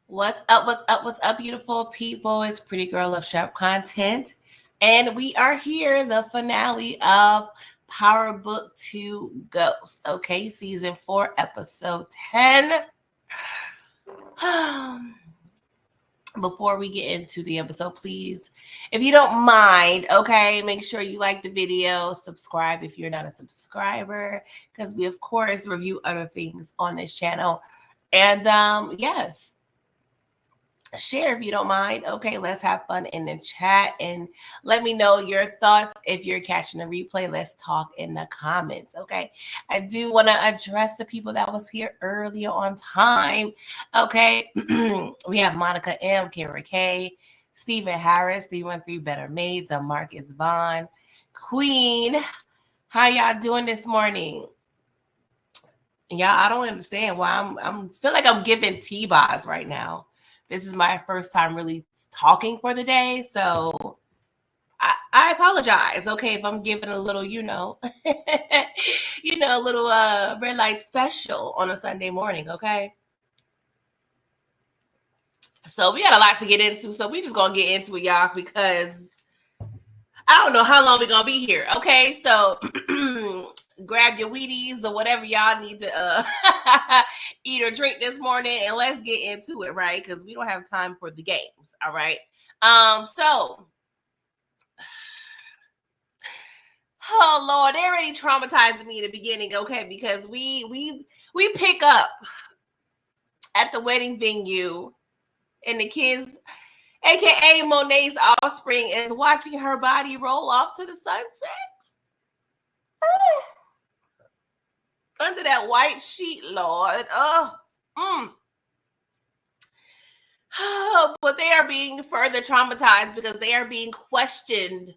What's up? What's up? What's up, beautiful people? It's Pretty Girl of Sharp Content. And we are here, the finale of Power Book 2 Ghost. Okay, season 4, episode 10. Before we get into the episode, please, if you don't mind, okay, make sure you like the video, subscribe if you're not a subscriber, because we, of course, review other things on this channel. And yes, share if you don't mind. Okay, let's have fun in the chat and let me know your thoughts. If you're catching the replay, let's talk in the comments. Okay, I do want to address the people that was here earlier on time. Okay, we have Monica M, Kara K, Stephen Harris, 313 Better Maids, Marcus Vaughn, Queen. How y'all doing this morning? Yeah, I don't understand why I'm feel like I'm giving T-Boz right now. This is my first time really talking for the day, so I apologize. Okay, if I'm giving a little, a little red light special on a Sunday morning. Okay, so we got a lot to get into, so we just gonna get into it, y'all, because I don't know how long we're gonna be here. Okay, so grab your Wheaties or whatever y'all need to eat or drink this morning, and let's get into it, right? Because we don't have time for the games. All right. So, oh Lord, they already traumatized me in the beginning. Okay, because we pick up at the wedding venue, and the kids, aka Monet's offspring, is watching her body roll off to the sunset. Under that white sheet, Lord. But they are being further traumatized because they are being questioned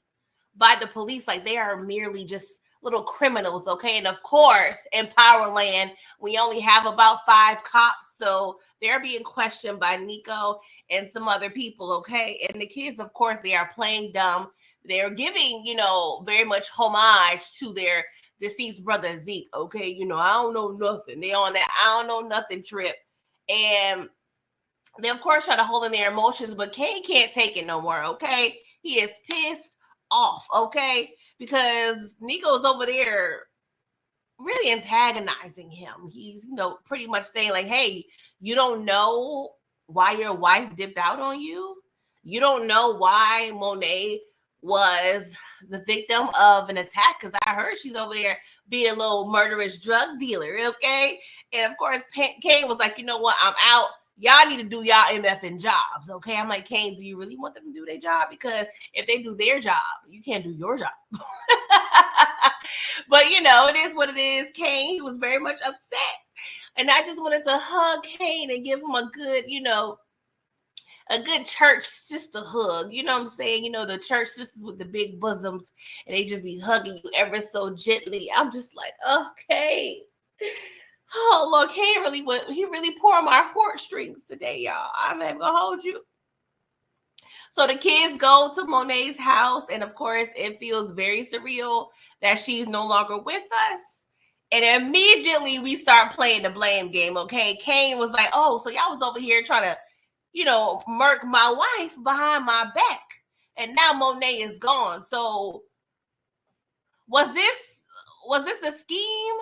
by the police like they are merely just little criminals, okay? And of course, in Powerland, we only have about 5 cops, so they're being questioned by Nico and some other people, okay? And the kids, of course, they are playing dumb. They're giving, very much homage to their deceased brother Zeke, okay? I don't know nothing. They on that I don't know nothing trip. And they, of course, try to hold in their emotions, but Kane can't take it no more, okay? He is pissed off, okay? Because Nico's over there really antagonizing him. He's, pretty much saying like, hey, you don't know why your wife dipped out on you? You don't know why Monet was the victim of an attack? Because I heard she's over there being a little murderous drug dealer, okay? And of course, Kane was like, you know what? I'm out. Y'all need to do y'all MFing jobs, okay? I'm like, Kane, do you really want them to do their job? Because if they do their job, you can't do your job. But, it is what it is. Kane, he was very much upset. And I just wanted to hug Kane and give him a good, a good church sister hug. You know what I'm saying? The church sisters with the big bosoms, and they just be hugging you ever so gently. I'm just like, okay. Oh, Lord, Kane really poured my heartstrings today, y'all. I'm not gonna hold you. So the kids go to Monet's house, and of course, it feels very surreal that she's no longer with us. And immediately we start playing the blame game, okay? Kane was like, oh, so y'all was over here trying to, murk my wife behind my back. And now Monet is gone. So was this a scheme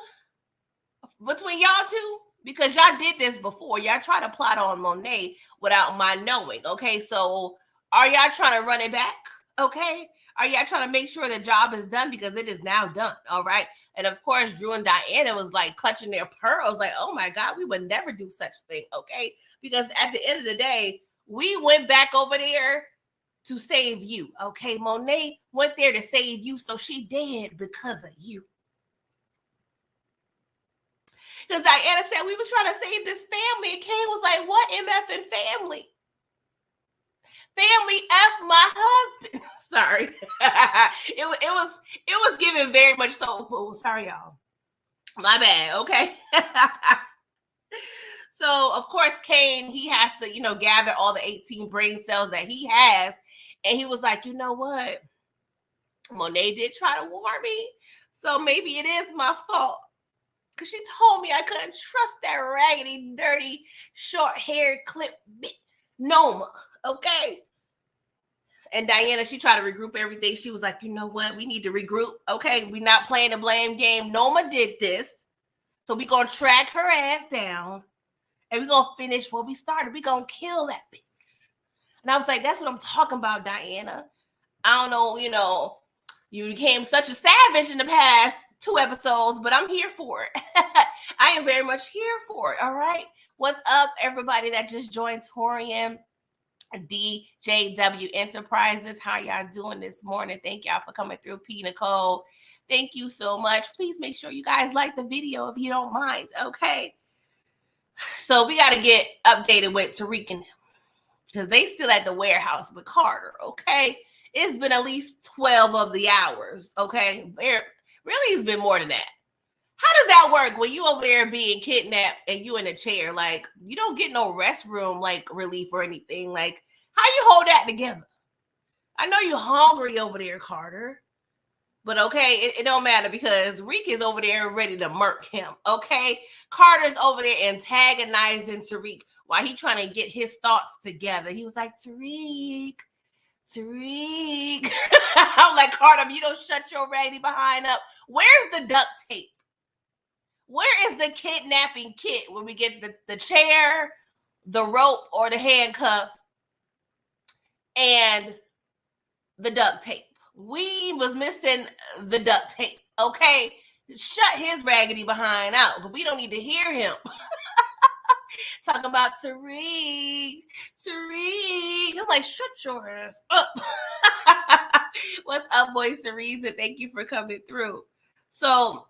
between y'all two? Because y'all did this before. Y'all tried to plot on Monet without my knowing, okay? So are y'all trying to run it back, okay? Are y'all trying to make sure the job is done? Because it is now done, all right? And of course, Drew and Diana was like clutching their pearls, like, oh my God, we would never do such thing, okay? Because at the end of the day, we went back over there to save you, okay? Monet went there to save you, so she dead because of you. Because Diana said, we were trying to save this family. And Kane was like, what MFing family? Family F my husband. Sorry. it was given very much so. Oh, sorry, y'all. My bad. Okay. So, of course, Kane, he has to, gather all the 18 brain cells that he has. And he was like, you know what? Monet did try to warn me. So maybe it is my fault. because she told me I couldn't trust that raggedy, dirty, short-haired clip bitch, Noma, okay? And Diana, she tried to regroup everything. She was like, you know what? We need to regroup, okay? We're not playing the blame game. Noma did this, so we're going to track her ass down, and we're going to finish what we started. We're going to kill that bitch. And I was like, that's what I'm talking about, Diana. I don't know, you became such a savage in the past 2 episodes, but I'm here for it. I am very much here for it, all right? What's up, everybody that just joined Torian DJW Enterprises? How y'all doing this morning? Thank y'all for coming through. P. Nicole, thank you so much. Please make sure you guys like the video if you don't mind, okay? So we got to get updated with Tariq and them because they still at the warehouse with Carter, okay? It's been at least 12 of the hours, okay? Really, it's been more than that. How does that work when you over there being kidnapped and you in a chair? Like, you don't get no restroom, like, relief or anything. Like, how you hold that together? I know you're hungry over there, Carter. But, okay, it don't matter because Reek is over there ready to murk him, okay? Carter's over there antagonizing Tariq while he trying to get his thoughts together. He was like, Tariq. I'm like, Carter, you don't shut your raggedy behind up. Where's the duct tape? Where is the kidnapping kit when we get the chair, the rope, or the handcuffs, and the duct tape? We was missing the duct tape, okay? Shut his raggedy behind out, because we don't need to hear him. Talking about Tariq. I'm like, shut your ass up. What's up, boys? Teresa, thank you for coming through. So,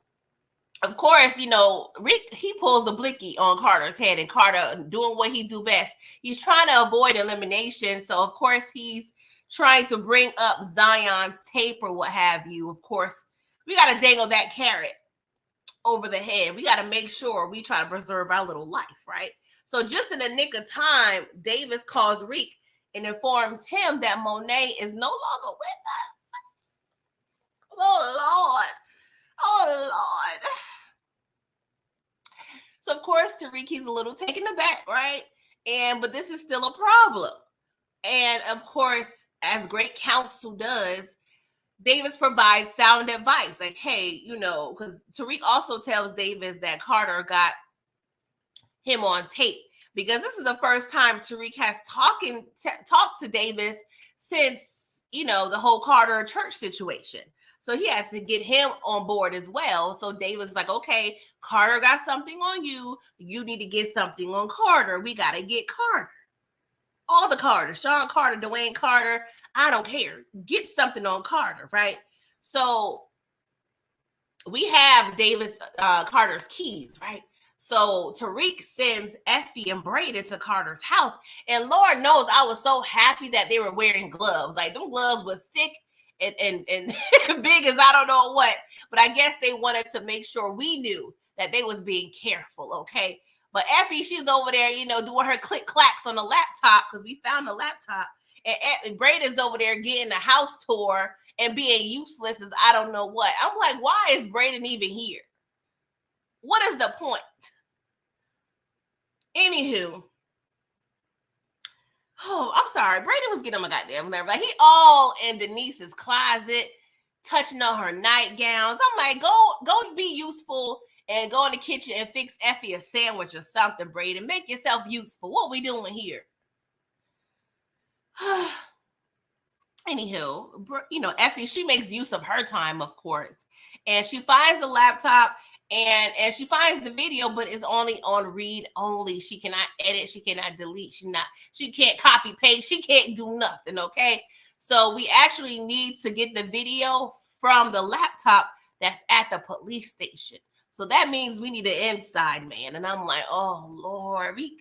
of course, Rick, he pulls a blicky on Carter's head, and Carter doing what he do best. He's trying to avoid elimination. So, of course, he's trying to bring up Zion's tape or what have you. Of course, we got to dangle that carrot over the head. We got to make sure we try to preserve our little life, right? So just in the nick of time, Davis calls Reek and informs him that Monet is no longer with us. Oh, Lord. So, of course, Tariq, he's a little taken aback, right? But this is still a problem. And, of course, as great counsel does, Davis provides sound advice. Like, hey, because Tariq also tells Davis that Carter got him on tape, because this is the first time Tariq has talked to Davis since, the whole Carter church situation. So he has to get him on board as well. So Davis is like, okay, Carter got something on you. You need to get something on Carter. We got to get Carter. All the Carter, Sean Carter, Dwayne Carter, I don't care. Get something on Carter, right? So we have Davis Carter's keys, right? So Tariq sends Effie and Braden to Carter's house. And Lord knows I was so happy that they were wearing gloves. Like, them gloves were thick and big as I don't know what. But I guess they wanted to make sure we knew that they was being careful, okay? But Effie, she's over there, doing her click clacks on the laptop because we found the laptop. And Braden's over there getting a house tour and being useless as I don't know what. I'm like, why is Braden even here? What is the point? Anywho. Oh, I'm sorry. Braden was getting on my goddamn nerve. Like, he all in Denise's closet, touching on her nightgowns. I'm like, go be useful and go in the kitchen and fix Effie a sandwich or something, Braden. Make yourself useful. What we doing here? Anywho, Effie, she makes use of her time, of course. And she finds the laptop and she finds the video, but it's only on read only. She cannot edit. She cannot delete. She can't copy paste. She can't do nothing, okay? So we actually need to get the video from the laptop that's at the police station. So that means we need an inside man. And I'm like, oh, Lord, we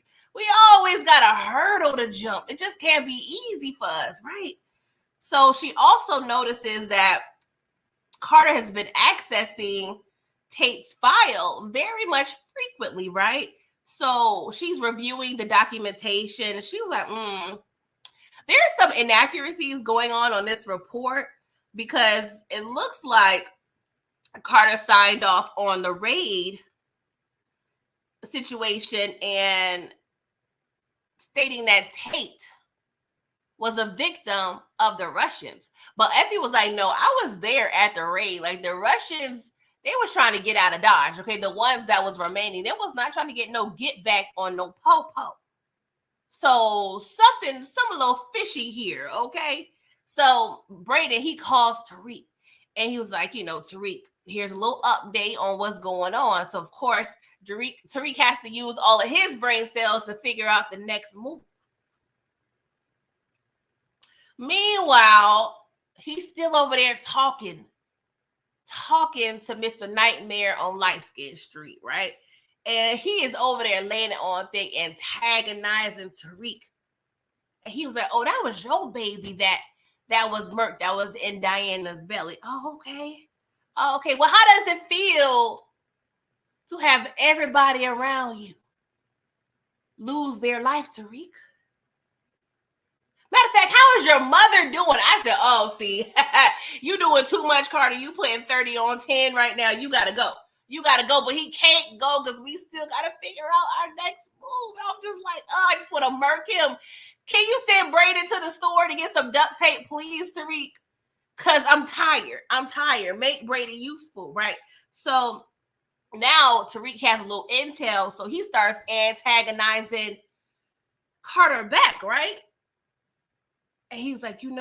always got a hurdle to jump. It just can't be easy for us, right? So she also notices that Carter has been accessing Tate's file very much frequently, right? So she's reviewing the documentation. She was like, there's some inaccuracies going on this report, because it looks like Carter signed off on the raid situation and stating that Tate was a victim of the Russians. But Effie was like, no, I was there at the raid. Like the Russians, they was trying to get out of Dodge. Okay, the ones that was remaining, they was not trying to get no get back on no po-po. So some little fishy here, okay? So Braden, he calls Tariq and he was like, Tariq, here's a little update on what's going on. So of course, Tariq has to use all of his brain cells to figure out the next move. Meanwhile, he's still over there talking to Mr. Nightmare on Light Skin Street, right? And he is over there laying it on thick, antagonizing Tariq. And he was like, oh, that was your baby that was murked, that was in Diana's belly. Oh, okay. Oh, okay. Well, how does it feel to have everybody around you lose their life, Tariq? Matter of fact, how is your mother doing? I said, oh, see, you doing too much, Carter. You putting 30 on 10 right now. You got to go. You got to go. But he can't go because we still got to figure out our next move. I'm just like, oh, I just want to murk him. Can you send Braden to the store to get some duct tape, please, Tariq? Because I'm tired. I'm tired. Make Braden useful, right? So now Tariq has a little intel. So he starts antagonizing Carter back, right? And he was like, did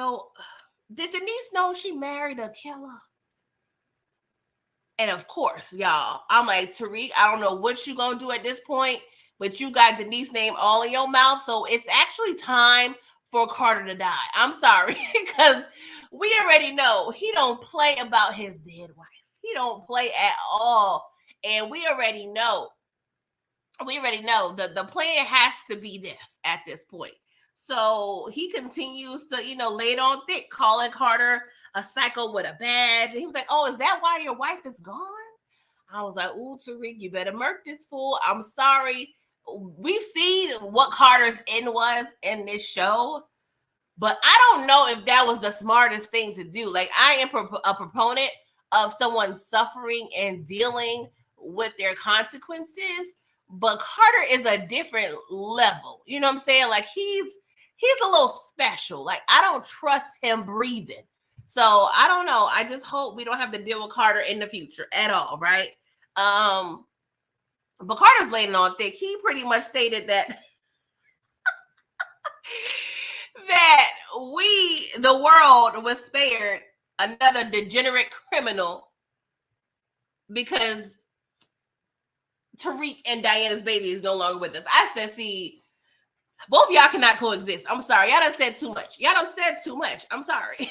Denise know she married a killer? And of course, y'all, I'm like, Tariq, I don't know what you gonna do at this point, but you got Denise's name all in your mouth. So it's actually time for Carter to die. I'm sorry, because we already know he don't play about his dead wife. He don't play at all. And we already know the plan has to be death at this point. So he continues to, lay it on thick, calling Carter a psycho with a badge. And he was like, oh, is that why your wife is gone? I was like, ooh, Tariq, you better murk this fool. I'm sorry. We've seen what Carter's end was in this show, but I don't know if that was the smartest thing to do. Like, I am a proponent of someone suffering and dealing with their consequences, but Carter is a different level. You know what I'm saying? Like, he's a little special. Like, I don't trust him breathing. So I don't know. I just hope we don't have to deal with Carter in the future at all, right? But Carter's laying on thick. He pretty much stated that the world was spared another degenerate criminal because Tariq and Diana's baby is no longer with us. I said, see, both of y'all cannot coexist. I'm sorry. Y'all done said too much. I'm sorry.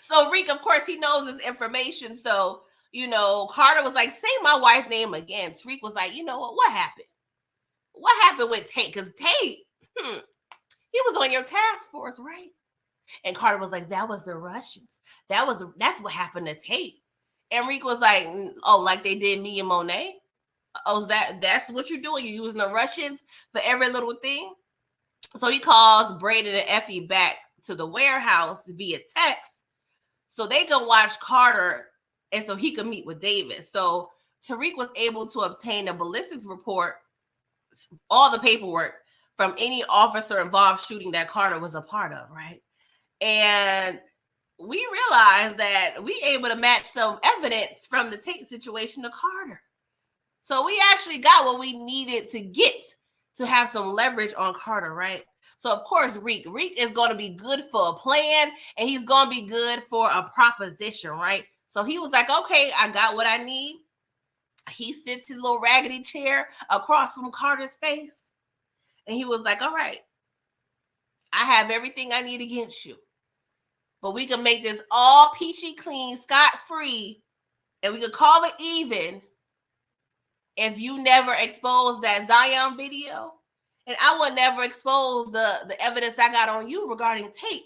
So Reek, of course, he knows his information. So, Carter was like, say my wife's name again. Tariq was like, you know what? What happened? What happened with Tate? Because Tate, he was on your task force, right? And Carter was like, that was the Russians. That's what happened to Tate. And Reek was like, oh, like they did me and Monet? Oh, that's what you're doing? You're using the Russians for every little thing? So he calls Braden and Effie back to the warehouse via text so they can watch Carter and so he could meet with Davis. So Tariq was able to obtain a ballistics report, all the paperwork from any officer involved shooting that Carter was a part of, right? And we realized that we able to match some evidence from the Tate situation to Carter. So we actually got what we needed to get to have some leverage on Carter, right? So of course, Reek is going to be good for a plan and he's going to be good for a proposition, right? So he was like, okay, I got what I need. He sits his little raggedy chair across from Carter's face. And he was like, all right, I have everything I need against you. But we can make this all peachy clean, scot-free, and we could call it even if you never expose that Zion video. And I would never expose the evidence I got on you regarding Tate.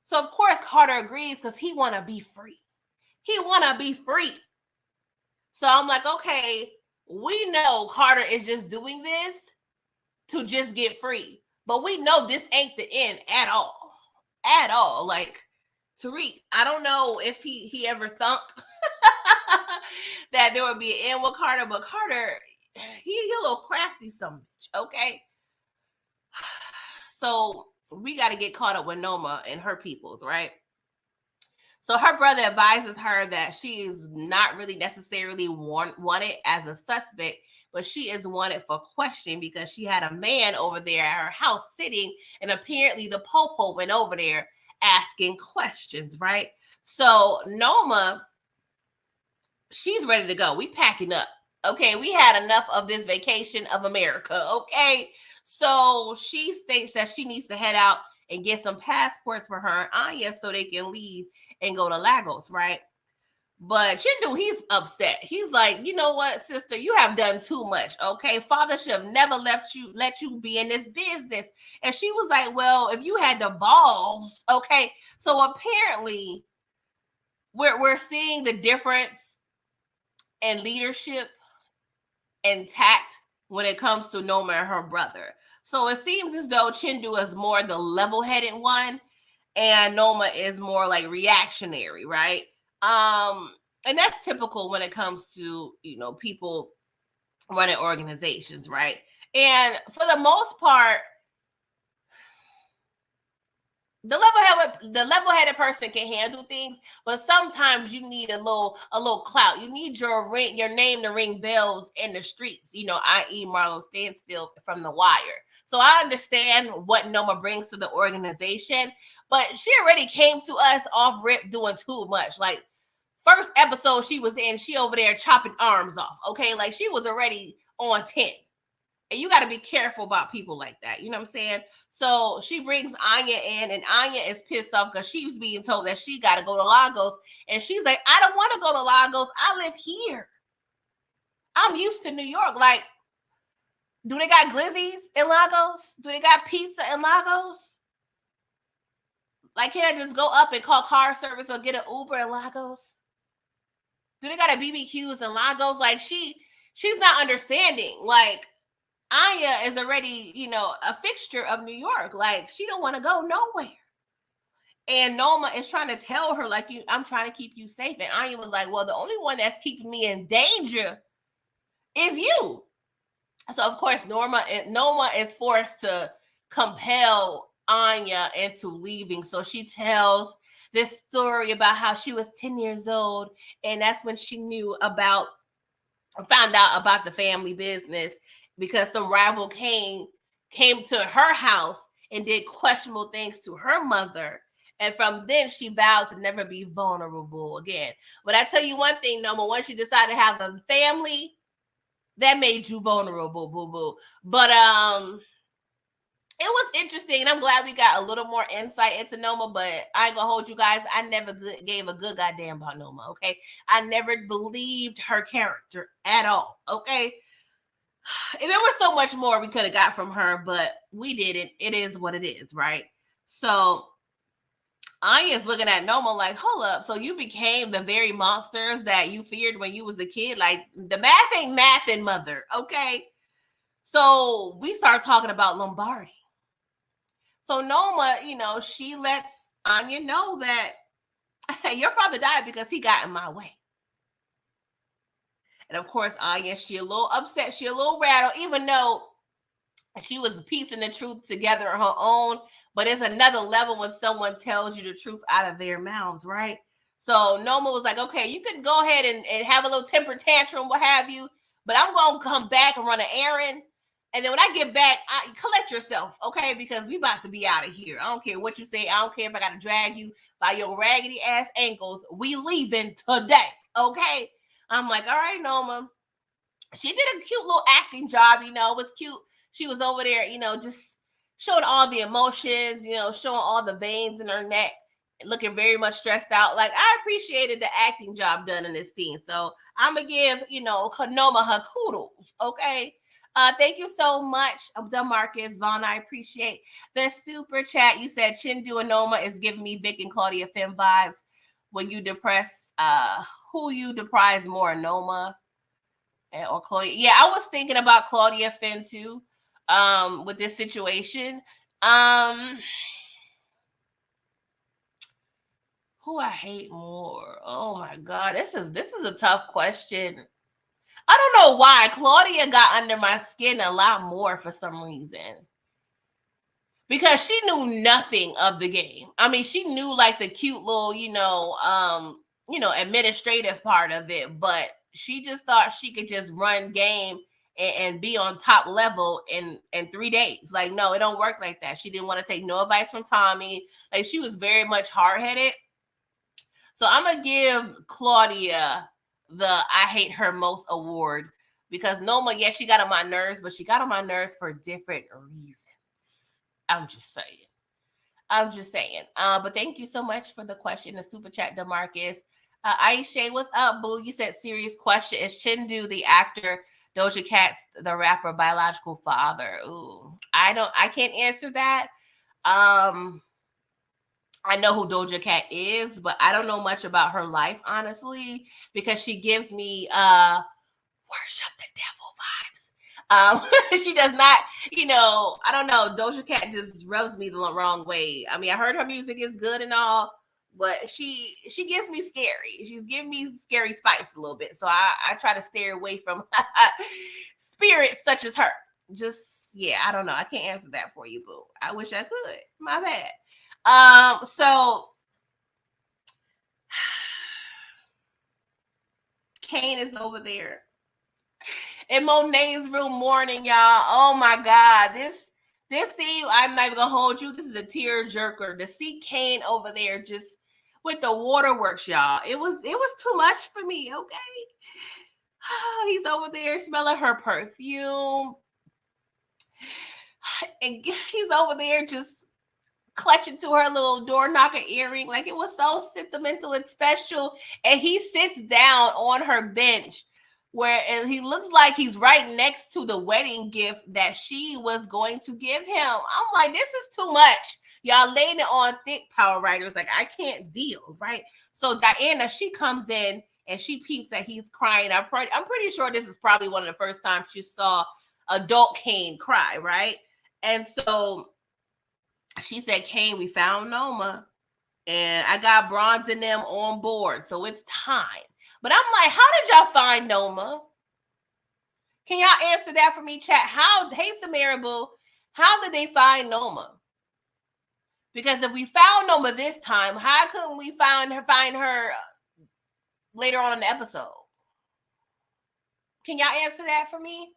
So, of course, Carter agrees because he want to be free. He want to be free. So I'm like, okay, we know Carter is just doing this to just get free. But we know this ain't the end at all. At all. Like, Tariq, I don't know if he ever thunk that there would be an end with Carter, but Carter, he a little crafty some bitch, okay? So we got to get caught up with Noma and her peoples, right? So her brother advises her that she is not really necessarily wanted as a suspect, but she is wanted for questioning because she had a man over there at her house sitting, and apparently the popo went over there asking questions, right? So Noma, she's ready to go. We packing up. Okay, we had enough of this vacation of America. Okay, so she states that she needs to head out and get some passports for her and Anya so they can leave and go to Lagos, right? But Chindu, he's upset. He's like, you know what, sister, you have done too much. Okay, father should have never let you be in this business. And she was like, well, if you had the balls, okay. So apparently, we're seeing the difference in leadership and tact when it comes to Noma and her brother. So it seems as though Chindu is more the level-headed one, and Noma is more like reactionary, right? And that's typical when it comes to, people running organizations, right? And for the most part, the level-headed person can handle things, but sometimes you need a little clout. You need your name to ring bells in the streets, i.e. Marlo Stansfield from The Wire. So I understand what Noma brings to the organization, but she already came to us off rip doing too much. Like, first episode she was in, she over there chopping arms off, okay? Like, she was already on 10. And you got to be careful about people like that. You know what I'm saying? So she brings Anya in, and Anya is pissed off because she's being told that she got to go to Lagos. And she's like, I don't want to go to Lagos. I live here. I'm used to New York. Like, do they got glizzies in Lagos? Do they got pizza in Lagos? Like, can I just go up and call car service or get an Uber in Lagos? Do they got a BBQs in Lagos? Like, she's not understanding. Like, Anya is already, a fixture of New York. Like, she don't want to go nowhere. And Noma is trying to tell her, like, I'm trying to keep you safe. And Anya was like, well, the only one that's keeping me in danger is you. So, of course, Noma is forced to compel Anya into leaving. So she tells this story about how she was 10 years old. And that's when she found out about the family business, because some rival came to her house and did questionable things to her mother. And from then, she vowed to never be vulnerable again. But I tell you one thing, Noma, once you decide to have a family, that made you vulnerable, boo-boo. But it was interesting, and I'm glad we got a little more insight into Noma, but I ain't gonna hold you guys. I never gave a good goddamn about Noma, okay? I never believed her character at all, okay? And there was so much more we could have got from her, but we didn't. It is what it is, right? So Anya's looking at Noma like, hold up, so you became the very monsters that you feared when you was a kid? Like, the math ain't mathin', mother, okay? So we start talking about Lombardi. So Noma, she lets Anya know that your father died because he got in my way. And of course, Anya, she a little upset. She a little rattled, even though she was piecing the truth together on her own. But it's another level when someone tells you the truth out of their mouths, right? So Noma was like, okay, you can go ahead and have a little temper tantrum, what have you, but I'm going to come back and run an errand. And then when I get back, collect yourself, okay? Because we about to be out of here. I don't care what you say. I don't care if I got to drag you by your raggedy ass ankles. We leaving today, okay? I'm like, all right, Noma. She did a cute little acting job, it was cute. She was over there, just showing all the emotions, showing all the veins in her neck, looking very much stressed out. Like, I appreciated the acting job done in this scene. So I'm going to give, Noma her kudos, okay? Thank you so much, Marcus Vaughn. I appreciate the super chat. You said Chindu and Noma is giving me Vic and Claudia Finn vibes. When you depress, who you deprive more, Noma or Claudia? Yeah, I was thinking about Claudia Finn too, with this situation. Who Who I hate more? Oh my God, this is a tough question. I don't know why Claudia got under my skin a lot more for some reason. Because she knew nothing of the game. I mean, she knew like the cute little, administrative part of it, but she just thought she could just run game and be on top level in 3 days. Like, no, it don't work like that. She didn't want to take no advice from Tommy. Like, she was very much hard-headed. So I'm gonna give Claudia the I hate her most award because Noma, yes, she got on my nerves, but she got on my nerves for different reasons. I'm just saying. But thank you so much for the question, the super chat, DeMarcus. Aisha, what's up, boo? You said serious question. Is Chindu the actor, Doja Cat's the rapper, biological father? Ooh, I can't answer that. I know who Doja Cat is, but I don't know much about her life, honestly, because she gives me worship the devil vibes. She does not, I don't know. Doja Cat just rubs me the wrong way. I mean, I heard her music is good and all, but she gives me scary. She's giving me scary spice a little bit. So I try to stay away from spirits such as her. Just, yeah, I don't know. I can't answer that for you, boo. I wish I could. My bad. So Kane is over there in Monet's room mourning, y'all. Oh my God. This scene, I'm not even gonna hold you. This is a tear jerker. To see Kane over there just with the waterworks, y'all. It was too much for me, okay? He's over there smelling her perfume. And he's over there just clutching to her little door knocker earring. Like, it was so sentimental and special. And he sits down on her bench and he looks like he's right next to the wedding gift that she was going to give him. I'm like, this is too much. Y'all laying it on thick, Power Writers. Like, I can't deal, right? So Diana, she comes in and she peeps that he's crying. I'm pretty sure this is probably one of the first times she saw adult Kane cry, right? And so she said, Kane, we found Noma and I got Bronze and them on board. So it's time. But I'm like, how did y'all find Noma? Can y'all answer that for me, chat? Hey, Samarable, how did they find Noma? Because if we found Noma this time, how couldn't we find her later on in the episode? Can y'all answer that for me?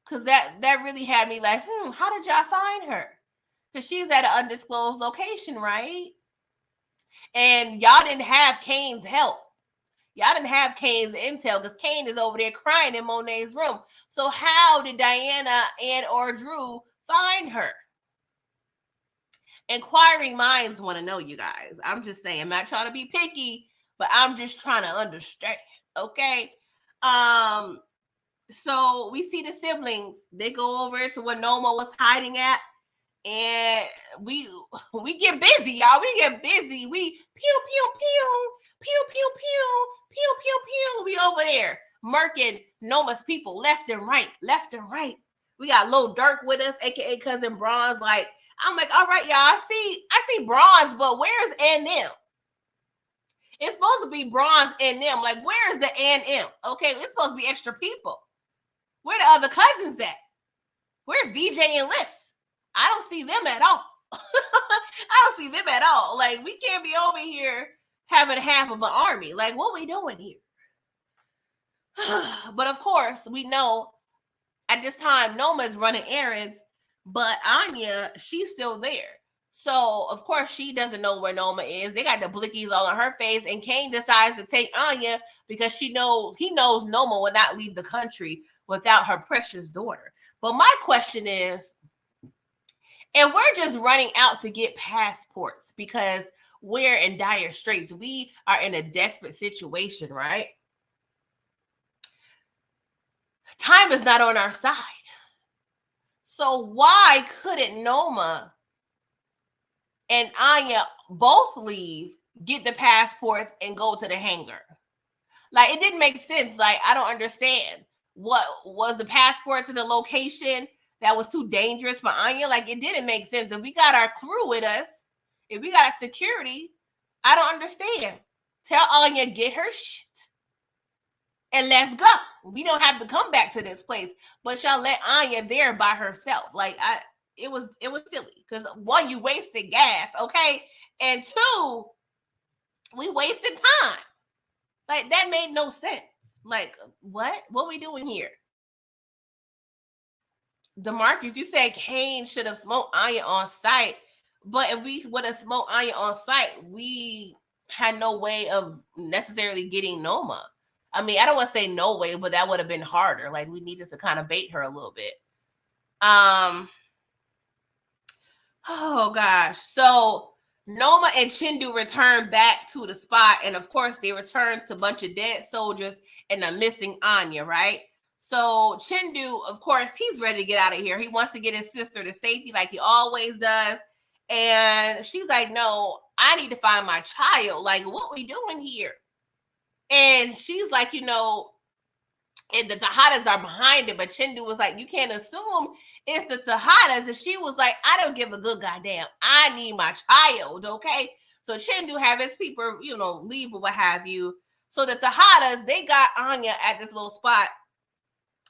Because that really had me like, how did y'all find her? Because she's at an undisclosed location, right? And y'all didn't have Kane's help. Y'all didn't have Kane's intel because Kane is over there crying in Monet's room. So how did Diana and or Drew find her? Inquiring minds want to know, you guys. I'm just saying, I'm not trying to be picky, but I'm just trying to understand, okay? So we see the siblings. They go over to where Noma was hiding at. And we get busy, y'all. We get busy. We pew, pew, pew, pew, pew, pew, pew, pew, pew. We over there murking Noma's people left and right. We got Lil Durk with us, aka Cousin Bronze. Like, I'm like, all right, y'all. I see Bronze, but where's and them? It's supposed to be Bronze and them. Like, where's the and them? Okay, it's supposed to be extra people. Where the other cousins at? Where's DJ and Lips? I don't see them at all. I don't see them at all. Like, we can't be over here having half of an army. Like, what we doing here? But of course, we know at this time Noma is running errands, but Anya, she's still there. So of course she doesn't know where Noma is. They got the blickies all on her face, and Kane decides to take Anya because he knows Noma will not leave the country without her precious daughter. But my question is, and we're just running out to get passports because we're in dire straits. We are in a desperate situation, right? Time is not on our side. So why couldn't Noma and Anya both leave, get the passports, and go to the hangar? Like, it didn't make sense. Like, I don't understand. What was the passports in the location that was too dangerous for Anya? Like, it didn't make sense. If we got our crew with us, if we got security, I don't understand. Tell Anya, get her shit and let's go. We don't have to come back to this place, but y'all let Anya there by herself. Like it was silly because one, you wasted gas, okay, and two, we wasted time. Like that made no sense. Like what we doing here? DeMarcus, you said Kane should have smoked Anya on site, but if we would have smoked Anya on site, we had no way of necessarily getting Noma. I mean, I don't want to say no way, but that would have been harder. Like we needed to kind of bait her a little bit. Oh gosh. So Noma and Chindu return back to the spot, and of course they return to a bunch of dead soldiers and a missing Anya, right? So Chindu, of course, he's ready to get out of here. He wants to get his sister to safety like he always does. And she's like, no, I need to find my child. Like, what are we doing here? And she's like, and the Tejadas are behind it, but Chindu was like, you can't assume it's the Tejadas. And she was like, I don't give a good goddamn. I need my child, okay? So Chindu have his people, leave or what have you. So the Tejadas, they got Anya at this little spot.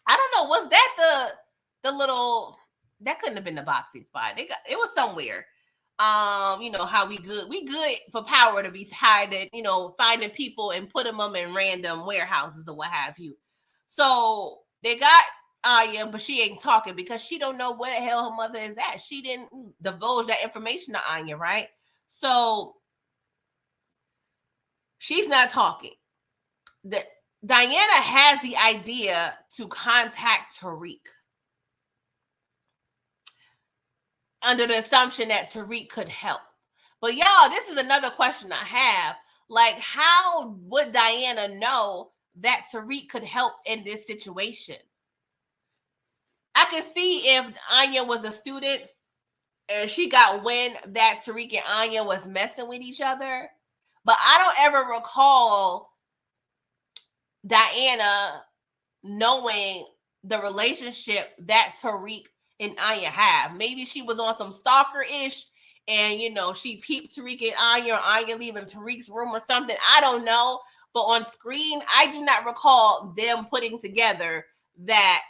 I don't know, was that the little, that couldn't have been the boxing spot. It was somewhere. How we good for power to be hiding, finding people and putting them in random warehouses or what have you. So they got Anya, but she ain't talking because she don't know where the hell her mother is at. She didn't divulge that information to Anya, right? So she's not talking. Diana has the idea to contact Tariq under the assumption that Tariq could help. But y'all, this is another question I have. Like, how would Diana know that Tariq could help in this situation? I could see if Anya was a student and she got wind that Tariq and Anya was messing with each other. But I don't ever recall Diana knowing the relationship that Tariq and Anya have. Maybe she was on some stalker-ish and, she peeped Tariq and Anya, or Anya leaving Tariq's room or something. I don't know. But on screen, I do not recall them putting together that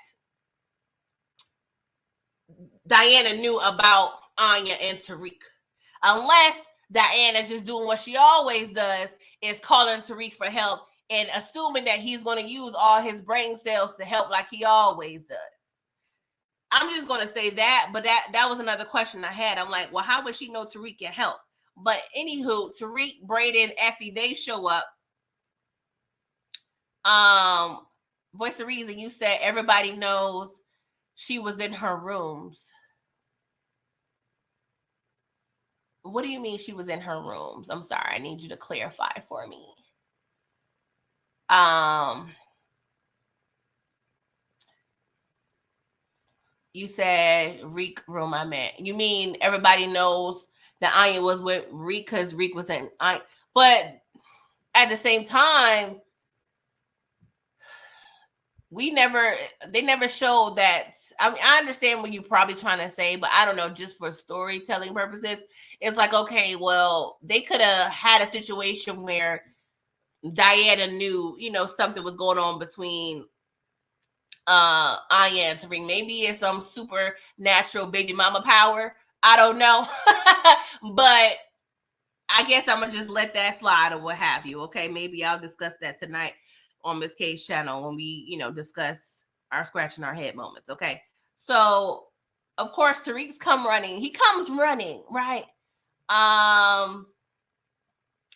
Diana knew about Anya and Tariq. Unless Diana's just doing what she always does, is calling Tariq for help and assuming that he's going to use all his brain cells to help like he always does. I'm just going to say that, but that was another question I had. I'm like, well, how would she know Tariq can help? But anywho, Tariq, Brayden, Effie, they show up. Voice of Reason, you said everybody knows she was in her rooms. What do you mean she was in her rooms? I'm sorry, I need you to clarify for me. You said Reek room I meant. You mean everybody knows that Anya was with Reek because Reek was in Anya. But at the same time, they never showed that. I mean, I understand what you're probably trying to say, but I don't know, just for storytelling purposes, it's like, okay, well, they could have had a situation where Diana knew, something was going on between Anya and Tariq. Maybe it's some supernatural baby mama power. I don't know. But I guess I'm gonna just let that slide or what have you. Okay, maybe I'll discuss that tonight on Miss K's channel when we, discuss our scratching our head moments. Okay. So of course Tariq's he comes running, right?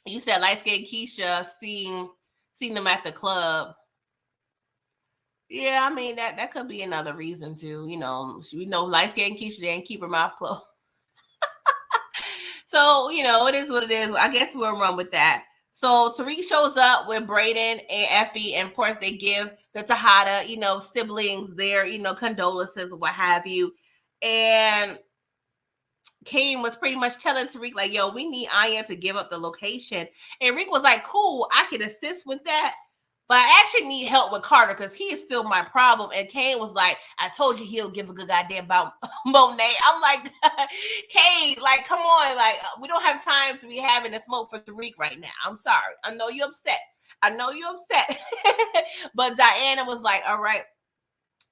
You said light-skinned Keisha seen them at the club. Yeah, I mean that could be another reason too. We know light-skinned Keisha didn't keep her mouth closed. So, it is what it is. I guess we'll run with that. So Tariq shows up with Brayden and Effie, and of course they give the Tejada, siblings their, condolences, what have you. And Kane was pretty much telling Tariq, like, yo, we need Anya to give up the location. And Rick was like, cool, I can assist with that. But I actually need help with Carter because he is still my problem. And Kane was like, I told you he'll give a good goddamn about Monet. I'm like, Kane, like, come on. Like, we don't have time to be having a smoke for Tariq right now. I'm sorry. I know you're upset. But Diana was like, all right,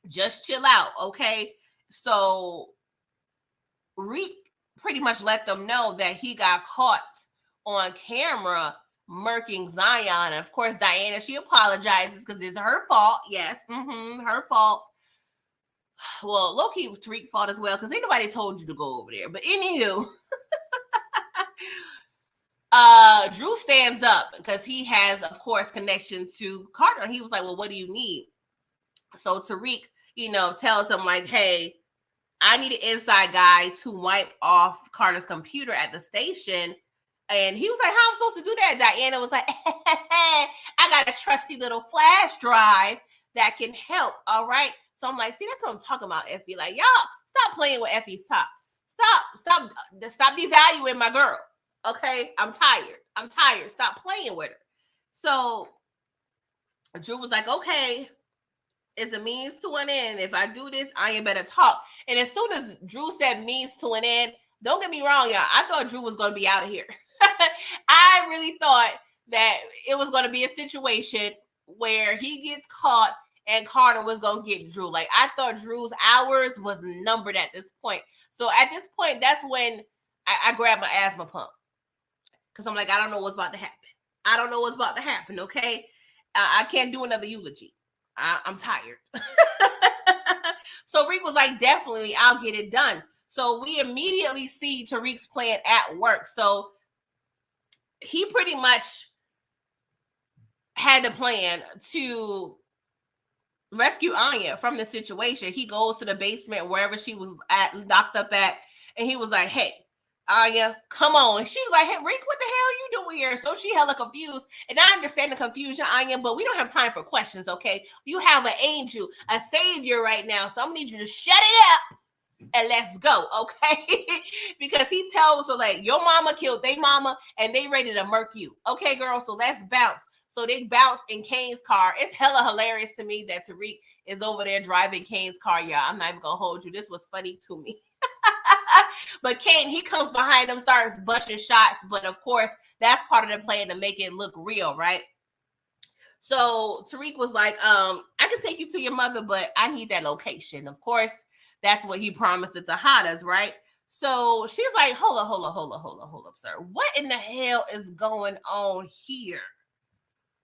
just chill out, okay? So Reek pretty much let them know that he got caught on camera murking Zion. And of course, Diana, she apologizes because it's her fault. Yes, her fault. Well, low-key Tariq's fault as well because ain't nobody told you to go over there. But anywho, Drew stands up because he has, of course, connection to Carter. He was like, well, what do you need? So Tariq, tells him like, hey, I need an inside guy to wipe off Carter's computer at the station. And he was like, how am I supposed to do that? Diana was like, I got a trusty little flash drive that can help. All right. So I'm like, see, that's what I'm talking about, Effie. Like, y'all, stop playing with Effie's top. Stop devaluing my girl. Okay. I'm tired. Stop playing with her. So Drew was like, okay, it's a means to an end. If I do this, I ain't better talk. And as soon as Drew said means to an end, don't get me wrong, y'all. I thought Drew was going to be out of here. I really thought that it was going to be a situation where he gets caught and Carter was going to get Drew. Like, I thought Drew's hours was numbered at this point. So at this point, that's when I grabbed my asthma pump. Because I'm like, I don't know what's about to happen. Okay. I can't do another eulogy. I'm tired. So Reek was like, definitely, I'll get it done. So we immediately see Tariq's plan at work. So he pretty much had a plan to rescue Anya from the situation. He goes to the basement, wherever she was locked up at, and he was like, hey, Anya, come on. And she was like, hey, Reek, what the hell are you doing here? So she hella confused. And I understand the confusion, Anya, but we don't have time for questions, okay? You have an angel, a savior right now. So I'm going to need you to shut it up and let's go, okay? Because he tells her, like, your mama killed their mama and they ready to murk you. Okay, girl, so let's bounce. So they bounce in Kane's car. It's hella hilarious to me that Tariq is over there driving Kane's car, y'all. I'm not even going to hold you. This was funny to me. But Kane, he comes behind them, starts busting shots. But of course, that's part of the plan to make it look real, right? So Tariq was like, I can take you to your mother, but I need that location. Of course, that's what he promised it to Hada's, right? So she's like, hold up, sir. What in the hell is going on here?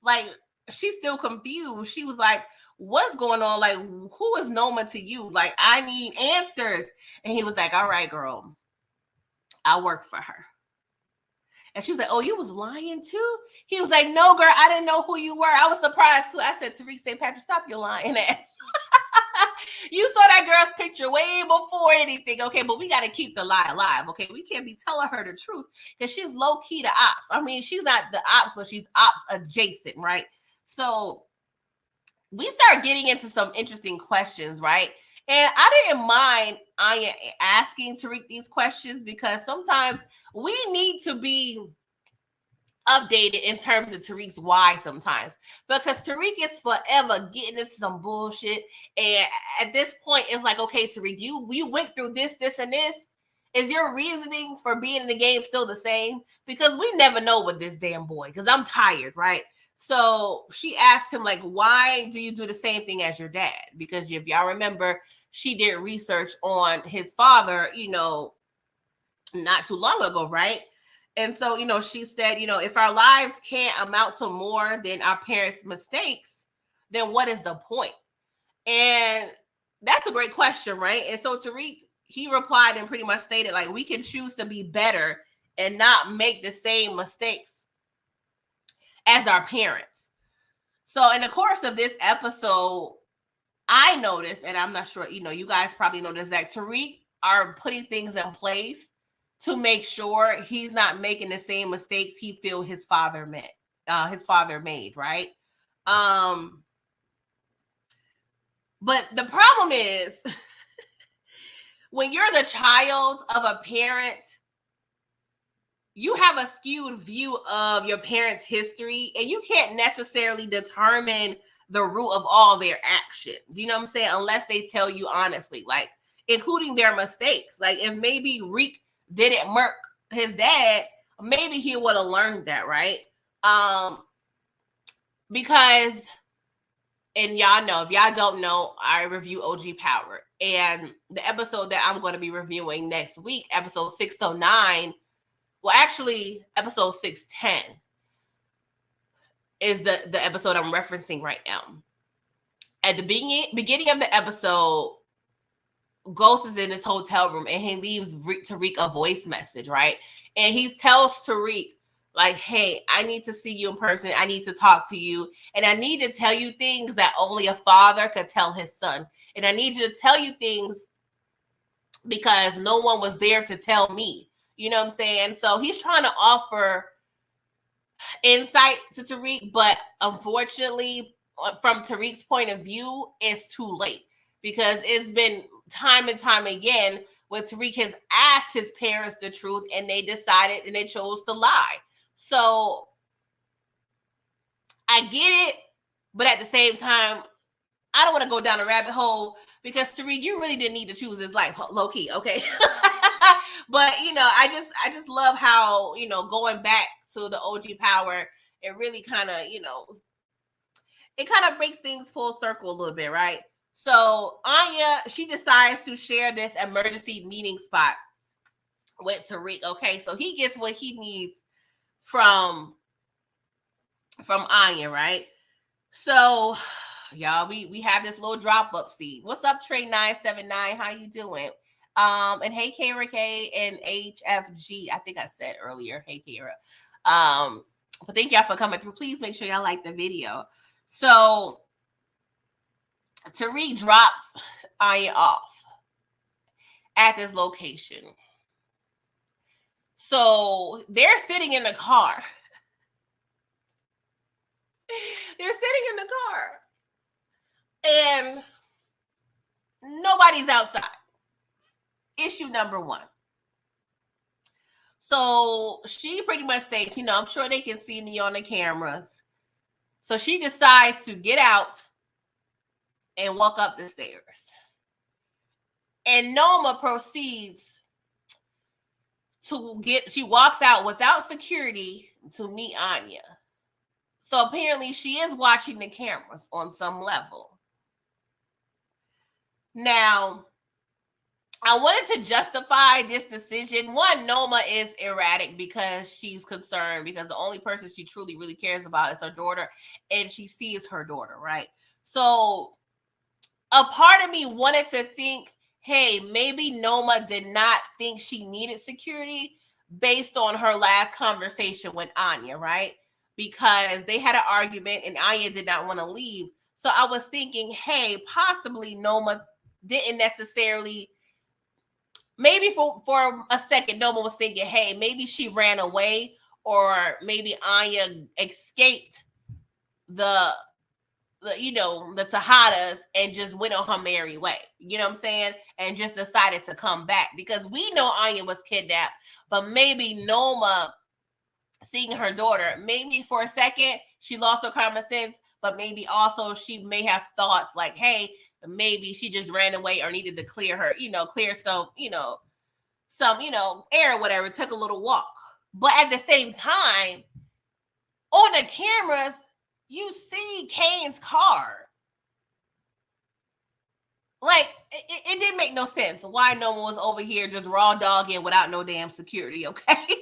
Like, she's still confused. She was like, what's going on? Like, who is Noma to you? Like, I need answers. And he was like, all right, girl, I work for her. And she was like, oh, you was lying too? He was like, no, girl, I didn't know who you were. I was surprised too. I said, Tariq St. Patrick, stop your lying ass. You saw that girl's picture way before anything, okay? But we got to keep the lie alive, okay? We can't be telling her the truth because she's low-key to ops. I mean, she's not the ops, but she's ops adjacent, right? So we start getting into some interesting questions, right? And I didn't mind Anya asking Tariq these questions because sometimes we need to be updated in terms of Tariq's why sometimes, because Tariq is forever getting into some bullshit. And at this point, it's like, okay, Tariq, you went through this, and this. Is your reasonings for being in the game still the same? Because we never know with this damn boy, because I'm tired, right? So she asked him, like, why do you do the same thing as your dad? Because if y'all remember, she did research on his father, not too long ago, right? And so, she said, if our lives can't amount to more than our parents' mistakes, then what is the point? And that's a great question, right? And so Tariq, he replied and pretty much stated, like, we can choose to be better and not make the same mistakes as our parents. So in the course of this episode, I noticed, and I'm not sure, you guys probably noticed, that Tariq are putting things in place to make sure he's not making the same mistakes he feel his father made, right? But the problem is when you're the child of a parent, you have a skewed view of your parents' history, and you can't necessarily determine the root of all their actions. You know what I'm saying? Unless they tell you honestly, like including their mistakes. Like if maybe Reek didn't murk his dad, maybe he would have learned that, right? Because, and y'all know, if y'all don't know, I review OG Power. And the episode that I'm going to be reviewing next week, episode 609, well, actually, episode 610 is the episode I'm referencing right now. At the beginning of the episode, Ghost is in his hotel room and he leaves Tariq a voice message, right? And he tells Tariq, like, hey, I need to see you in person. I need to talk to you. And I need to tell you things that only a father could tell his son. And I need you to tell you things because no one was there to tell me. You know what I'm saying? So he's trying to offer insight to Tariq, but unfortunately, from Tariq's point of view, it's too late because it's been time and time again where Tariq has asked his parents the truth and they decided and they chose to lie. So I get it, but at the same time, I don't want to go down a rabbit hole because Tariq, you really didn't need to choose his life, low key, okay? But I just love how going back to the OG Power, it really kind of it kind of breaks things full circle a little bit, right? So Anya, she decides to share this emergency meeting spot with Tariq. Okay, so he gets what he needs from Anya, right? So y'all, we have this little drop up seed. What's up, Trey 979? How you doing? And hey, Kara K and HFG. I think I said earlier, hey, Kara. But thank y'all for coming through. Please make sure y'all like the video. So Tariq drops Anya off at this location. So they're sitting in the car. They're sitting in the car. And nobody's outside. Issue number one. So she pretty much states, I'm sure they can see me on the cameras. So she decides to get out and walk up the stairs. And Noma proceeds she walks out without security to meet Anya. So apparently she is watching the cameras on some level. Now, I wanted to justify this decision. One, Noma is erratic because she's concerned because the only person she truly really cares about is her daughter, and she sees her daughter, right? So a part of me wanted to think, hey, maybe Noma did not think she needed security based on her last conversation with Anya, right? Because they had an argument and Anya did not want to leave. So I was thinking, hey, possibly Noma didn't necessarily... Maybe for a second, Noma was thinking, hey, maybe she ran away, or maybe Anya escaped the Tejadas and just went on her merry way. You know what I'm saying? And just decided to come back. Because we know Anya was kidnapped, but maybe Noma, seeing her daughter, maybe for a second, she lost her common sense, but maybe also she may have thoughts like, hey, maybe she just ran away or needed to clear some air or whatever, took a little walk. But at the same time, on the cameras, you see Kane's car. Like, it didn't make no sense why no one was over here just raw dogging without no damn security, okay?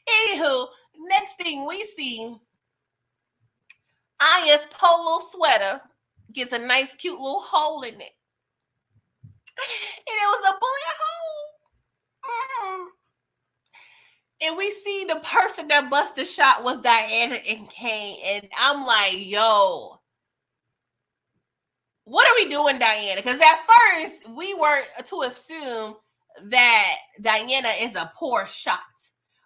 Anywho, next thing we see, Anya's polo sweater gets a nice, cute little hole in it. And it was a bullet hole. And we see the person that busted shot was Diana and Kane. And I'm like, yo, what are we doing, Diana? Because at first, we were to assume that Diana is a poor shot.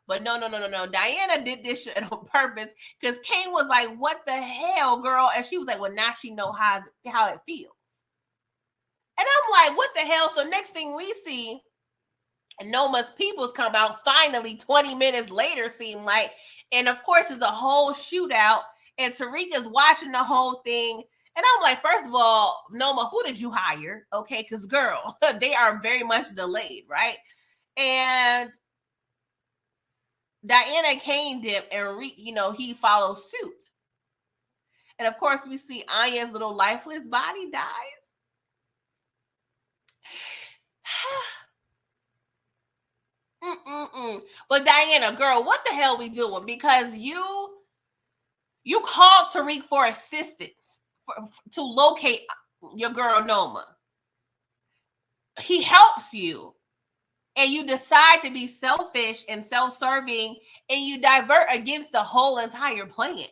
But no. Diana did this shit on purpose because Kane was like, what the hell, girl? And she was like, well, now she know how it feels. And I'm like, what the hell? So next thing we see, Noma's peoples come out finally 20 minutes later, seem like. And of course, it's a whole shootout. And Tarika's watching the whole thing. And I'm like, first of all, Noma, who did you hire? Okay, because girl, they are very much delayed, right? And Diana Kane dip and he follows suit. And of course, we see Anya's little lifeless body dies. But Diana, girl, what the hell we doing? Because you called Tariq for assistance to locate your girl Noma. He helps you, and you decide to be selfish and self-serving, and you divert against the whole entire plan.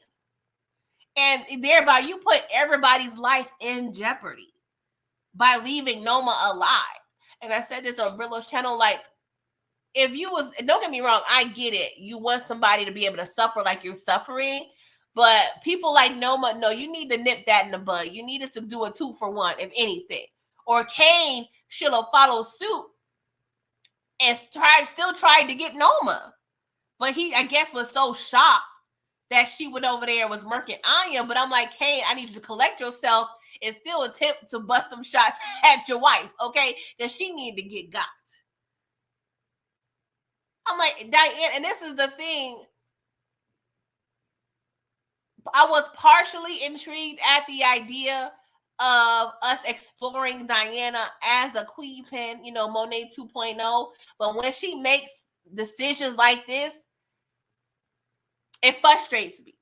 And thereby you put everybody's life in jeopardy by leaving Noma alive. And I said this on Brillo's channel, like, if you was, don't get me wrong, I get it. You want somebody to be able to suffer like you're suffering, but people like Noma, no, you need to nip that in the bud. You needed to do a 2-for-1, if anything. Or Kane should have followed suit and still tried to get Noma. But he, I guess, was so shocked that she went over there and was murking Anya. But I'm like, Kane, I need you to collect yourself and still attempt to bust some shots at your wife, okay? Because she need to get got. I'm like, Diane, and this is the thing. I was partially intrigued at the idea of us exploring Diana as a queen pin, Monet 2.0. But when she makes decisions like this, it frustrates me.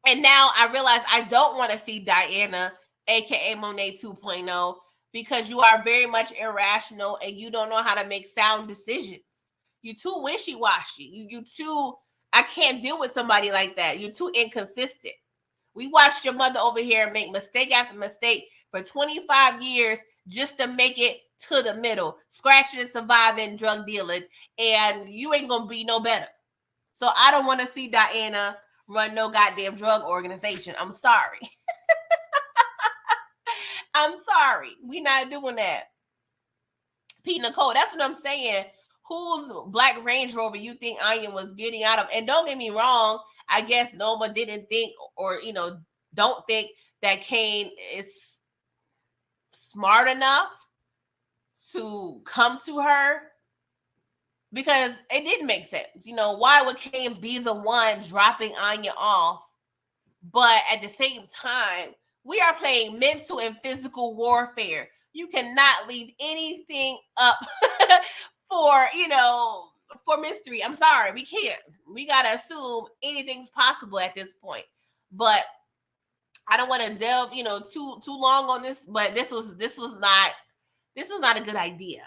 And now I realize I don't want to see Diana, aka Monet 2.0, because you are very much irrational and you don't know how to make sound decisions. You too wishy-washy. You too, I can't deal with somebody like that. You're too inconsistent. We watched your mother over here make mistake after mistake for 25 years just to make it to the middle, scratching and surviving, drug dealing, and you ain't gonna be no better. So I don't want to see Diana run no goddamn drug organization. I'm sorry. I'm sorry. We're not doing that. Pete Nicole, that's what I'm saying. Whose Black Range Rover you think Anya was getting out of? And don't get me wrong, I guess Noma didn't think or, don't think that Kane is smart enough to come to her, because it didn't make sense. Why would Kane be the one dropping Anya off? But at the same time, we are playing mental and physical warfare. You cannot leave anything up for mystery. I'm sorry, we can't. We gotta assume anything's possible at this point. But I don't want to delve, too long on this. But this was not a good idea.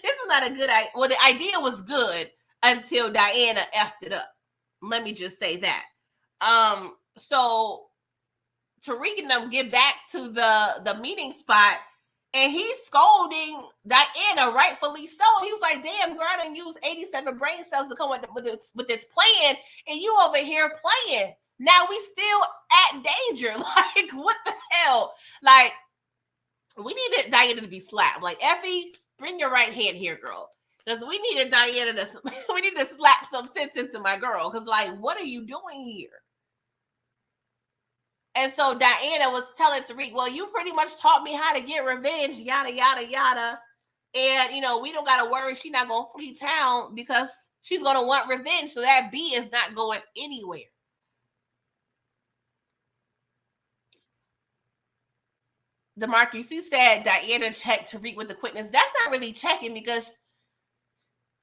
This is not a good idea. Well, the idea was good until Diana effed it up. Let me just say that. So Tariq and them get back to the meeting spot, and he's scolding Diana, rightfully so. He was like, damn, girl, I done used 87 brain cells to come with this plan, and you over here playing. Now we still at danger. Like, what the hell? Like, we needed Diana to be slapped. Like, Effie, bring your right hand here, girl. Because we needed Diana we need to slap some sense into my girl. Because, like, what are you doing here? And so Diana was telling Tariq, well, you pretty much taught me how to get revenge, yada, yada, yada. And, we don't got to worry she's not going to flee town because she's going to want revenge. So that B is not going anywhere. DeMarcus, you said Diana checked Tariq with the quickness. That's not really checking, because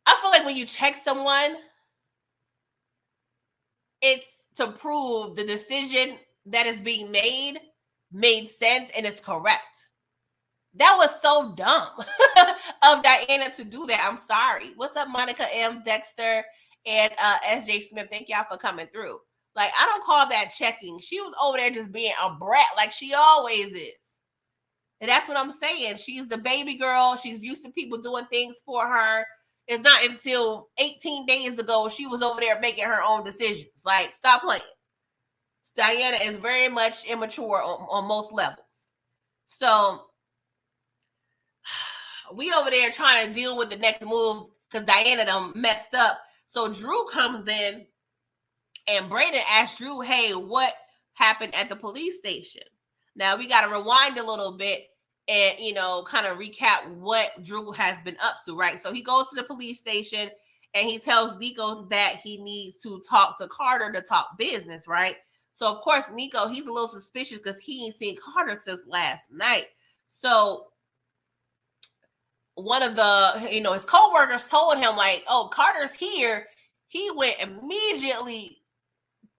I feel like when you check someone, it's to prove the decision that is being made sense and it's correct. That was so dumb of Diana to do that. I'm sorry. What's up, Monica M, Dexter, and SJ Smith? Thank y'all for coming through. Like, I don't call that checking. She was over there just being a brat like she always is. And that's what I'm saying. She's the baby girl. She's used to people doing things for her. It's not until 18 days ago she was over there making her own decisions. Like, stop playing. Diana is very much immature on most levels. So we over there trying to deal with the next move because Diana done messed up. So Drew comes in and Brayden asks Drew, hey, what happened at the police station? Now we got to rewind a little bit and, kind of recap what Drew has been up to, right? So he goes to the police station and he tells Nico that he needs to talk to Carter to talk business, right? So, of course, Nico, he's a little suspicious because he ain't seen Carter since last night. So one of the, his co-workers told him, like, oh, Carter's here. He went immediately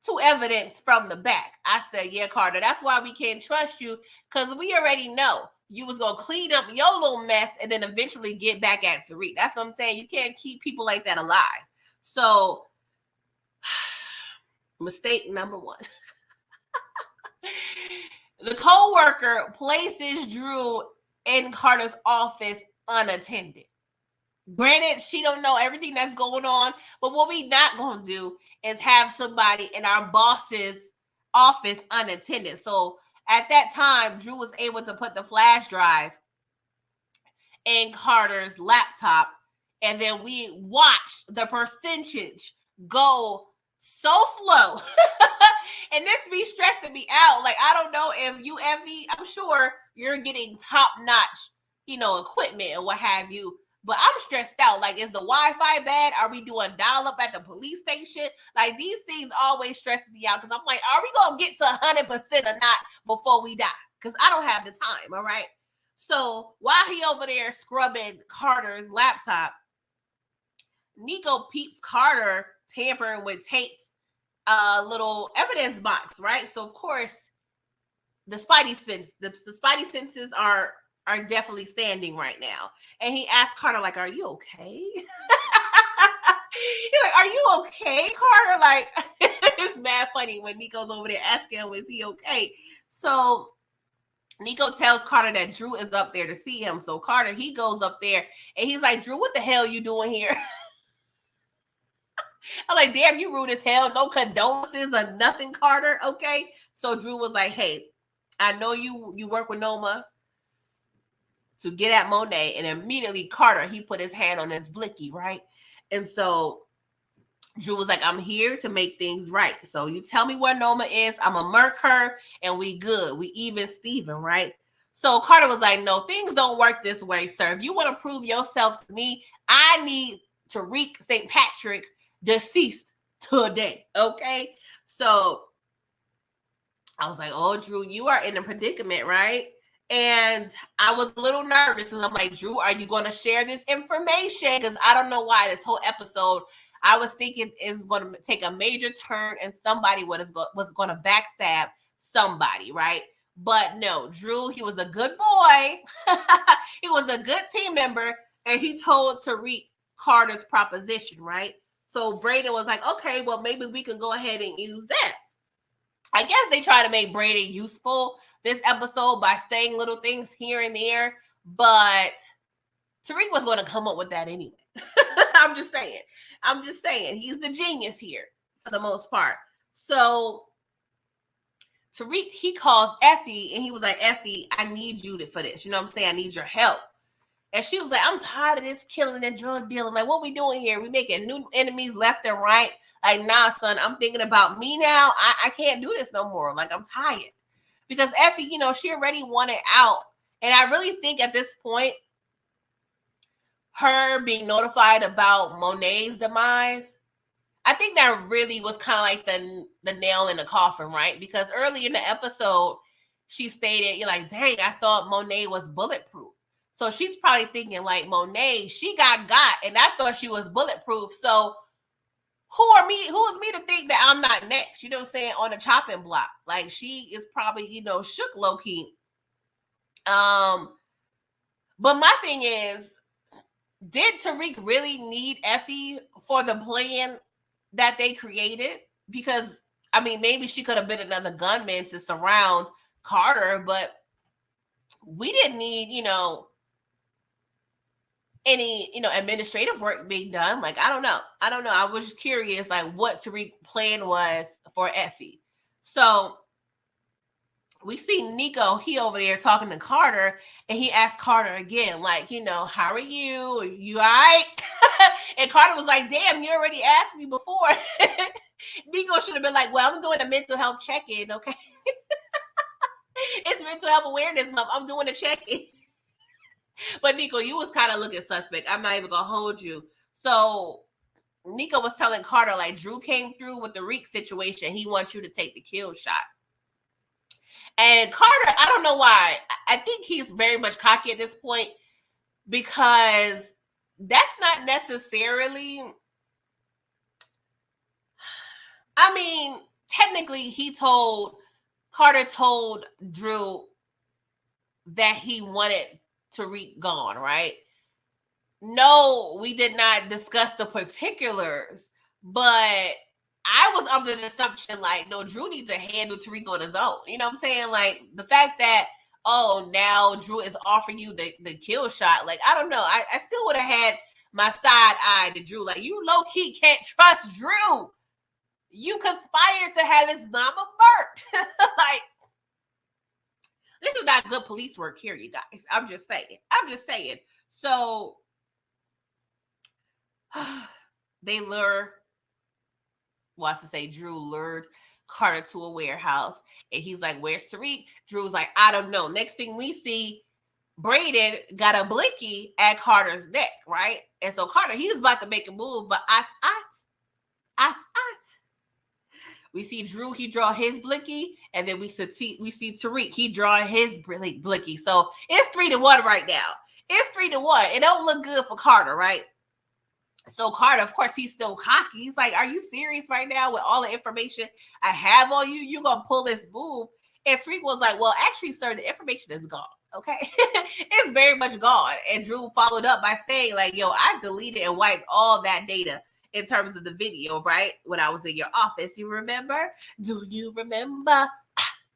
to evidence from the back. I said, yeah, Carter, that's why we can't trust you, because we already know you was going to clean up your little mess and then eventually get back at Tariq. That's what I'm saying. You can't keep people like that alive. So, mistake number one. The co-worker places Drew in Carter's office unattended. Granted, she don't know everything that's going on, but what we not going to do is have somebody in our boss's office unattended. So at that time, Drew was able to put the flash drive in Carter's laptop, and then we watched the percentage go so slow. And this be stressing me out. Like, I don't know if you, Effie, I'm sure you're getting top-notch, equipment and what have you. But I'm stressed out. Like, is the Wi-Fi bad? Are we doing dial-up at the police station? Like, these things always stress me out because I'm like, are we going to get to 100% or not before we die? Because I don't have the time, all right? So while he over there scrubbing Carter's laptop, Nico peeps Carter tampering with Tate's little evidence box, right? So, of course, the spidey senses are definitely standing right now. And he asked Carter, like, are you okay? He's like, are you okay, Carter? Like, it's mad funny when Nico's over there asking him, is he okay? So Nico tells Carter that Drew is up there to see him. So Carter, he goes up there and he's like, Drew, what the hell you doing here? I'm like, damn, you rude as hell. No condolences or nothing, Carter. Okay. So Drew was like, hey, I know you work with Noma to get at Monet. And immediately Carter, he put his hand on his blicky, right? And so Drew was like, I'm here to make things right. So you tell me where Noma is. I'm going to murk her and we good. We even Steven, right? So Carter was like, no, things don't work this way, sir. If you want to prove yourself to me, I need Tariq St. Patrick deceased today, okay? So I was like, oh, Drew, you are in a predicament, right? And I was a little nervous, and I'm like, Drew, are you going to share this information? Because I don't know why this whole episode, I was thinking it was going to take a major turn and somebody was going to backstab somebody, right? But no, Drew, he was a good boy. He was a good team member, and he told Tariq Carter's proposition, right? So Brayden was like, okay, well, maybe we can go ahead and use that. I guess they try to make Brayden useful this episode by saying little things here and there, but Tariq was going to come up with that anyway. I'm just saying. He's a genius here for the most part. So Tariq, he calls Effie, and he was like, Effie, I need you for this. You know what I'm saying? I need your help. And she was like, I'm tired of this killing and drug dealing. Like, what we doing here? We making new enemies left and right. Like, nah, son, I'm thinking about me now. I can't do this no more. Like, I'm tired. Because Effie, she already wanted out. And I really think at this point, her being notified about Monet's demise, I think that really was kind of like the nail in the coffin, right? Because early in the episode, she stated, you're like, dang, I thought Monet was bulletproof. So she's probably thinking like, Monet, she got, and I thought she was bulletproof. So who is me to think that I'm not next? You know what I'm saying? On the chopping block. Like, she is probably, shook low key. But my thing is, did Tariq really need Effie for the plan that they created? Because, I mean, maybe she could have been another gunman to surround Carter, but we didn't need, any, administrative work being done. Like, I don't know. I was just curious, like, what Tariq's plan was for Effie. So we see Nico, he over there talking to Carter, and he asked Carter again, like, how are you? Are you all right? And Carter was like, damn, you already asked me before. Nico should have been like, well, I'm doing a mental health check-in, okay? It's mental health awareness month. I'm doing a check-in. But Nico, you was kind of looking suspect. I'm not even going to hold you. So Nico was telling Carter, like, Drew came through with the Reek situation. He wants you to take the kill shot. And Carter, I don't know why. I think he's very much cocky at this point, because that's not necessarily, I mean, technically Carter told Drew that he wanted Tariq gone, right? No, we did not discuss the particulars, but I was under the assumption, like, no, Drew needs to handle Tariq on his own. You know what I'm saying? Like, the fact that, oh, now Drew is offering you the kill shot. Like, I don't know. I still would have had my side eye to Drew. Like, you low-key can't trust Drew. You conspired to have his mama burnt. Like, this is not good police work here, you guys. I'm just saying. So they Drew lured Carter to a warehouse, and he's like, where's Tariq? Drew's like, I don't know. Next thing we see, Braden got a blicky at Carter's neck, right? And so Carter, he's about to make a move, but we see Drew, he draw his blicky, and then we see Tariq, he draw his blicky. So it's 3-1 right now. It's 3-1. It don't look good for Carter, right? So Carter, of course, he's still cocky. He's like, are you serious right now with all the information I have on you? You gonna pull this move? And Tariq was like, well, actually, sir, the information is gone. Okay. It's very much gone. And Drew followed up by saying, like, yo, I deleted and wiped all that data in terms of the video, right? When I was in your office, you remember? Do you remember?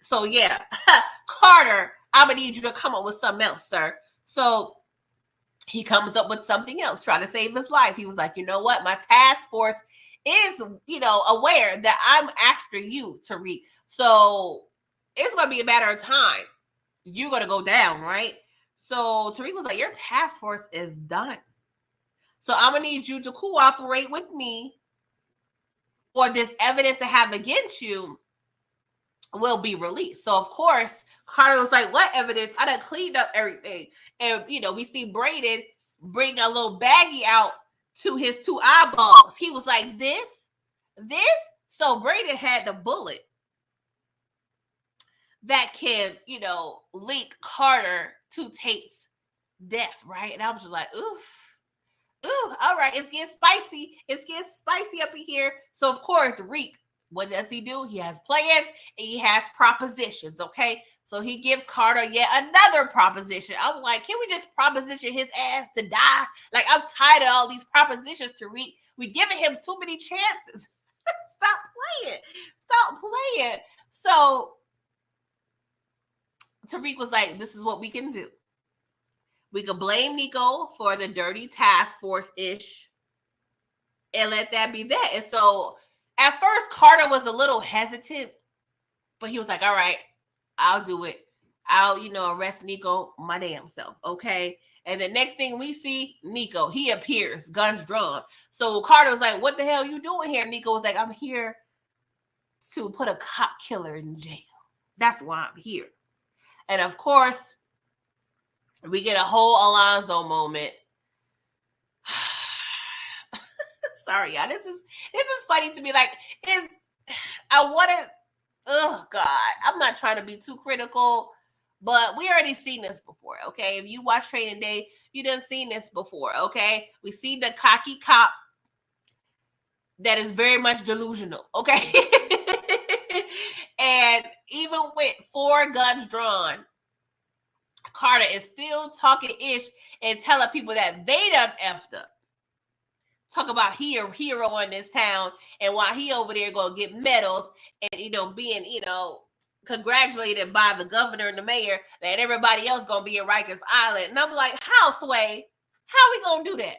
So yeah, Carter, I'm gonna need you to come up with something else, sir. So he comes up with something else, trying to save his life. He was like, you know what? My task force is, aware that I'm after you, Tariq. So it's going to be a matter of time. You're going to go down, right? So Tariq was like, your task force is done. So I'm going to need you to cooperate with me, or this evidence I have against you will be released. So of course, Carter was like, what evidence? I done cleaned up everything. And we see Braden bring a little baggie out to his 2 eyeballs. He was like, this. So Braden had the bullet that can, link Carter to Tate's death, right? And I was just like, oof, all right, it's getting spicy. It's getting spicy up in here. So of course, Reek, what does he do? He has plans and he has propositions, okay? So he gives Carter yet another proposition. I'm like, can we just proposition his ass to die? Like, I'm tired of all these propositions, Tariq. We giving him too many chances. Stop playing. So Tariq was like, this is what we can do. We could blame Nico for the dirty task force-ish and let that be that. And so at first, Carter was a little hesitant, but he was like, all right, I'll do it. I'll, arrest Nico my damn self, okay? And the next thing we see, Nico, he appears, guns drawn. So Carter was like, what the hell are you doing here? Nico was like, I'm here to put a cop killer in jail. That's why I'm here. And of course, we get a whole Alonzo moment. Sorry, y'all. This is funny to me. Like, oh God, I'm not trying to be too critical, but we already seen this before, okay? If you watch Training Day, you done seen this before, okay? We see the cocky cop that is very much delusional, okay? And even with 4 guns drawn, Carter is still talking ish and telling people that they done effed up. Talk about hero in this town, and while he over there gonna get medals and being congratulated by the governor and the mayor, that everybody else gonna be in Rikers Island. And I'm like, how, Sway? How we gonna do that?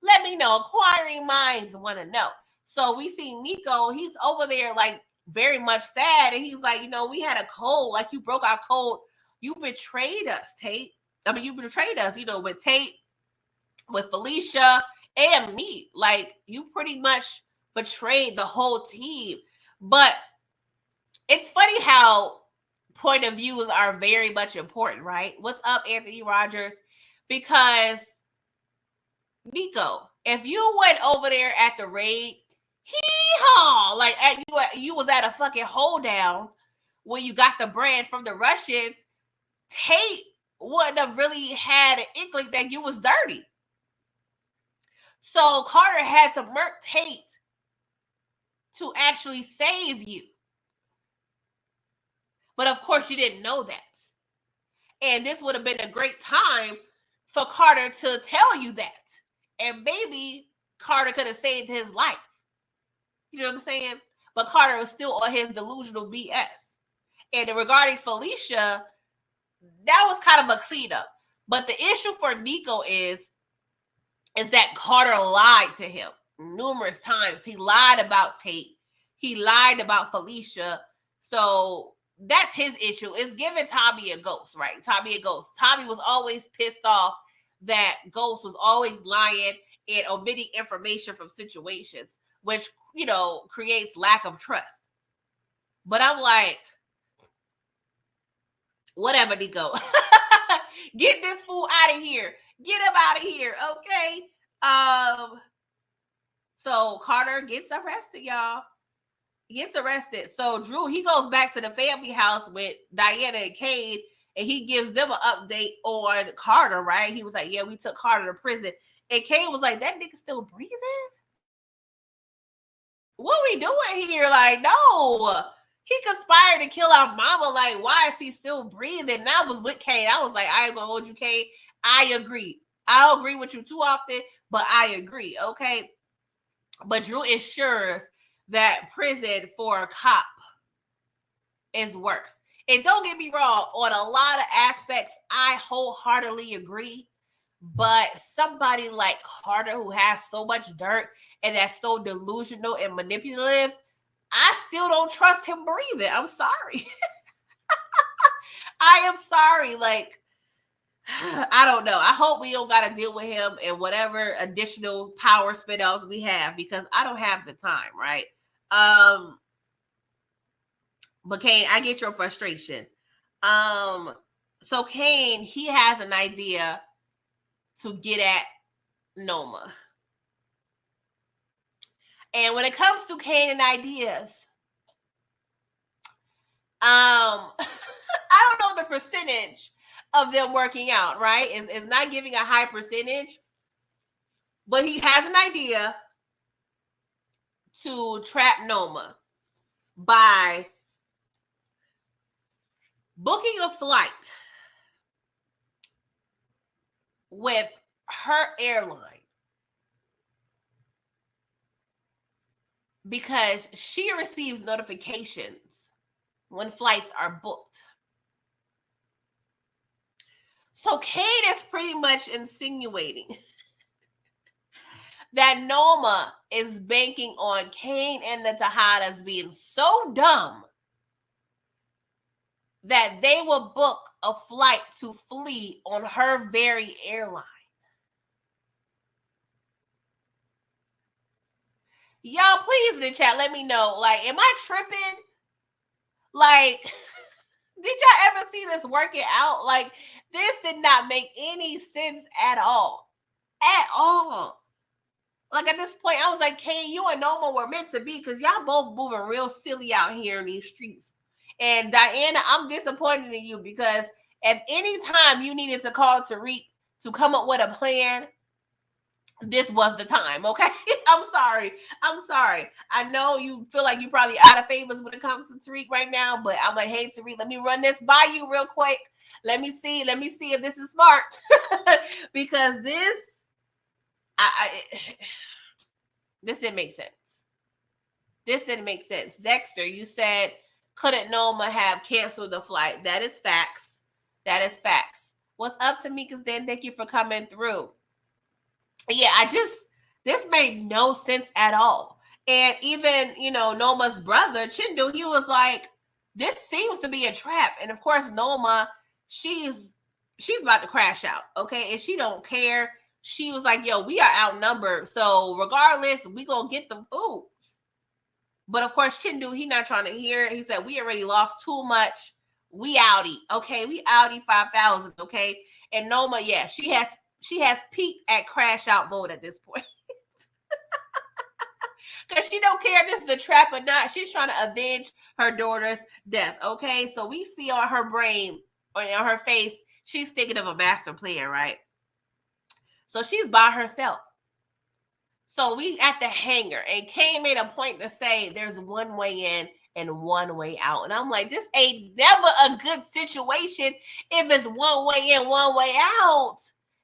Let me know. Inquiring minds want to know. So we see Nico, he's over there like very much sad. And he's like, we had a code, like you broke our code. You betrayed us, Tate. I mean, you betrayed us, with Tate, with Felicia, and me. Like, you pretty much betrayed the whole team. But it's funny how point of views are very much important, right? What's up, Anthony Rogers? Because Nico, if you went over there at the raid, hee-haw, like you was at a fucking hold down when you got the brand from the Russians, Tate wouldn't have really had an inkling that you was dirty. So Carter had to murk Tate to actually save you. But of course you didn't know that. And this would have been a great time for Carter to tell you that. And maybe Carter could have saved his life. You know what I'm saying? But Carter was still on his delusional BS. And regarding Felicia, that was kind of a cleanup. But the issue for Nico is that Carter lied to him numerous times. He lied about Tate. He lied about Felicia. So that's his issue. It's giving Tommy a ghost, right? Tommy a ghost. Tommy was always pissed off that Ghost was always lying and omitting information from situations, which, creates lack of trust. But I'm like, whatever, Nico. Get this fool out of here. Get him out of here, okay? So Carter gets arrested, y'all. He gets arrested. So Drew, he goes back to the family house with Diana and Cade, and he gives them an update on Carter, right? He was like, yeah, we took Carter to prison. And Cade was like, that nigga still breathing? What we doing here? Like, no. He conspired to kill our mama. Like, why is he still breathing? And I was with Cade. I was like, I ain't gonna hold you, Cade. I agree. I don't agree with you too often, but I agree, okay? But Drew ensures that prison for a cop is worse. And don't get me wrong, on a lot of aspects, I wholeheartedly agree. But somebody like Carter, who has so much dirt and that's so delusional and manipulative, I still don't trust him breathing. I'm sorry. I am sorry. Like, I don't know. I hope we don't got to deal with him and whatever additional power spin-offs we have, because I don't have the time, right? But Kane, I get your frustration. So Kane, he has an idea to get at Noma. And when it comes to Kane and ideas, I don't know the percentage of them working out, right? It's not giving a high percentage, but he has an idea to trap Noma by booking a flight with her airline, because she receives notifications when flights are booked. So Kate is pretty much insinuating that Noma is banking on Kane and the Tejadas being so dumb that they will book a flight to flee on her very airline. Y'all, please in the chat, let me know. Like, am I tripping? Like, did y'all ever see this working out? Like, this did not make any sense at all. At all. Like, at this point, I was like, Kane, you and Noma were meant to be, because y'all both moving real silly out here in these streets. And Diana, I'm disappointed in you, because at any time you needed to call Tariq to come up with a plan, this was the time, okay? I'm sorry. I know you feel like you're probably out of favors when it comes to Tariq right now, but I'm like, hey, Tariq, let me run this by you real quick. Let me see if this is smart. Because this, this didn't make sense. This didn't make sense. Dexter, you said, couldn't Noma have canceled the flight? That is facts. That is facts. What's up, Tamika's Den? Thank you for coming through. Yeah, this made no sense at all. And even, Noma's brother, Chindu, he was like, this seems to be a trap. And of course, Noma, she's about to crash out, okay? And she don't care. She was like, yo, we are outnumbered. So regardless, we gonna get them foods. But of course, Chindu, he not trying to hear it. He said, we already lost too much. We outie, okay? We outie 5,000, okay? And Noma, yeah, she has peaked at crash out mode at this point. Because she don't care if this is a trap or not. She's trying to avenge her daughter's death, okay? So we see on her brain or on her face, she's thinking of a master plan, right? So she's by herself. So we at the hangar, and Kane made a point to say there's one way in and one way out. And I'm like, this ain't never a good situation if it's one way in, one way out.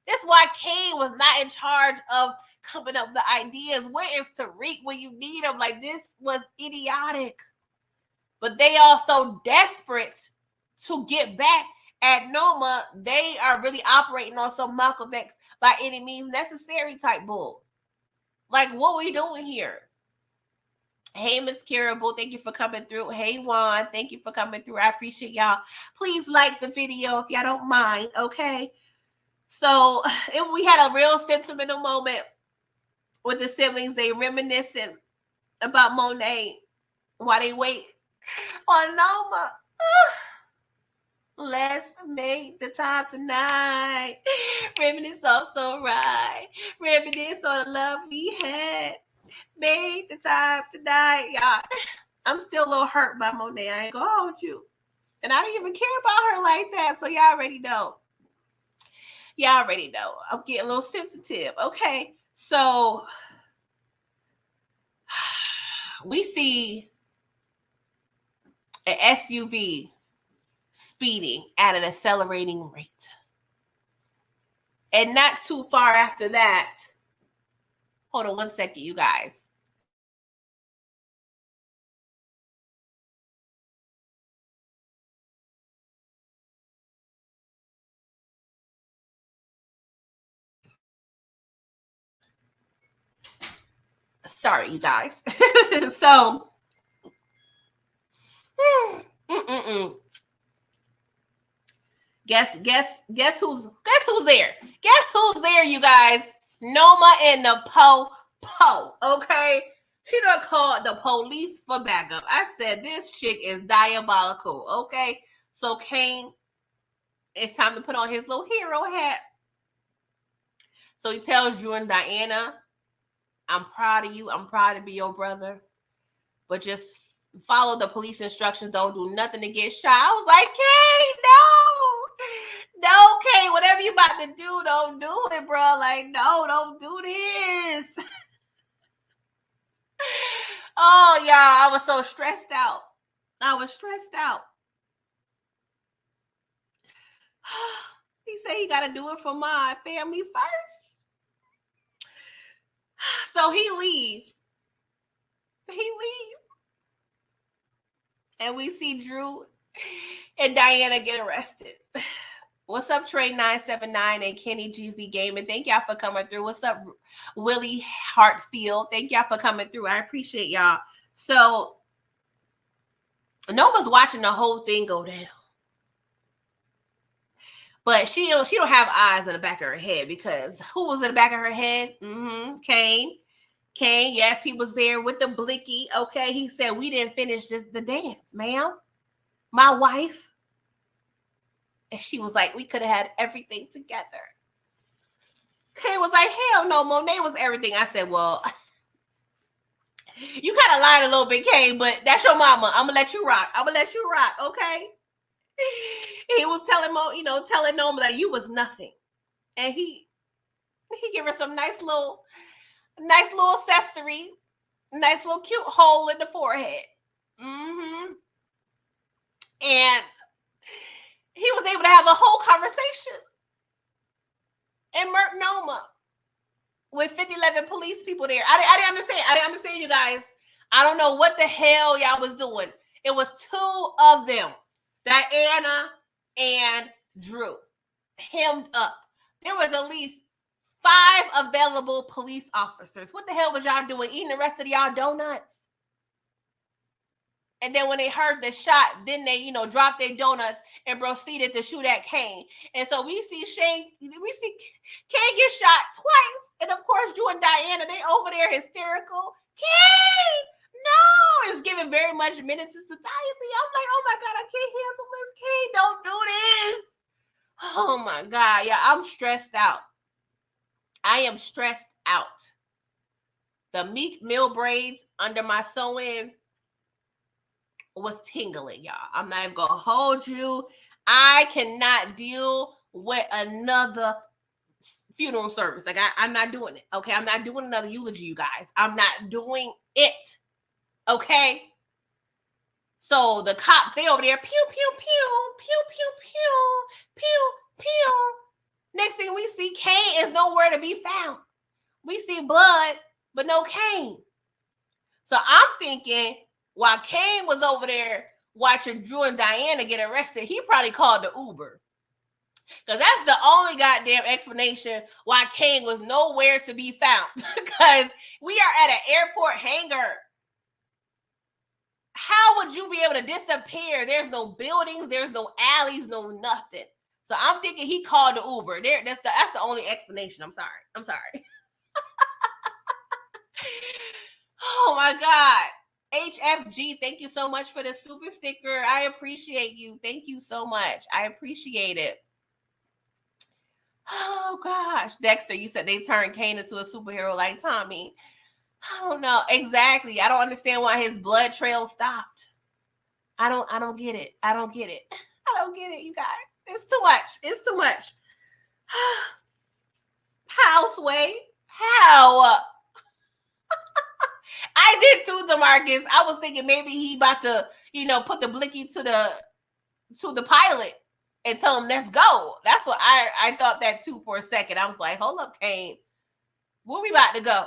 That's why Kane was not in charge of coming up with the ideas. Where is Tariq when you need him? Like, this was idiotic. But they are so desperate to get back at Noma, they are really operating on some Malcolm X by any means necessary type bull. Like, what are we doing here? Hey, Miss Carable, thank you for coming through. Hey, Juan, thank you for coming through. I appreciate y'all. Please like the video if y'all don't mind, okay? So we had a real sentimental moment with the siblings. They reminiscing about Monet while they wait on Noma. Let's make the time tonight. Reminisce also right. Reminisce on the love we had. Make the time tonight, y'all. I'm still a little hurt by Monet. I ain't gonna hold you. And I didn't even care about her like that. So y'all already know. Y'all already know. I'm getting a little sensitive. Okay. So we see an SUV speeding at an accelerating rate. And not too far after that, hold on one second, you guys. Sorry, you guys. So, guess who's there? Guess who's there, you guys? Noma and the po. Okay, she done called the police for backup. I said this chick is diabolical. Okay, so Kane, it's time to put on his little hero hat. So he tells Drew and Diana, I'm proud of you. I'm proud to be your brother. But just follow the police instructions. Don't do nothing to get shot. I was like, Kane, no. No, Kane, whatever you about to do, don't do it, bro. Like, no, don't do this. Oh, y'all, I was so stressed out. He said he got to do it for my family first. So he leave. And we see Drew and Diana get arrested. What's up, Trey 979 and Kenny GZ Gaming? Thank y'all for coming through. What's up, Willie Hartfield? Thank y'all for coming through. I appreciate y'all. So Nova's watching the whole thing go down. But she don't have eyes in the back of her head, because who was in the back of her head? Kane, yes, he was there with the blicky. Okay, he said, we didn't finish the dance, ma'am. My wife. And she was like, we could have had everything together. Kane was like, hell no, Monet was everything. I said, well, you kind of lied a little bit, Kane, but that's your mama. I'm going to let you rock. Okay? He was telling Noma that you was nothing. And he gave her some nice little accessory, nice little cute hole in the forehead. And he was able to have a whole conversation and murk Noma with 5011 police people there. I didn't understand. I didn't understand, you guys. I don't know what the hell y'all was doing. It was two of them, Diana and Drew, hemmed up. There was at least 5 available police officers. What the hell was y'all doing? Eating the rest of y'all donuts? And then when they heard the shot, then they, dropped their donuts and proceeded to shoot at Kane. And so we see Kane get shot twice. And of course, Drew and Diana, they over there hysterical. Kane, no, it's giving very much menace to society. I'm like, oh my God, I can't handle this. Kane, don't do this. Oh my God. Yeah, I'm stressed out. I am stressed out. The Meek Mill braids under my sew-in was tingling, y'all. I'm not even gonna hold you. I cannot deal with another funeral service. Like I'm not doing it. Okay, I'm not doing another eulogy, you guys. I'm not doing it. Okay. So the cops, they over there, pew pew pew pew pew pew pew pew. Next thing we see, Kane is nowhere to be found. We see blood, but no Kane. So I'm thinking, while Kane was over there watching Drew and Diana get arrested, he probably called the Uber. Because that's the only goddamn explanation why Kane was nowhere to be found. Because we are at an airport hangar. How would you be able to disappear? There's no buildings, there's no alleys, no nothing. So I'm thinking he called the Uber. That's the only explanation. I'm sorry. Oh my God. HFG, thank you so much for the super sticker. I appreciate you. Thank you so much. I appreciate it. Oh gosh. Dexter, you said they turned Kane into a superhero like Tommy. I don't know. Exactly. I don't understand why his blood trail stopped. I don't get it. I don't get it, you guys. It's too much. How, Sway? How? I did too, DeMarcus. I was thinking maybe he about to, put the blicky to the pilot and tell him, let's go. That's what I thought that too for a second. I was like, hold up, Kane. Where we about to go?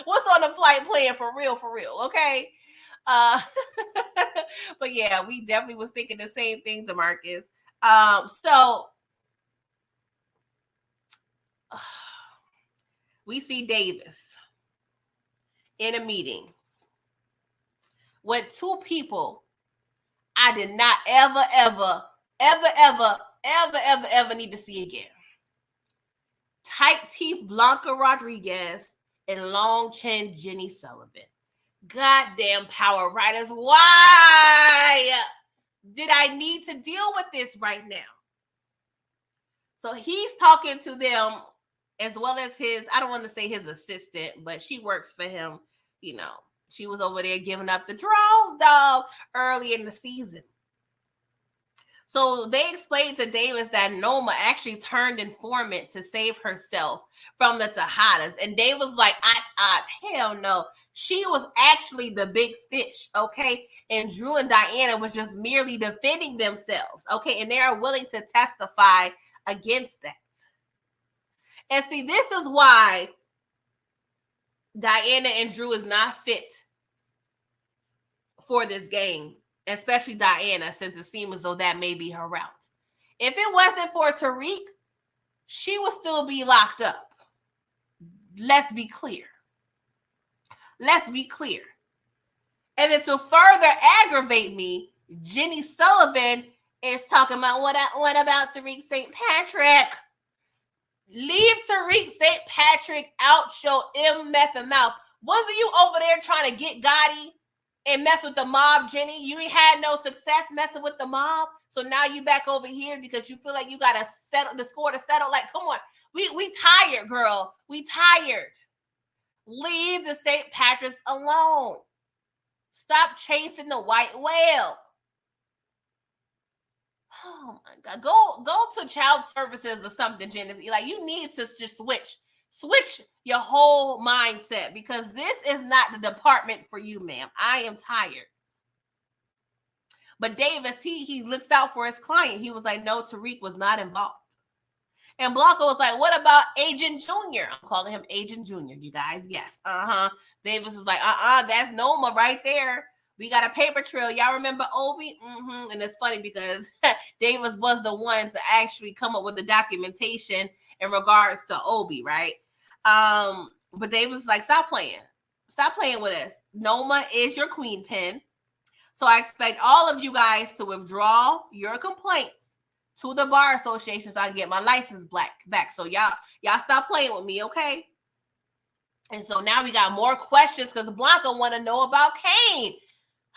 What's on the flight plan for real, okay? But yeah, we definitely was thinking the same thing, DeMarcus. So we see Davis in a meeting with 2 people I did not ever need to see again. Tight teeth Blanca Rodriguez and long chin Jenny Sullivan. Goddamn power writers. Why did I need to deal with this right now? So he's talking to them as well as his, I don't want to say his assistant, but she works for him. She was over there giving up the draws, dog, early in the season. So they explained to Davis that Noma actually turned informant to save herself from the Tejadas. And Davis was like, hell no. She was actually the big fish, okay? And Drew and Diana was just merely defending themselves, okay? And they are willing to testify against that. And see, this is why Diana and Drew is not fit for this game, especially Diana, since it seems as though that may be her route. If it wasn't for Tariq, she would still be locked up. Let's be clear. And then to further aggravate me, Jenny Sullivan is talking about what about Tariq St. Patrick? Leave Tariq St. Patrick out your meth and mouth. Wasn't you over there trying to get Gotti and mess with the mob, Jenny? You ain't had no success messing with the mob. So now you back over here because you feel like you got to settle the score to settle. Like, come on. We tired, girl. We tired. Leave the St. Patricks alone. Stop chasing the white whale. Oh my God. Go to child services or something, Jennifer. Like, you need to just switch your whole mindset, because this is not the department for you, ma'am. I am tired. But Davis, he looks out for his client. He was like, no, Tariq was not involved. And Blanco was like, what about Agent Junior? I'm calling him Agent Junior, you guys. Yes. Davis was like, that's Noma right there. We got a paper trail. Y'all remember Obi? And it's funny because Davis was the one to actually come up with the documentation in regards to Obi, right? But they was like, stop playing with us. Noma is your queen pin. So I expect all of you guys to withdraw your complaints to the bar association so I can get my license back. So y'all stop playing with me, okay? And so now we got more questions because Blanca want to know about Kane.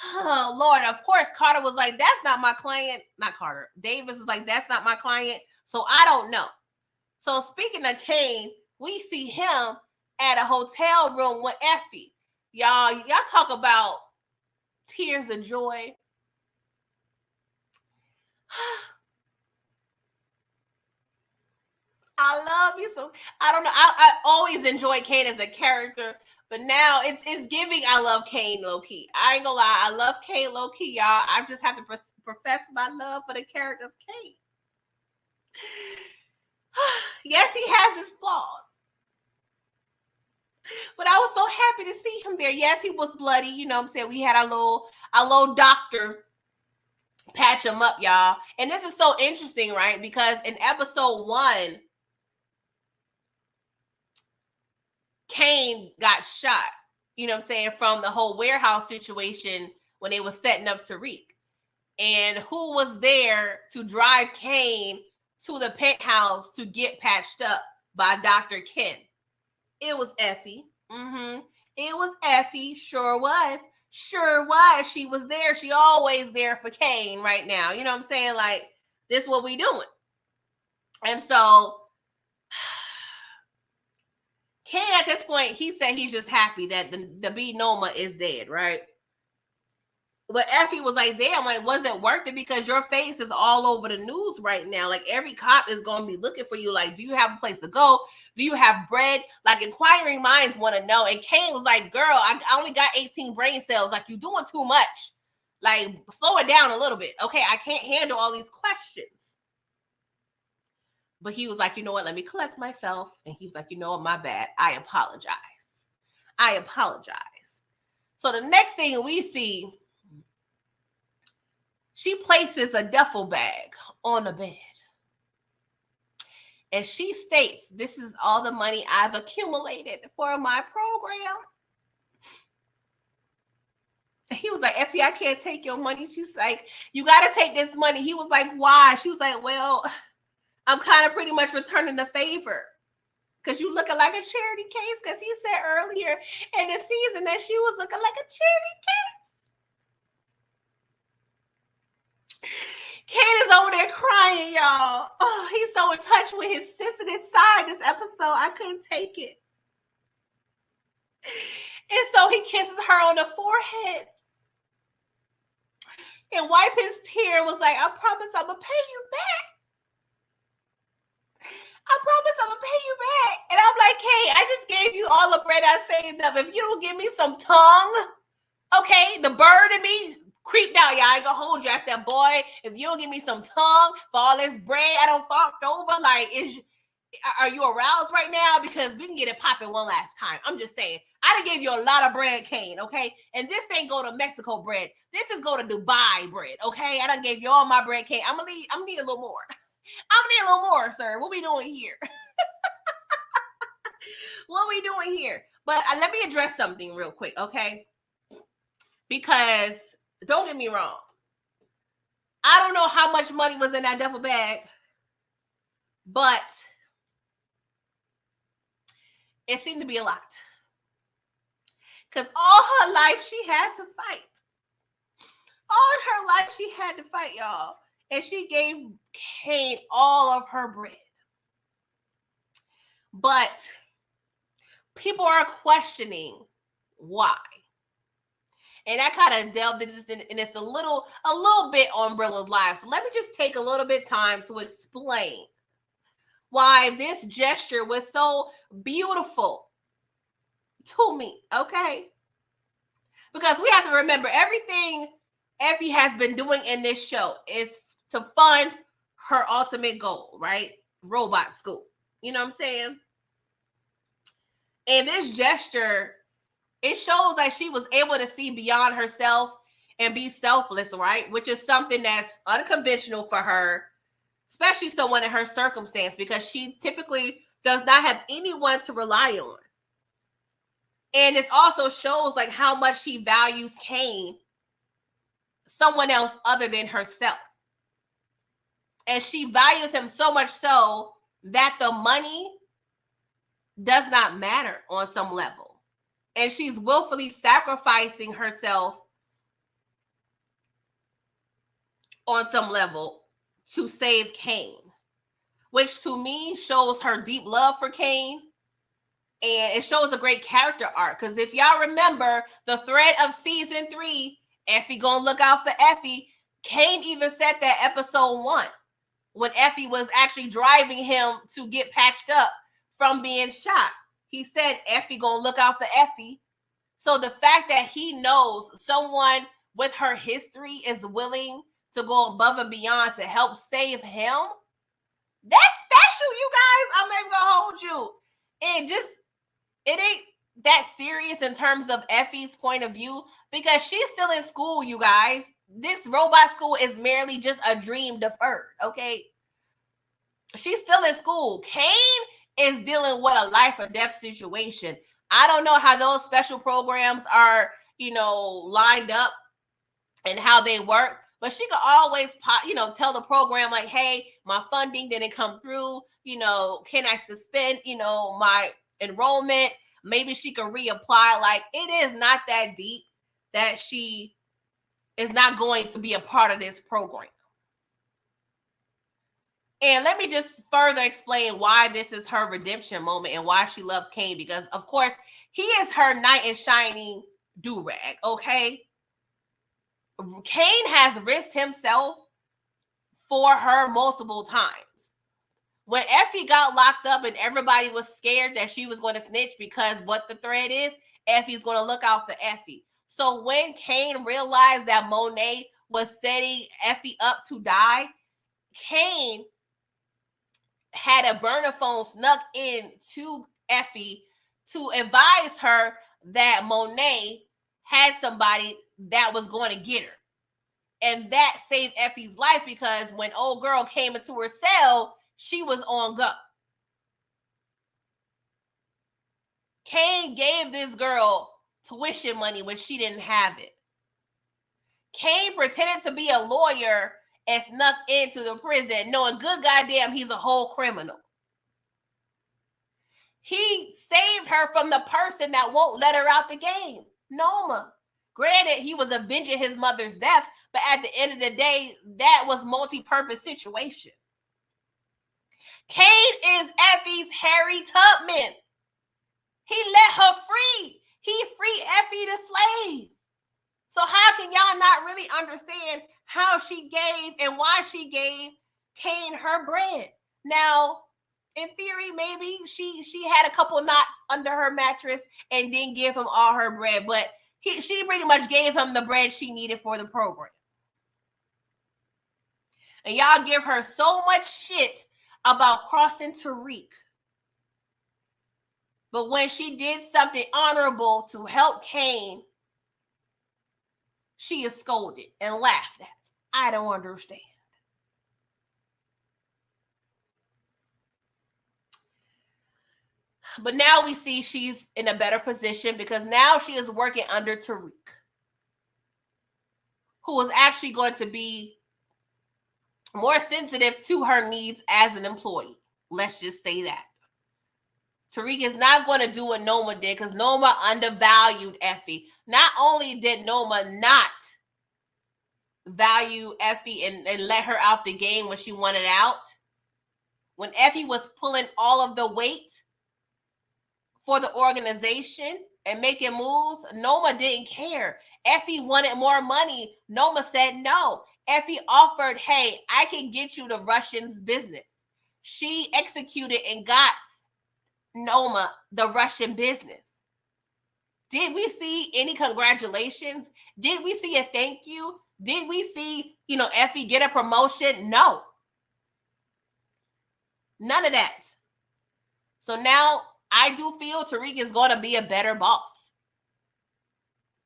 Oh, Lord, of course, Carter was like, that's not my client. Not Carter. Davis was like, that's not my client. So I don't know. So speaking of Kane, we see him at a hotel room with Effie. Y'all talk about tears of joy. I love you so. I don't know. I always enjoyed Kane as a character, but now it's giving. I love Kane low key. I ain't gonna lie. I love Kane low key, y'all. I just have to profess my love for the character of Kane. Yes, he has his flaws, but I was so happy to see him there. Yes, he was bloody. You know what I'm saying? We had our little doctor patch him up, y'all. And this is so interesting, right? Because in episode 1, Kane got shot, you know what I'm saying, from the whole warehouse situation when they were setting up Tariq. And who was there to drive Kane to the penthouse to get patched up by Dr. Ken? It was Effie. It was Effie. Sure was. She was there. She always there for Kane right now. You know what I'm saying? Like, this is what we doing. And so Kane at this point, he said he's just happy that the B Noma is dead, right? But Effie was like, damn, like, was it worth it? Because your face is all over the news right now. Like, every cop is going to be looking for you. Like, do you have a place to go? Do you have bread? Like, inquiring minds want to know. And Kane was like, girl, I only got 18 brain cells. Like, you're doing too much. Like, slow it down a little bit. Okay, I can't handle all these questions. But he was like, you know what? Let me collect myself. And he was like, you know what? My bad. I apologize. So the next thing we see, she places a duffel bag on the bed. And she states, this is all the money I've accumulated for my program. And he was like, Effie, I can't take your money. She's like, you got to take this money. He was like, why? She was like, well, I'm kind of pretty much returning the favor. Because you looking like a charity case. Because he said earlier in the season that she was looking like a charity case. Kane is over there crying, y'all. Oh, he's so in touch with his sensitive side this episode. I couldn't take it. And so he kisses her on the forehead and wipe his tear. Was like, I promise I'm going to pay you back. And I'm like, Kane, I just gave you all the bread I saved up. If you don't give me some tongue, okay, the bird in me creeped out, y'all. I ain't gonna hold you. I said, boy, if you don't give me some tongue for all this bread I don't fucked over, like, are you aroused right now? Because we can get it popping one last time. I'm just saying, I done gave you a lot of bread, Kane, okay? And this ain't go to Mexico bread. This is go to Dubai bread, okay? I done gave you all my bread, Kane. I'm gonna need a little more. Sir. What we doing here? But let me address something real quick, okay? Because don't get me wrong. I don't know how much money was in that duffel bag, but it seemed to be a lot. Because all her life she had to fight. Y'all. And she gave Kane all of her bread. But people are questioning why. And that kind of delved into this, and it's a little bit on Brilla's life. So let me just take a little bit of time to explain why this gesture was so beautiful to me, okay? Because we have to remember, everything Effie has been doing in this show is to fund her ultimate goal, right? Robot school. You know what I'm saying? And this gesture, it shows that she was able to see beyond herself and be selfless, right? Which is something that's unconventional for her. especially someone in her circumstance, because she typically does not have anyone to rely on. And it also shows like how much she values Kane, someone else other than herself. And she values him so much so that the money does not matter on some level. And she's willfully sacrificing herself on some level to save Kane, which to me shows her deep love for Kane. And it shows a great character arc. Because if y'all remember the thread of season 3, Effie gonna look out for Effie. Kane even said that episode 1, when Effie was actually driving him to get patched up from being shot. He said Effie gonna look out for Effie. So the fact that he knows someone with her history is willing to go above and beyond to help save him, that's special, you guys. I'm not even gonna hold you. And just, it ain't that serious in terms of Effie's point of view, because she's still in school, you guys. This robot school is merely just a dream deferred, okay? She's still in school. Kane is dealing with a life or death situation. I don't know how those special programs are, lined up and how they work, but she could always, tell the program like, hey, my funding didn't come through. Can I suspend, my enrollment? Maybe she could reapply. Like, it is not that deep that she is not going to be a part of this program. And let me just further explain why this is her redemption moment and why she loves Kane. Because, of course, he is her knight in shining do-rag, okay? Kane has risked himself for her multiple times. When Effie got locked up and everybody was scared that she was going to snitch, because what the thread is, Effie's going to look out for Effie. So when Kane realized that Monet was setting Effie up to die, Kane had a burner phone snuck in to Effie to advise her that Monet had somebody that was going to get her. And that saved Effie's life, because when old girl came into her cell, she was on go. Kane gave this girl tuition money when she didn't have it. Kane pretended to be a lawyer and snuck into the prison, knowing good goddamn he's a whole criminal. He saved her from the person that won't let her out the game, Noma. Granted, he was avenging his mother's death, but at the end of the day, that was multi-purpose situation. Kane is Effie's Harry Tubman. He let her free. He freed Effie the slave. So how can y'all not really understand how she gave and why she gave Kane her bread? Now, in theory, maybe she had a couple knots under her mattress and didn't give him all her bread, but she pretty much gave him the bread she needed for the program. And y'all give her so much shit about crossing Tariq. But when she did something honorable to help Kane, she is scolded and laughed at. I don't understand. But now we see she's in a better position, because now she is working under Tariq, who is actually going to be more sensitive to her needs as an employee. Let's just say that. Tariq is not going to do what Noma did, because Noma undervalued Effie. Not only did Noma not value Effie and let her out the game when she wanted out, when Effie was pulling all of the weight for the organization and making moves, Noma didn't care. Effie wanted more money. Noma said no. Effie offered, hey, I can get you the Russians' business. She executed and got Noma the Russian business. Did we see any congratulations? Did we see a thank you? Did we see, Effie get a promotion? No. None of that. So now I do feel Tariq is going to be a better boss.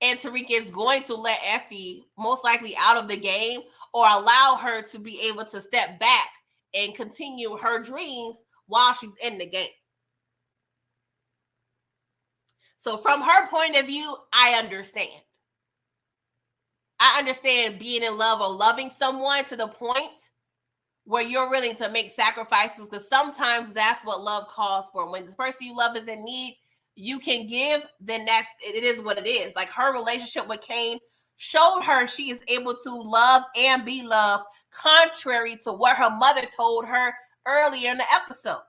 And Tariq is going to let Effie most likely out of the game, or allow her to be able to step back and continue her dreams while she's in the game. So from her point of view, I understand. I understand being in love or loving someone to the point where you're willing to make sacrifices, because sometimes that's what love calls for. When the person you love is in need, you can give, then it is what it is. Like her relationship with Cain showed her she is able to love and be loved, contrary to what her mother told her earlier in the episode.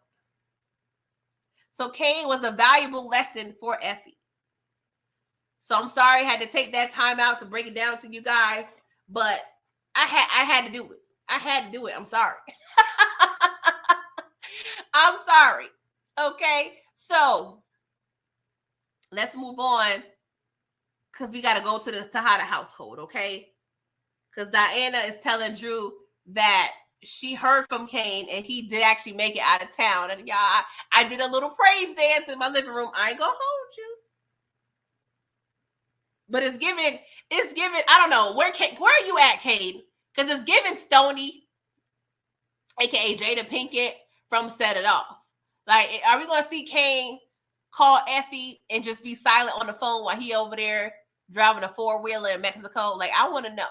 So Cain was a valuable lesson for Effie. So I'm sorry I had to take that time out to break it down to you guys, but I had to do it. I had to do it. I'm sorry. I'm sorry. Okay, so let's move on, because we got to go to the Tejada household, okay? Because Diana is telling Drew that she heard from Cain and he did actually make it out of town. And y'all, I did a little praise dance in my living room. I ain't gonna hold you. But it's given, I don't know, where are you at, Cain? Because it's given Stoney, aka Jada Pinkett, from Set It Off. Like, are we gonna see Cain call Effie and just be silent on the phone while he over there driving a 4-wheeler in Mexico? Like, I want to know.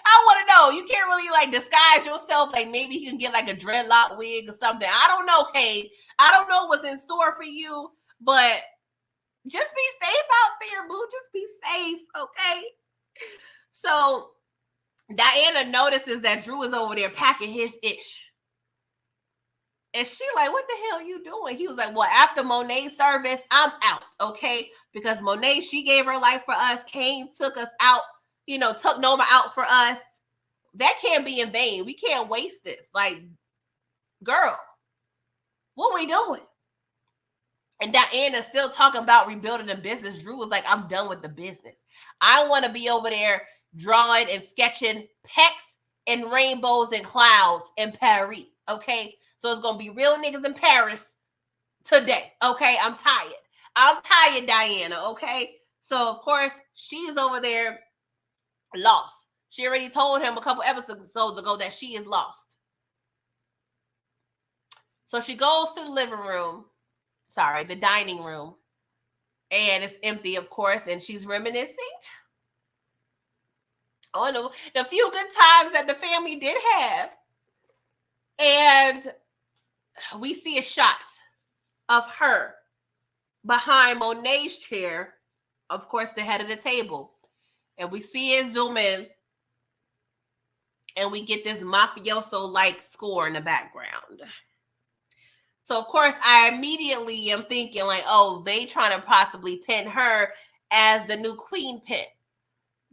I want to know. You can't really like disguise yourself. Like, maybe you can get like a dreadlock wig or something. I don't know, Cain. I don't know what's in store for you, but just be safe out there, boo. Just be safe, okay? So Diana notices that Drew is over there packing his ish. And she like, what the hell are you doing? He was like, well, after Monet's service, I'm out, okay? Because Monet, she gave her life for us. Cain took us out, took Noma out for us. That can't be in vain. We can't waste this. Like, girl, what we doing? And Diana still talking about rebuilding the business. Drew was like, I'm done with the business. I want to be over there drawing and sketching pecs and rainbows and clouds in Paris, okay? So it's going to be real niggas in Paris today, okay? I'm tired, Diana, okay? So, of course, she's over there lost. She already told him a couple episodes ago that she is lost. So she goes to the the dining room, and it's empty, of course, and she's reminiscing on the few good times that the family did have. And we see a shot of her behind Monet's chair, of course, the head of the table. And we see it zoom in, and we get this mafioso-like score in the background. So, of course, I immediately am thinking like, oh, they trying to possibly pin her as the new queen pin.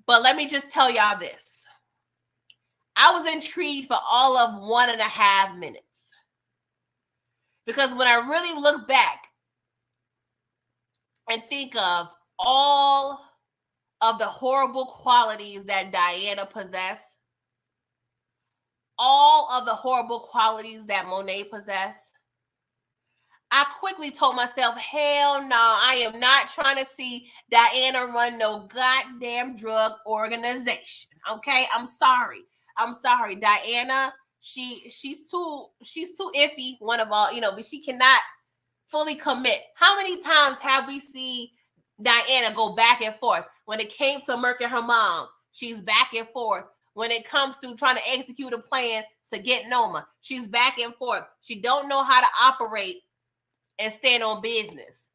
But let me just tell y'all this. I was intrigued for all of 1.5 minutes. Because when I really look back and think of all of the horrible qualities that Diana possessed, all of the horrible qualities that Monet possessed, I quickly told myself, hell no, I am not trying to see Diana run no goddamn drug organization. Okay, I'm sorry. Diana, she's too iffy, one of all, but she cannot fully commit. How many times have we seen Diana go back and forth? When it came to murking her mom, she's back and forth. When it comes to trying to execute a plan to get Noma, she's back and forth. She don't know how to operate and stand on business.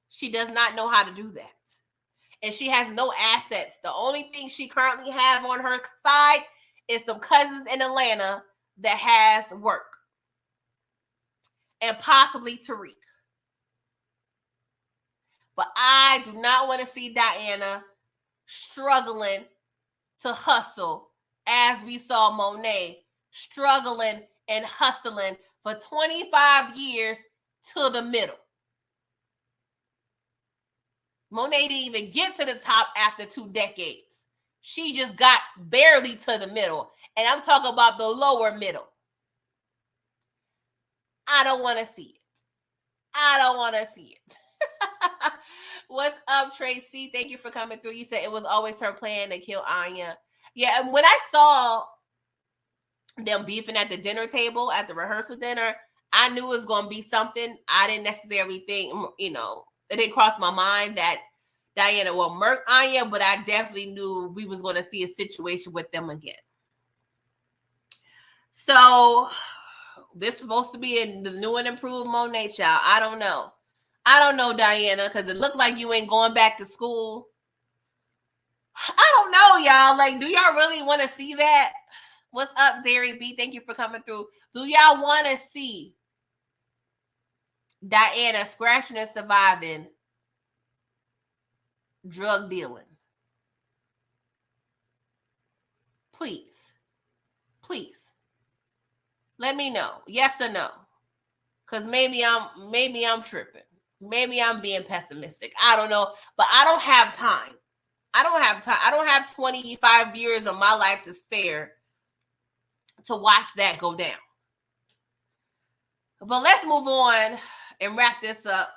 She does not know how to do that. And she has no assets. The only thing she currently has on her side is some cousins in Atlanta that has work. And possibly Tariq. But I do not want to see Diana struggling to hustle as we saw Monet struggling and hustling for 25 years to the middle. Monet didn't even get to the top after 2 decades. She just got barely to the middle. And I'm talking about the lower middle. I don't want to see it. What's up, Tracy? Thank you for coming through. You said it was always her plan to kill Anya. Yeah, and when I saw them beefing at the dinner table, at the rehearsal dinner, I knew it was going to be something. I didn't necessarily think, it didn't cross my mind that Diana will murk Anya, but I definitely knew we was going to see a situation with them again. So this is supposed to be in the new and improved Monet, child. I don't know. I don't know, Diana, because it looked like you ain't going back to school. I don't know, y'all. Like, do y'all really want to see that? What's up, Derry B? Thank you for coming through. Do y'all want to see Diana scratching and surviving drug dealing? Please. Please. Let me know. Yes or no. Because maybe I'm tripping. Maybe I'm being pessimistic. I don't know. But I don't have time. I don't have time. I don't have 25 years of my life to spare to watch that go down. But let's move on and wrap this up.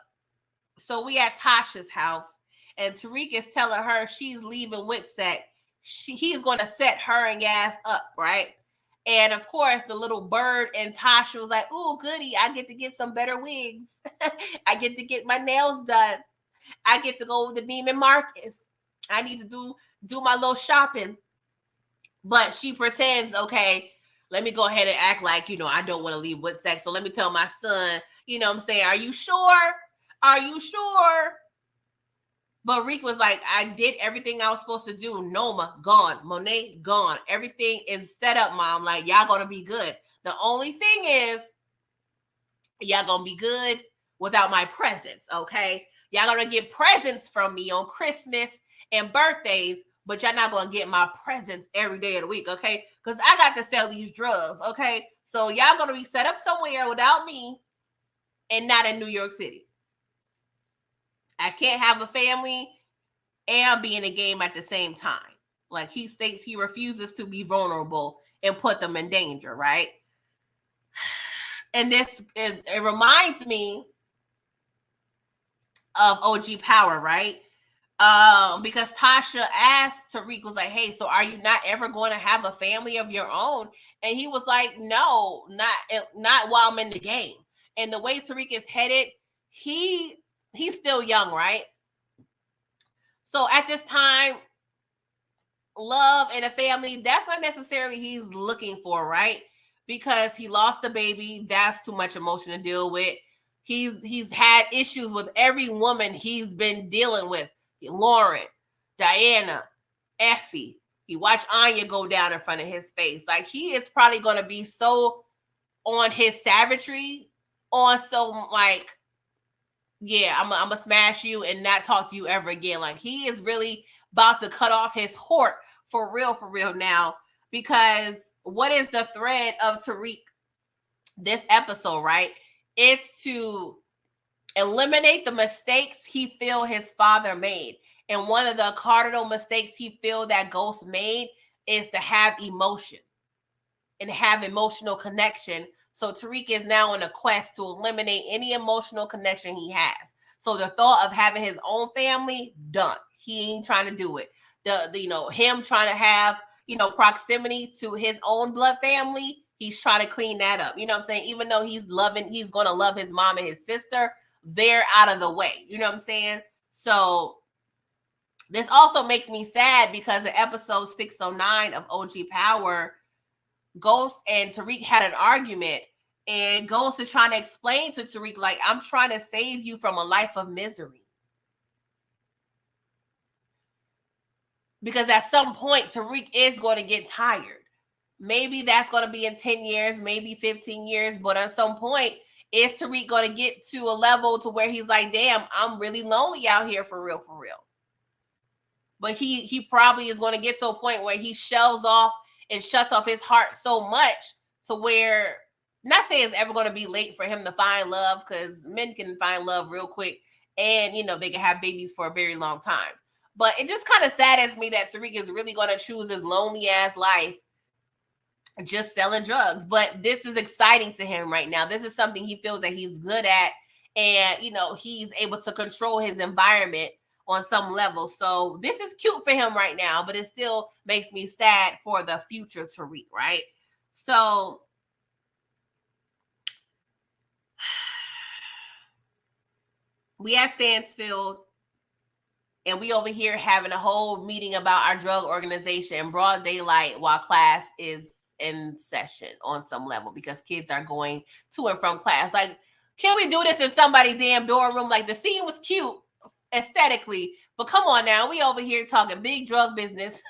So we at Tasha's house, and Tariq is telling her she's leaving Witsec. He's going to set her and Yas up, right? And of course, the little bird and Tasha was like, "Oh, goody! I get to get some better wigs. I get to get my nails done. I get to go with the Neiman Marcus. I need to do my little shopping." But she pretends, okay, let me go ahead and act like, I don't want to leave Witsec. So let me tell my son, what I'm saying, are you sure? Are you sure? But Reek was like, I did everything I was supposed to do. Noma, gone. Monet, gone. Everything is set up, Mom. Like, y'all going to be good. The only thing is, y'all going to be good without my presents, okay? Y'all going to get presents from me on Christmas and birthdays, but y'all not going to get my presents every day of the week, okay? Because I got to sell these drugs, okay? So y'all going to be set up somewhere without me and not in New York City. I can't have a family and be in a game at the same time. Like, he states he refuses to be vulnerable and put them in danger, right? And it reminds me of OG Power, right? Because Tasha asked Tariq, was like, hey, so are you not ever going to have a family of your own? And he was like, no, not while I'm in the game. And the way Tariq is headed, he's still young, right? So at this time, love and a family, that's not necessarily he's looking for, right? Because he lost a baby, that's too much emotion to deal with. He's had issues with every woman he's been dealing with. Lauren, Diana, Effie. He watched Anya go down in front of his face. Like, he is probably going to be so on his savagery, on so like, yeah, I'm going to smash you and not talk to you ever again. Like, he is really about to cut off his heart for real now. Because what is the thread of Tariq this episode, right? It's to eliminate the mistakes he feel his father made. And one of the cardinal mistakes he feel that Ghost made is to have emotion and have emotional connection. So Tariq is now on a quest to eliminate any emotional connection he has. So the thought of having his own family, done. He ain't trying to do it. Him trying to have, proximity to his own blood family, he's trying to clean that up. You know what I'm saying? Even though he's going to love his mom and his sister, they're out of the way. You know what I'm saying? So this also makes me sad because in episode 609 of OG Power, Ghost and Tariq had an argument, and Ghost is trying to explain to Tariq, like, I'm trying to save you from a life of misery. Because at some point, Tariq is going to get tired. Maybe that's going to be in 10 years, maybe 15 years, but at some point, is Tariq going to get to a level to where he's like, damn, I'm really lonely out here for real. But he probably is going to get to a point where he shells off and shuts off his heart so much to where, not saying it's ever going to be late for him to find love, because men can find love real quick and, they can have babies for a very long time. But it just kind of saddens me that Tariq is really going to choose his lonely ass life just selling drugs. But this is exciting to him right now. This is something he feels that he's good at. And, he's able to control his environment on some level. So this is cute for him right now, but it still makes me sad for the future Tariq, right? So we at Stansfield, and we over here having a whole meeting about our drug organization in broad daylight while class is in session on some level, because kids are going to and from class. Like, can we do this in somebody's damn dorm room? Like, the scene was cute aesthetically, but come on now, we over here talking big drug business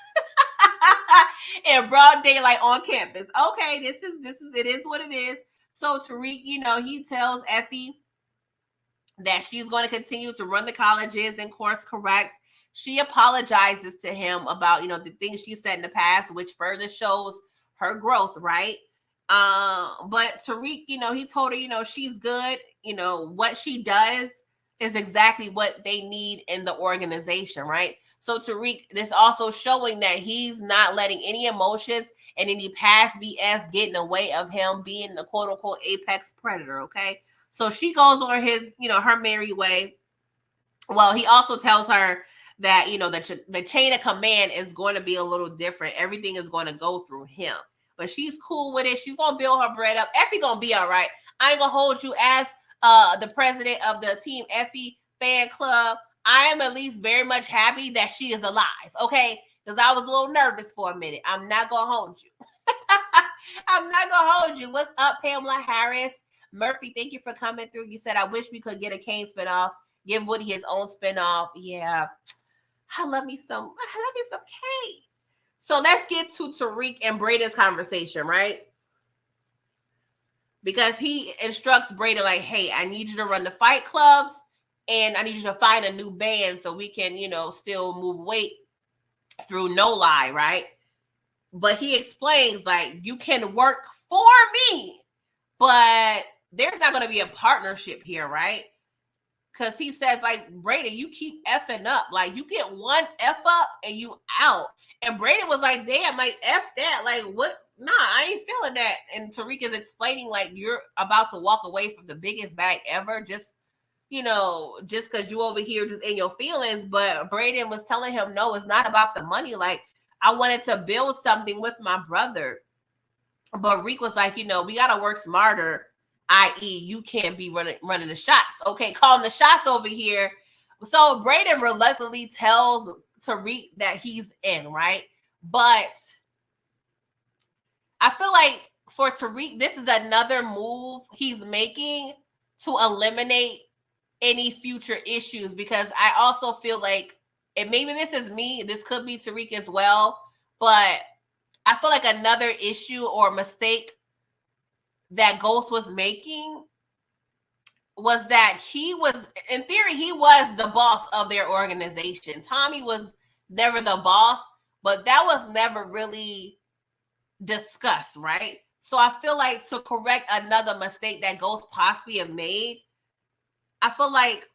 in broad daylight on campus. Okay, this is it is what it is. So Tariq, he tells Effie that she's going to continue to run the colleges and course correct. She apologizes to him about, the things she said in the past, which further shows her growth, right? But Tariq, he told her, she's good. What she does is exactly what they need in the organization, right? So Tariq, this also showing that he's not letting any emotions and any past BS get in the way of him being the quote unquote apex predator, okay? So she goes on his, her merry way. Well, he also tells her that, the chain of command is going to be a little different. Everything is going to go through him. But she's cool with it. She's going to build her bread up. Effie going to be all right. I ain't going to hold you as the president of the Team Effie fan club. I am at least very much happy that she is alive, okay? Because I was a little nervous for a minute. I'm not going to hold you. I'm not going to hold you. What's up, Pamela Harris? Murphy, thank you for coming through. You said, I wish we could get a Kane spinoff. Give Woody his own spinoff. Yeah. I love me some Kane. So let's get to Tariq and Braden's conversation, right? Because he instructs Braden like, hey, I need you to run the fight clubs and I need you to find a new band so we can, still move weight through No Lie, right? But he explains, like, you can work for me, but there's not going to be a partnership here, right? Because he says, like, Braden, you keep effing up. Like, you get one F up and you out. And Braden was like, damn, like, F that. Like, what? Nah, I ain't feeling that. And Tariq is explaining, like, you're about to walk away from the biggest bag ever just because you over here just in your feelings. But Braden was telling him, no, it's not about the money. Like, I wanted to build something with my brother. But Reek was like, we got to work smarter, i.e. you can't be running the shots. Okay, calling the shots over here. So Braden reluctantly tells Tariq that he's in, right? But I feel like for Tariq, this is another move he's making to eliminate any future issues, because I also feel like, and maybe this is me, this could be Tariq as well, but I feel like another issue or mistake that Ghost was making was that he was, in theory, he was the boss of their organization. Tommy was never the boss, but that was never really discussed, right? So I feel like to correct another mistake that Ghost possibly have made, I feel like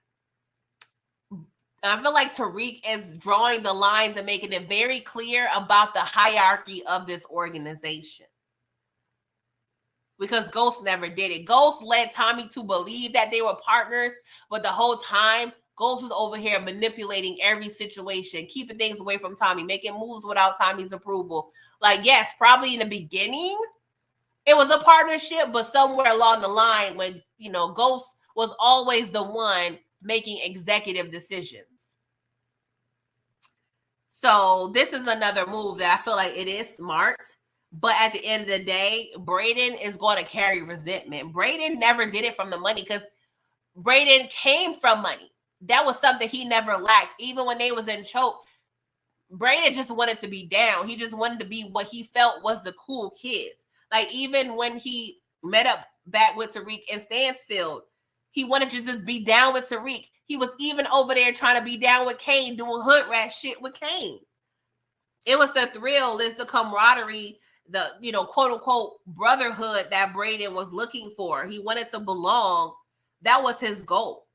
Tariq is drawing the lines and making it very clear about the hierarchy of this organization. Because Ghost never did it. Ghost led Tommy to believe that they were partners, but the whole time, Ghost was over here manipulating every situation, keeping things away from Tommy, making moves without Tommy's approval. Like, yes, probably in the beginning, it was a partnership, but somewhere along the line, when, Ghost was always the one making executive decisions. So this is another move that I feel like it is smart. But at the end of the day, Braden is going to carry resentment. Braden never did it from the money, because Braden came from money. That was something he never lacked. Even when they was in choke, Braden just wanted to be down. He just wanted to be what he felt was the cool kids. Like, even when he met up back with Tariq in Stansfield, he wanted to just be down with Tariq. He was even over there trying to be down with Kane, doing hood rat shit with Kane. It was the thrill, it's the camaraderie, the, quote unquote brotherhood that Braden was looking for. He wanted to belong. That was his goal.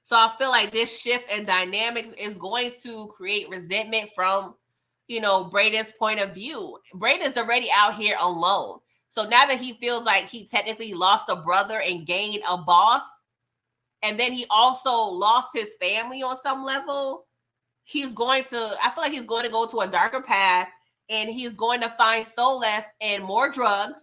So I feel like this shift in dynamics is going to create resentment from, Braden's point of view. Braden's already out here alone. So now that he feels like he technically lost a brother and gained a boss, and then he also lost his family on some level, I feel like he's going to go to a darker path. and he's going to find solace in more drugs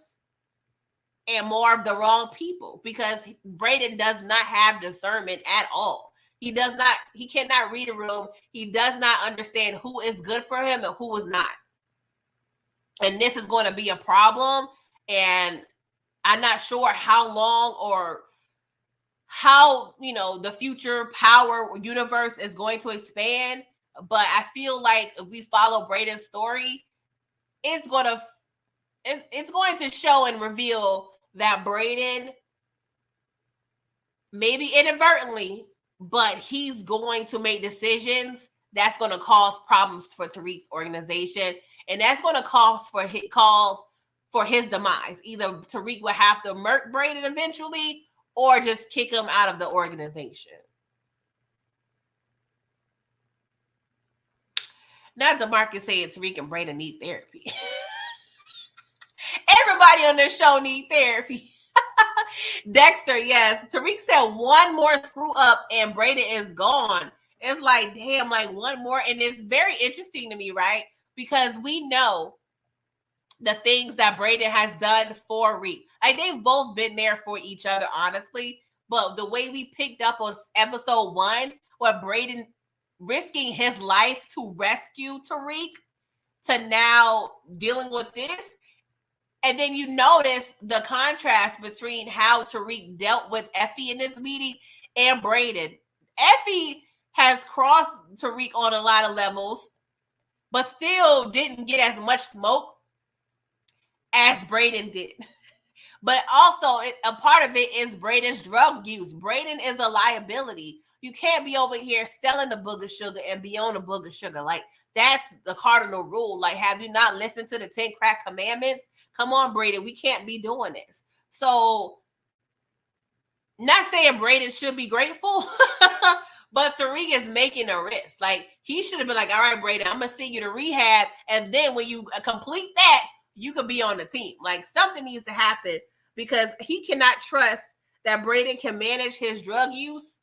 and more of the wrong people, because Brayden does not have discernment at all. He cannot read a room. He does not understand who is good for him and who is not. And this is going to be a problem. And I'm not sure how long or how, the future power universe is going to expand. But I feel like if we follow Brayden's story, it's going to show and reveal that Brayden, maybe inadvertently, but he's going to make decisions that's going to cause problems for Tariq's organization, and that's going to cause for his demise. Either Tariq will have to murk Brayden eventually, or just kick him out of the organization. Now DeMarcus saying Tariq and Brayden need therapy. Everybody on this show need therapy. Dexter, yes. Tariq said one more screw up and Brayden is gone. It's like, damn, like one more. And it's very interesting to me, right? Because we know the things that Brayden has done for Reek. Like, they've both been there for each other, honestly. But the way we picked up on episode 1, where Brayden risking his life to rescue Tariq, to now dealing with this. And then you notice the contrast between how Tariq dealt with Effie in this meeting and Brayden. Effie has crossed Tariq on a lot of levels, but still didn't get as much smoke as Brayden did. But also, a part of it is Brayden's drug use. Brayden is a liability. You can't be over here selling the booger sugar and be on the booger sugar. Like, that's the cardinal rule. Like, have you not listened to the 10 crack commandments? Come on, Brayden. We can't be doing this. So, not saying Brayden should be grateful, but Tariq is making a risk. Like, he should have been like, all right, Brayden, I'm going to send you to rehab. And then when you complete that, you could be on the team. Like, something needs to happen, because he cannot trust that Brayden can manage his drug use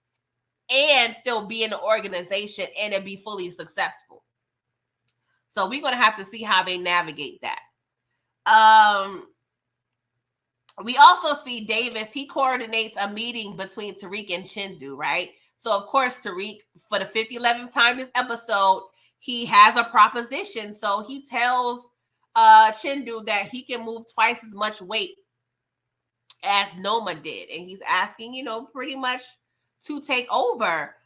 and still be in the organization and it be fully successful. So we're going to have to see how they navigate that. We also see Davis. He coordinates a meeting between Tariq and Chindu, right? So, of course, Tariq, for the 50-11th time this episode, he has a proposition. So he tells Chindu that he can move twice as much weight as Noma did. And he's asking, pretty much to take over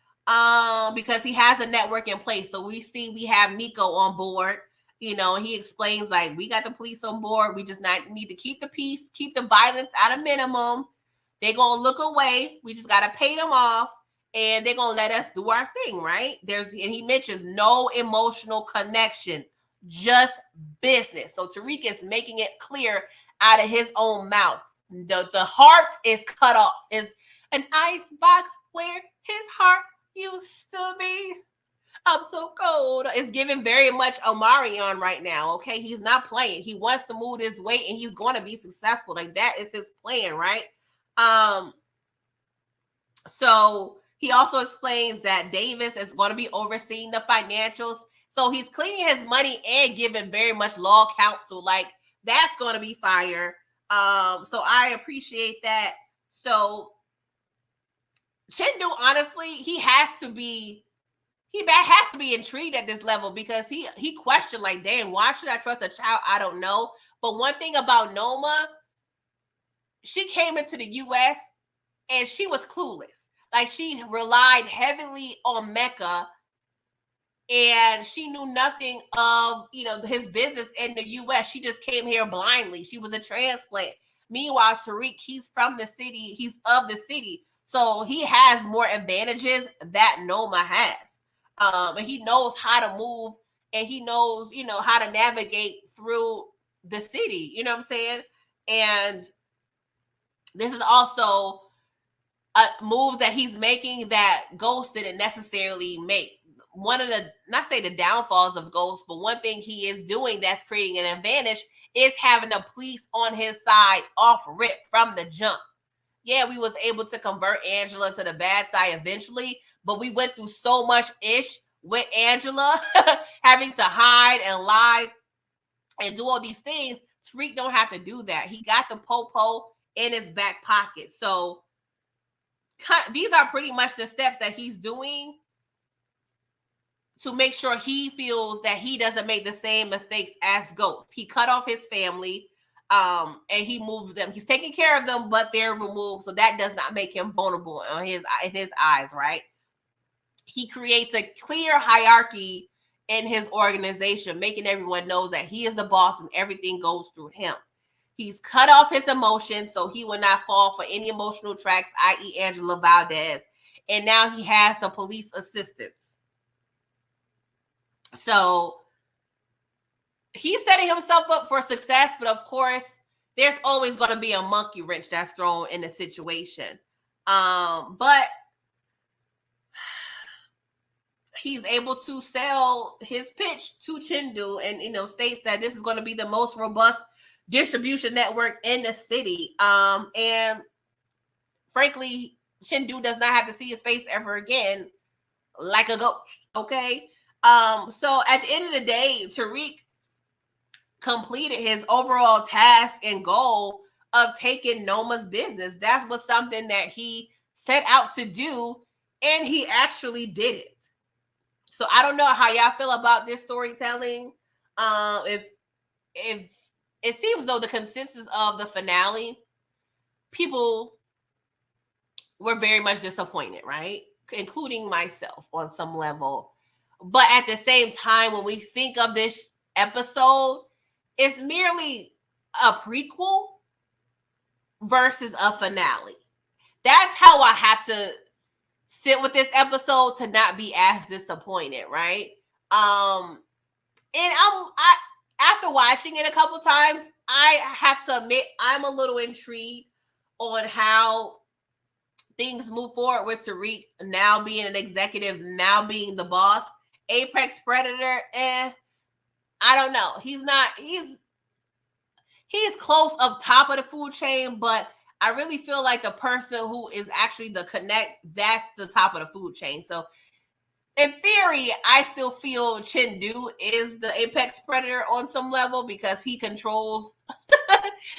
because he has a network in place. So we have Nico on board. He explains, like, we got the police on board. We just need to keep the peace, keep the violence at a minimum. They're going to look away. We just got to pay them off, and they're going to let us do our thing, right? And he mentions no emotional connection, just business. So Tariq is making it clear out of his own mouth. The heart is cut off. Is an ice box where his heart used to be. I'm so cold. It's giving very much Omarion right now, okay? He's not playing. He wants to move his weight, and he's going to be successful. Like, that is his plan, right? So he also explains that Davis is going to be overseeing the financials. So he's cleaning his money and giving very much law counsel. Like, that's going to be fire. So I appreciate that. So Chindu, honestly, he has to be intrigued at this level, because he questioned, like, dang, why should I trust a child I don't know? But one thing about Noma, she came into the U.S. and she was clueless. Like, she relied heavily on Mecca, and she knew nothing of, his business in the U.S. She just came here blindly. She was a transplant. Meanwhile, Tariq, he's from the city. He's of the city. So he has more advantages that Noma has. And he knows how to move, and he knows, how to navigate through the city. You know what I'm saying? And this is also moves that he's making that Ghost didn't necessarily make. One of the, not say the downfalls of Ghost, but one thing he is doing that's creating an advantage is having the police on his side off rip from the jump. Yeah, we was able to convert Angela to the bad side eventually, but we went through so much ish with Angela having to hide and lie and do all these things. Tariq don't have to do that. He got the popo in his back pocket. So these are pretty much the steps that he's doing to make sure he feels that he doesn't make the same mistakes as Ghost. He cut off his family, and he moved them. He's taking care of them, but they're removed, so that does not make him vulnerable in his eyes, right? He creates a clear hierarchy in his organization, making everyone know that he is the boss and everything goes through him. He's cut off his emotions, so he will not fall for any emotional tracks, i.e. Angela Valdez. And now he has the police assistance. So he's setting himself up for success, but of course, there's always going to be a monkey wrench that's thrown in the situation. But he's able to sell his pitch to Chindu and, states that this is going to be the most robust distribution network in the city. And frankly, Chindu does not have to see his face ever again like a ghost. Okay. So at the end of the day, Tariq completed his overall task and goal of taking Noma's business. That was something that he set out to do, and he actually did it. So I don't know how y'all feel about this storytelling. If it seems though the consensus of the finale, people were very much disappointed, right? Including myself on some level. But at the same time, when we think of this episode, it's merely a prequel versus a finale. That's how I have to sit with this episode to not be as disappointed, right? And I after watching it a couple times, I have to admit I'm a little intrigued on how things move forward with Tariq now being an executive, now being the boss. Apex Predator, I don't know. He's close up top of the food chain, but I really feel like the person who is actually the connect, that's the top of the food chain. So in theory, I still feel Chindu is the Apex Predator on some level because he controls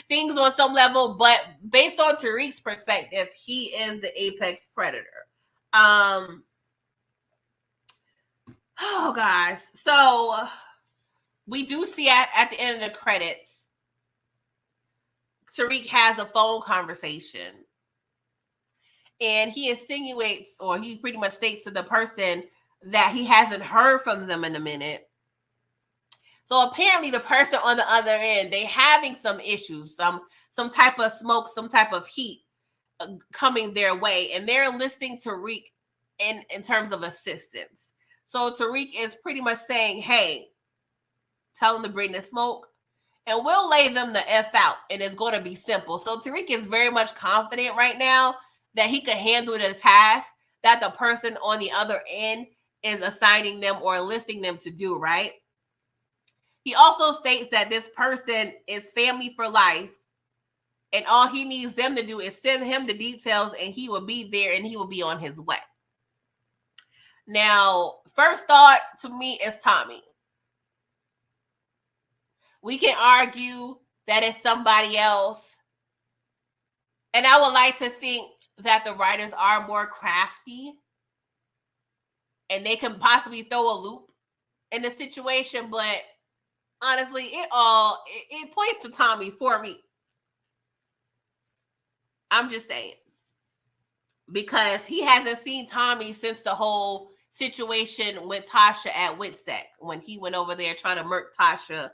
things on some level. But based on Tariq's perspective, he is the Apex Predator. Oh, guys. So we do see at the end of the credits, Tariq has a phone conversation. And he insinuates, or he pretty much states to the person that he hasn't heard from them in a minute. So apparently the person on the other end, they having some issues, some type of smoke, some type of heat coming their way. And they're enlisting Tariq in terms of assistance. So Tariq is pretty much saying, hey, tell them to bring the smoke and we'll lay them the F out. And it's going to be simple. So Tariq is very much confident right now that he could handle the task that the person on the other end is assigning them or enlisting them to do, right? He also states that this person is family for life. And all he needs them to do is send him the details and he will be there and he will be on his way. Now, first thought to me is Tommy. We can argue that it's somebody else. And I would like to think that the writers are more crafty and they can possibly throw a loop in the situation. But honestly, it points to Tommy for me. I'm just saying. Because he hasn't seen Tommy since the whole situation with Tasha at Witsec when he went over there trying to murk Tasha.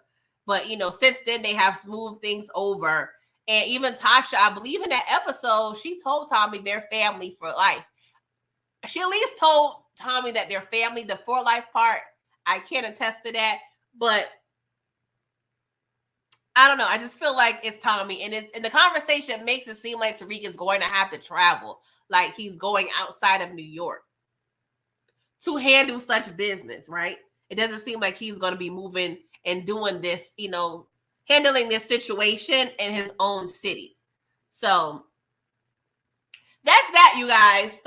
But, since then they have smoothed things over. And even Tasha, I believe in that episode, she told Tommy they're family for life. She at least told Tommy that they're family, the for life part. I can't attest to that. But I don't know. I just feel like it's Tommy. And the conversation makes it seem like Tariq is going to have to travel. Like he's going outside of New York to handle such business, right? It doesn't seem like he's going to be moving and doing this, handling this situation in his own city. So that's that, you guys.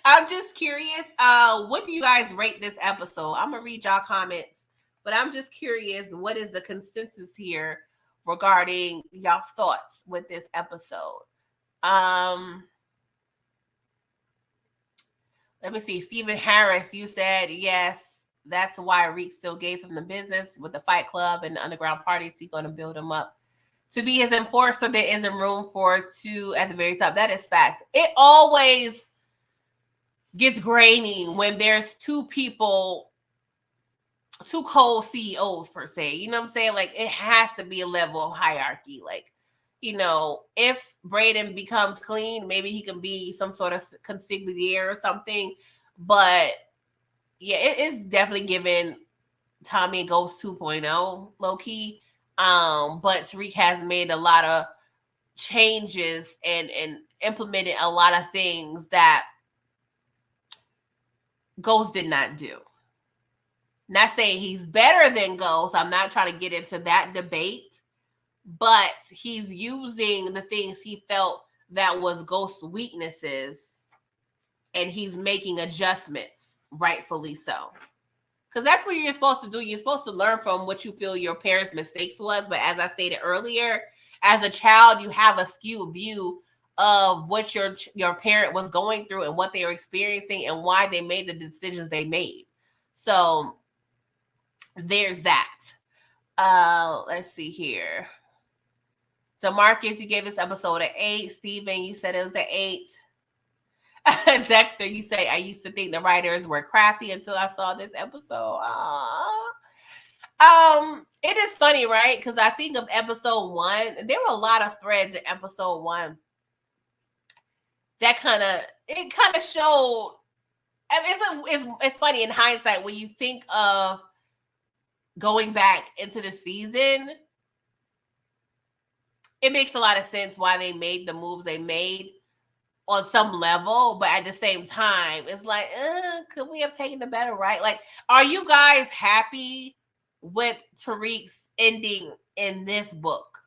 I'm just curious. What do you guys rate this episode? I'm going to read y'all comments But I'm just curious, what is the consensus here regarding y'all thoughts with this episode? Let me see. Stephen Harris, you said yes. That's why Reek still gave him the business with the Fight Club and the underground parties. He's going to build him up to be his enforcer. There isn't room for two at the very top. That is facts. It always gets grainy when there's two people, two co-CEOs per se. You know what I'm saying? Like, it has to be a level of hierarchy. Like, you know, if Braden becomes clean, maybe he can be some sort of consigliere or something. But yeah, it is definitely giving Tommy and Ghost 2.0 low key. But Tariq has made a lot of changes and implemented a lot of things that Ghost did not do. Not saying he's better than Ghost. I'm not trying to get into that debate, but he's using the things he felt that was Ghost's weaknesses, and he's making adjustments, rightfully so. Because that's what you're supposed to do. You're supposed to learn from what you feel your parents' mistakes was. But as I stated earlier, as a child, you have a skewed view of what your parent was going through and what they were experiencing and why they made the decisions they made. So there's that. Let's see here. DeMarcus, you gave this episode an 8. Steven, you said it was an 8. Dexter, you say, I used to think the writers were crafty until I saw this episode. It is funny, right? Because I think of episode 1. There were a lot of threads in episode 1 that kind of showed. I mean, it's funny in hindsight when you think of going back into the season. It makes a lot of sense why they made the moves they made on some level, but at the same time, it's like, could we have taken the better right? Like, are you guys happy with Tariq's ending in this book?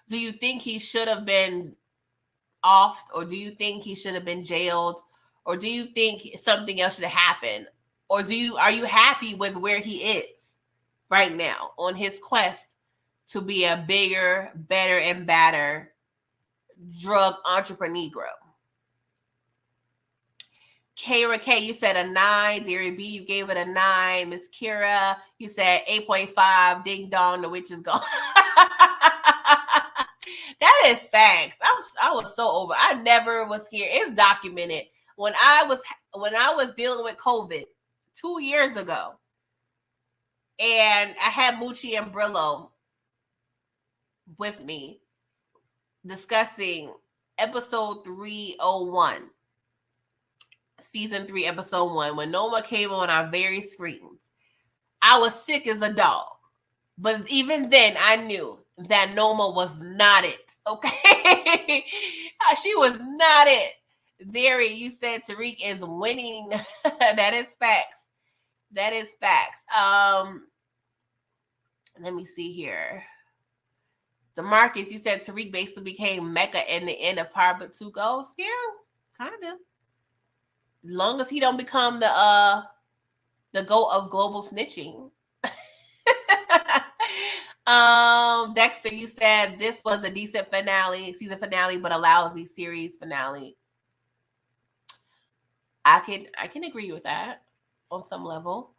Do you think he should have been offed, or do you think he should have been jailed, or do you think something else should have happened, or are you happy with where he is right now on his quest to be a bigger, better, and badder drug entrepreneur? Kara K, you said a 9. Deary B, you gave it a 9. Miss Kira, you said 8.5. Ding dong, the witch is gone. That is facts. I was so over. I never was here. It's documented. When I was dealing with COVID 2 years ago, and I had Moochie and Brillo with me discussing episode 301, season 3, episode 1, when Noma came on our very screens. I was sick as a dog, but even then I knew that Noma was not it. Okay, she was not it. Derry, you said Tariq is winning. That is facts. That is facts. Let me see here. DeMarcus, you said Tariq basically became Mecca in the end of Power Book 2 Ghosts. Yeah, kind of. As long as he don't become the goat of global snitching. Dexter, you said this was a decent season finale, but a lousy series finale. I can agree with that on some level.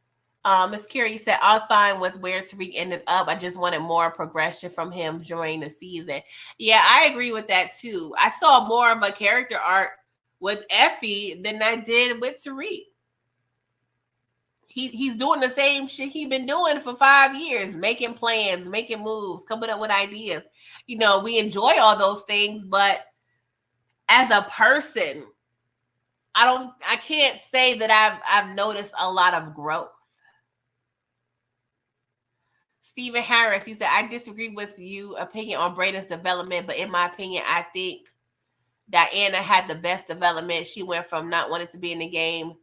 Miss Carey said, I'm fine with where Tariq ended up. I just wanted more progression from him during the season. Yeah, I agree with that too. I saw more of a character arc with Effie than I did with Tariq. He's doing the same shit he's been doing for 5 years, making plans, making moves, coming up with ideas. You know, we enjoy all those things, but as a person, I can't say that I've noticed a lot of growth. Stephen Harris, you said, I disagree with you opinion on Braden's development, but in my opinion, I think Diana had the best development. She went from not wanting to be in the game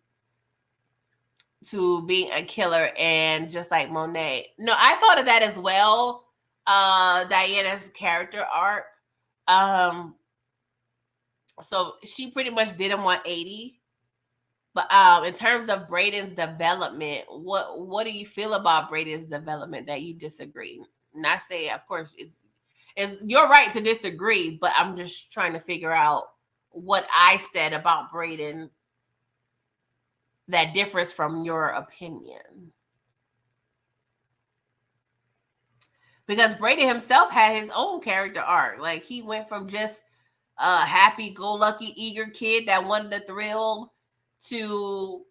to being a killer, and just like Monet. No, I thought of that as well. Diana's character arc. So she pretty much did a 180. But in terms of Braden's development, what do you feel about Braden's development that you disagree? Not saying, of course, it's your right to disagree, but I'm just trying to figure out what I said about Braden that differs from your opinion. Because Braden himself had his own character arc. Like, he went from just a happy-go-lucky, eager kid that wanted the thrill to,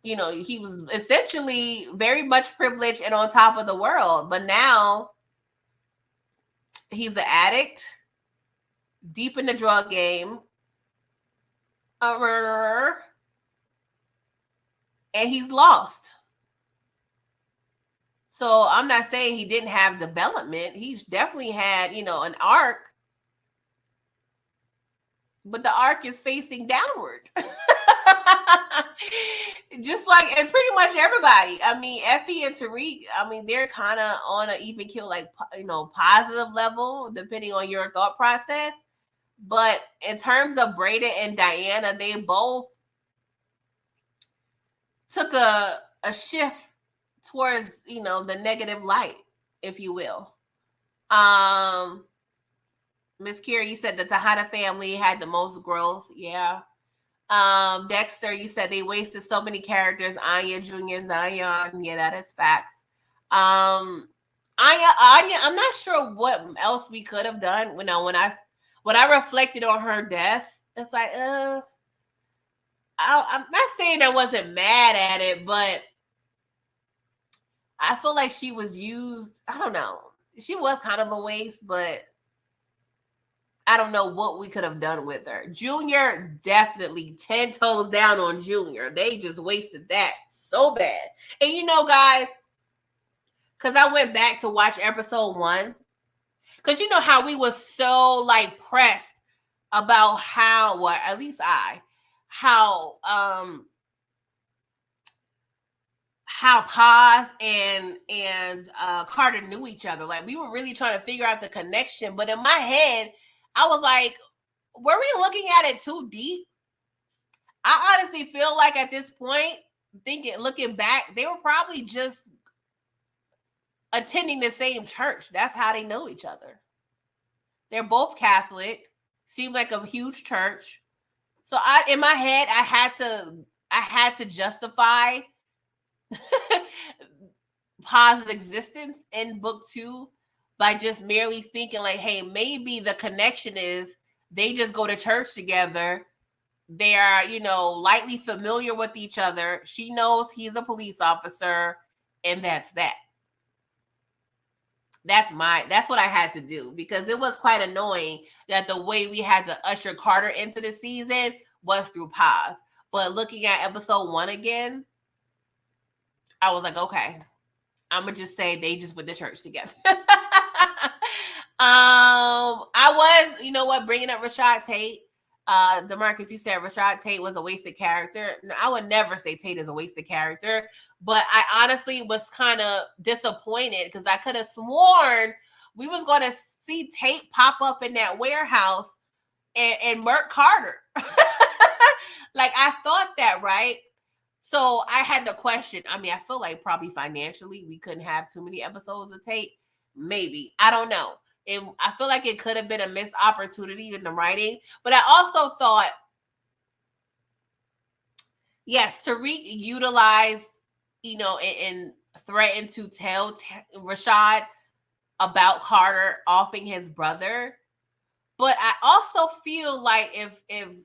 you know, he was essentially very much privileged and on top of the world. But now he's an addict, deep in the drug game, a murderer, and he's lost. So I'm not saying he didn't have development. He's definitely had, you know, an arc, but the arc is facing downward. Just like, and pretty much everybody. I mean, Effie and Tariq, I mean, they're kind of on an even kill, like, you know, positive level, depending on your thought process. But in terms of Braden and Diana, they both took a shift towards, you know, the negative light, if you will. Miss Kira, you said the Tejada family had the most growth. Yeah. Dexter, you said they wasted so many characters. Anya, Junior, Zion. Yeah, that is facts. Anya, I'm not sure what else we could have done. When I reflected on her death, it's like, I'm not saying I wasn't mad at it, but I feel like she was used. I don't know. She was kind of a waste, but I don't know what we could have done with her. Junior, definitely 10 toes down on Junior. They just wasted that so bad. And you know, guys, because I went back to watch episode 1, because you know how we was so like pressed about how, well, at least how Paz and Carter knew each other. Like, we were really trying to figure out the connection. But in my head, I was like, were we looking at it too deep? I honestly feel like at this point, looking back, they were probably just attending the same church. That's how they know each other. They're both Catholic. Seemed like a huge church. So in my head, I had to justify Paz's existence in book 2 by just merely thinking like, hey, maybe the connection is they just go to church together. They are, you know, lightly familiar with each other. She knows he's a police officer, and that's that. That's what I had to do, because it was quite annoying that the way we had to usher Carter into the season was through Paz. But looking at episode 1 again, I was like, okay, I'm gonna just say they just went to church together. I was, you know what, bringing up Rashad Tate. DeMarcus, you said Rashad Tate was a wasted character. No, I would never say Tate is a wasted character, but I honestly was kind of disappointed because I could have sworn we was going to see Tate pop up in that warehouse and murk Carter. Like, I thought that, right? So I had to question. I mean, I feel like probably financially we couldn't have too many episodes of Tate. Maybe. I don't know. And I feel like it could have been a missed opportunity in the writing. But I also thought, yes, Tariq utilized, you know, and threatened to tell Rashad about Carter offing his brother. But I also feel like if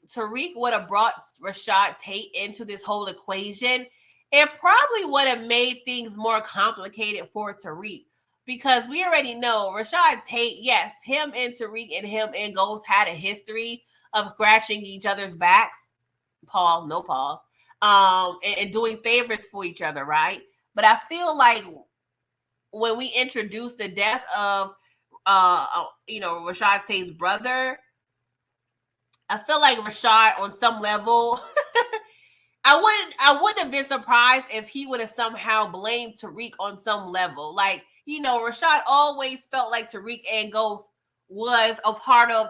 Tariq would have brought Rashad Tate into this whole equation, it probably would have made things more complicated for Tariq. Because we already know Rashad Tate, yes, him and Tariq and him and Ghost had a history of scratching each other's backs. Pause, no pause. And doing favors for each other, right? But I feel like when we introduced the death of you know, Rashad Tate's brother, I feel like Rashad on some level I wouldn't have been surprised if he would have somehow blamed Tariq on some level. Like, you know, Rashad always felt like Tariq and Ghost was a part of,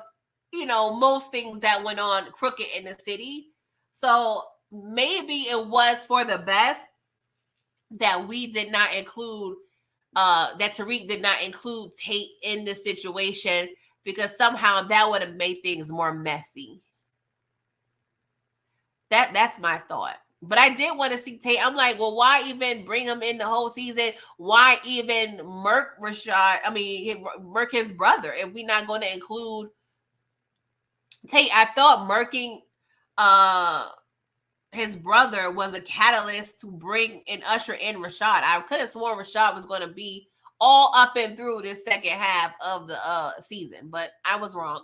you know, most things that went on crooked in the city. So maybe it was for the best that we did not include that Tariq did not include Tate in the situation, because somehow that would have made things more messy. That's my thought. But I did want to see Tate. I'm like, well, why even bring him in the whole season? Why even murk his brother, if we're not going to include Tate? I thought murking his brother was a catalyst to bring and usher in Rashad. I could have sworn Rashad was going to be all up and through this second half of the season, but I was wrong.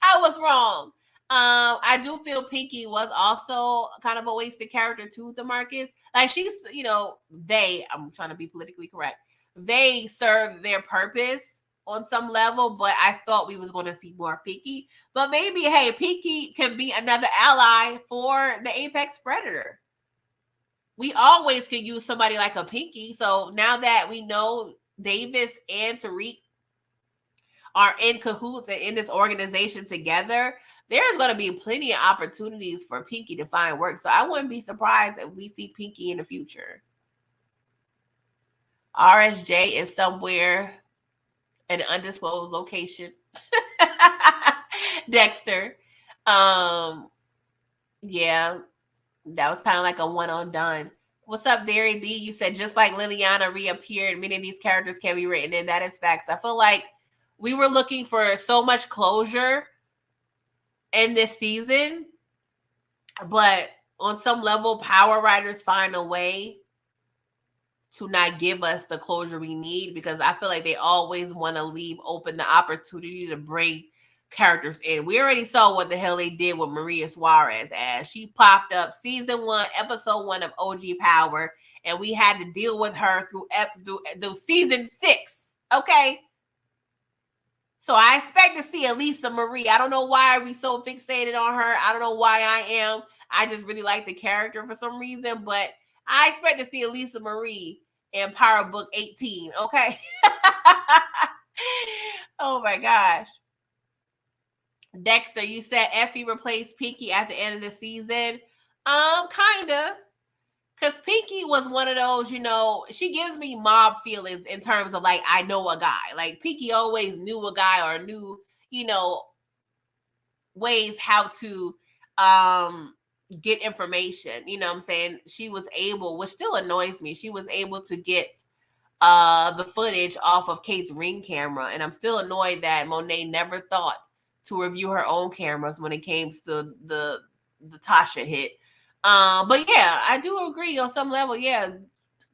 I was wrong. I do feel Pinky was also kind of a wasted character too, DeMarcus. Like, she's, I'm trying to be politically correct. They serve their purpose on some level, but I thought we was going to see more Pinky. But maybe, hey, Pinky can be another ally for the Apex Predator. We always could use somebody like a Pinky. So now that we know Davis and Tariq are in cahoots and in this organization together, there's going to be plenty of opportunities for Pinky to find work. So I wouldn't be surprised if we see Pinky in the future. RSJ is somewhere in an undisclosed location. Dexter. Yeah, that was kind of like a one on done. What's up, Derry B? You said just like Liliana reappeared, many of these characters can be written in. That is facts. I feel like we were looking for so much closure in this season, but on some level, power writers find a way to not give us the closure we need, because I feel like they always want to leave open the opportunity to bring characters in. We already saw what the hell they did with Maria Suarez, as she popped up season 1, episode 1 of OG Power, and we had to deal with her through season 6. Okay. So I expect to see Elisa Marie. I don't know why we so fixated on her. I don't know why I am. I just really like the character for some reason, but I expect to see Elisa Marie in Power Book 18. Okay. Oh my gosh. Dexter, you said Effie replaced Pinky at the end of the season. Kinda. Because Pinky was one of those, she gives me mob feelings in terms of, like, I know a guy. Like, Pinky always knew a guy or knew, ways how to get information. You know what I'm saying? She was able, which still annoys me, she was able to get the footage off of Kate's Ring camera. And I'm still annoyed that Monet never thought to review her own cameras when it came to the Tasha hit. But yeah, I do agree on some level. Yeah,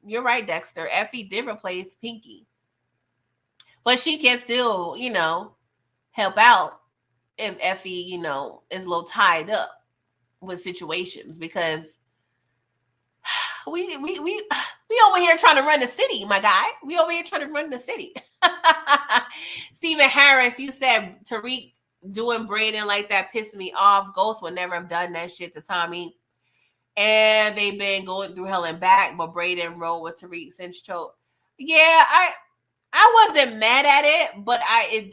you're right, Dexter. Effie did replace Pinky, but she can still, help out if Effie, is a little tied up with situations, because we over here trying to run the city, my guy. We over here trying to run the city. Stephen Harris, you said Tariq doing Braden like that pissed me off. Ghost would never have done that shit to Tommy. And they've been going through hell and back, but Braden rolled with Tariq since choke. Yeah, I wasn't mad at it, but I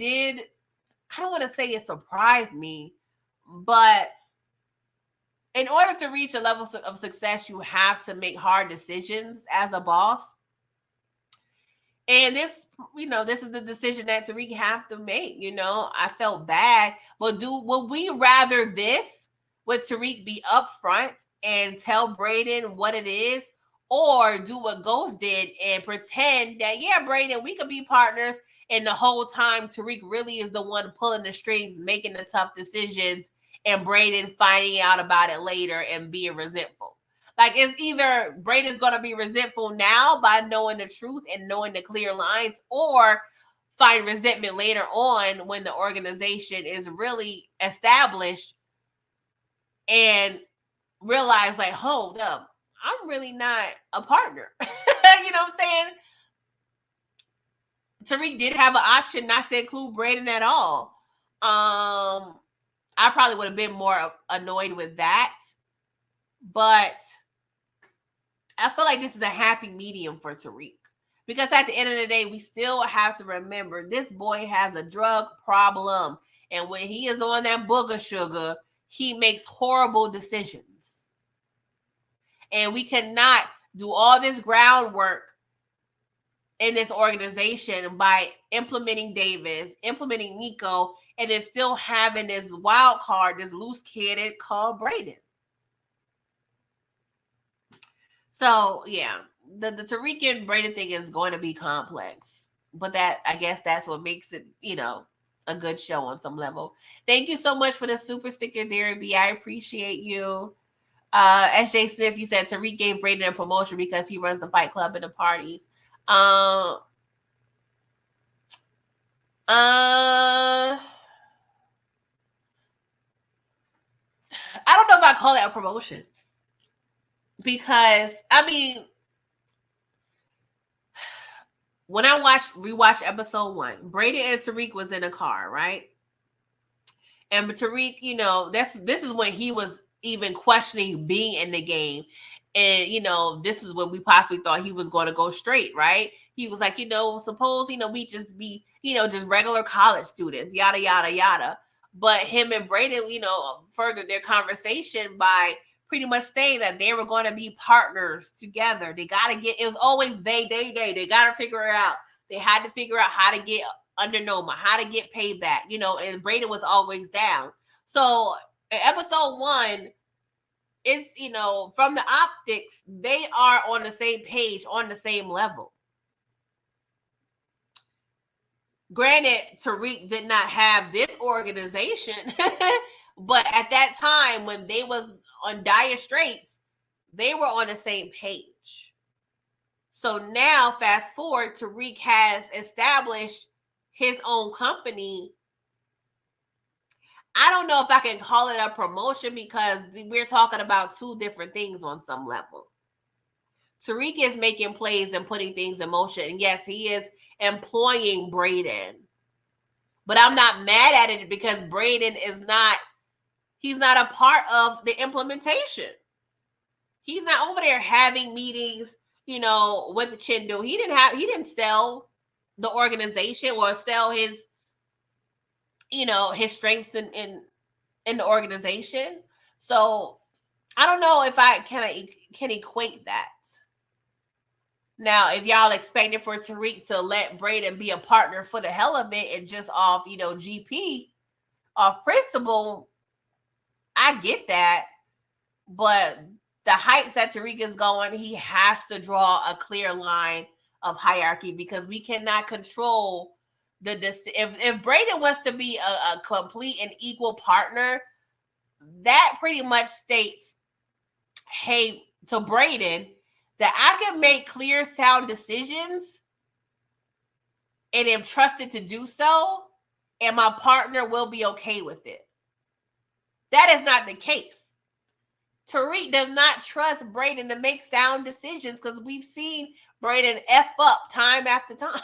don't want to say it surprised me, but in order to reach a level of success, you have to make hard decisions as a boss. And this is the decision that Tariq have to make. I felt bad, but would we rather this? Would Tariq be upfront and tell Braden what it is, or do what Ghost did and pretend that, yeah, Braden, we could be partners, and the whole time Tariq really is the one pulling the strings, making the tough decisions, and Braden finding out about it later and being resentful? Like, it's either Braden's going to be resentful now by knowing the truth and knowing the clear lines, or find resentment later on when the organization is really established and realize, like, hold up, I'm really not a partner. You know what I'm saying? Tariq did have an option not to include Braden at all. I probably would have been more annoyed with that. But I feel like this is a happy medium for Tariq. Because at the end of the day, we still have to remember this boy has a drug problem. And when he is on that booger sugar, he makes horrible decisions. And we cannot do all this groundwork in this organization by implementing Davis, implementing Nico, and then still having this wild card, this loose cannon called Brayden. So yeah, the Tariq and Brayden thing is going to be complex, but that, I guess that's what makes it, a good show on some level. Thank you so much for the super sticker, Derek B. I appreciate you. SJ Smith, you said Tariq gave Brayden a promotion because he runs the Fight Club and the parties. I don't know if I call it a promotion, because I mean, when I rewatched episode 1, Brayden and Tariq was in a car, right? And Tariq, this is when he was even questioning being in the game. And, this is when we possibly thought he was going to go straight, right? He was like, suppose, we just be, just regular college students, yada, yada, yada. But him and Brayden, furthered their conversation by pretty much saying that they were going to be partners together. They got to it was always they got to figure it out. They had to figure out how to get under Noma, how to get paid back, and Brayden was always down. So in episode 1, it's, from the optics, they are on the same page, on the same level. Granted, Tariq did not have this organization, but at that time when they was on dire straits, they were on the same page. So now, fast forward, Tariq has established his own company. I don't know if I can call it a promotion, because we're talking about two different things on some level. Tariq is making plays and putting things in motion. And yes, he is employing Brayden. But I'm not mad at it, because Brayden he's not a part of the implementation. He's not over there having meetings, with Chindu. He didn't sell the organization or sell his, his strengths in the organization. So I don't know if I can equate that. Now, if y'all expecting for Tariq to let Brayden be a partner for the hell of it and just off, GP, off principle, I get that. But the heights that Tariq is going, he has to draw a clear line of hierarchy, because we cannot control if Brayden wants to be a complete and equal partner, that pretty much states, hey, to Brayden, that I can make clear, sound decisions and am trusted to do so, and my partner will be okay with it. That is not the case. Tariq does not trust Brayden to make sound decisions, because we've seen Brayden F up time after time.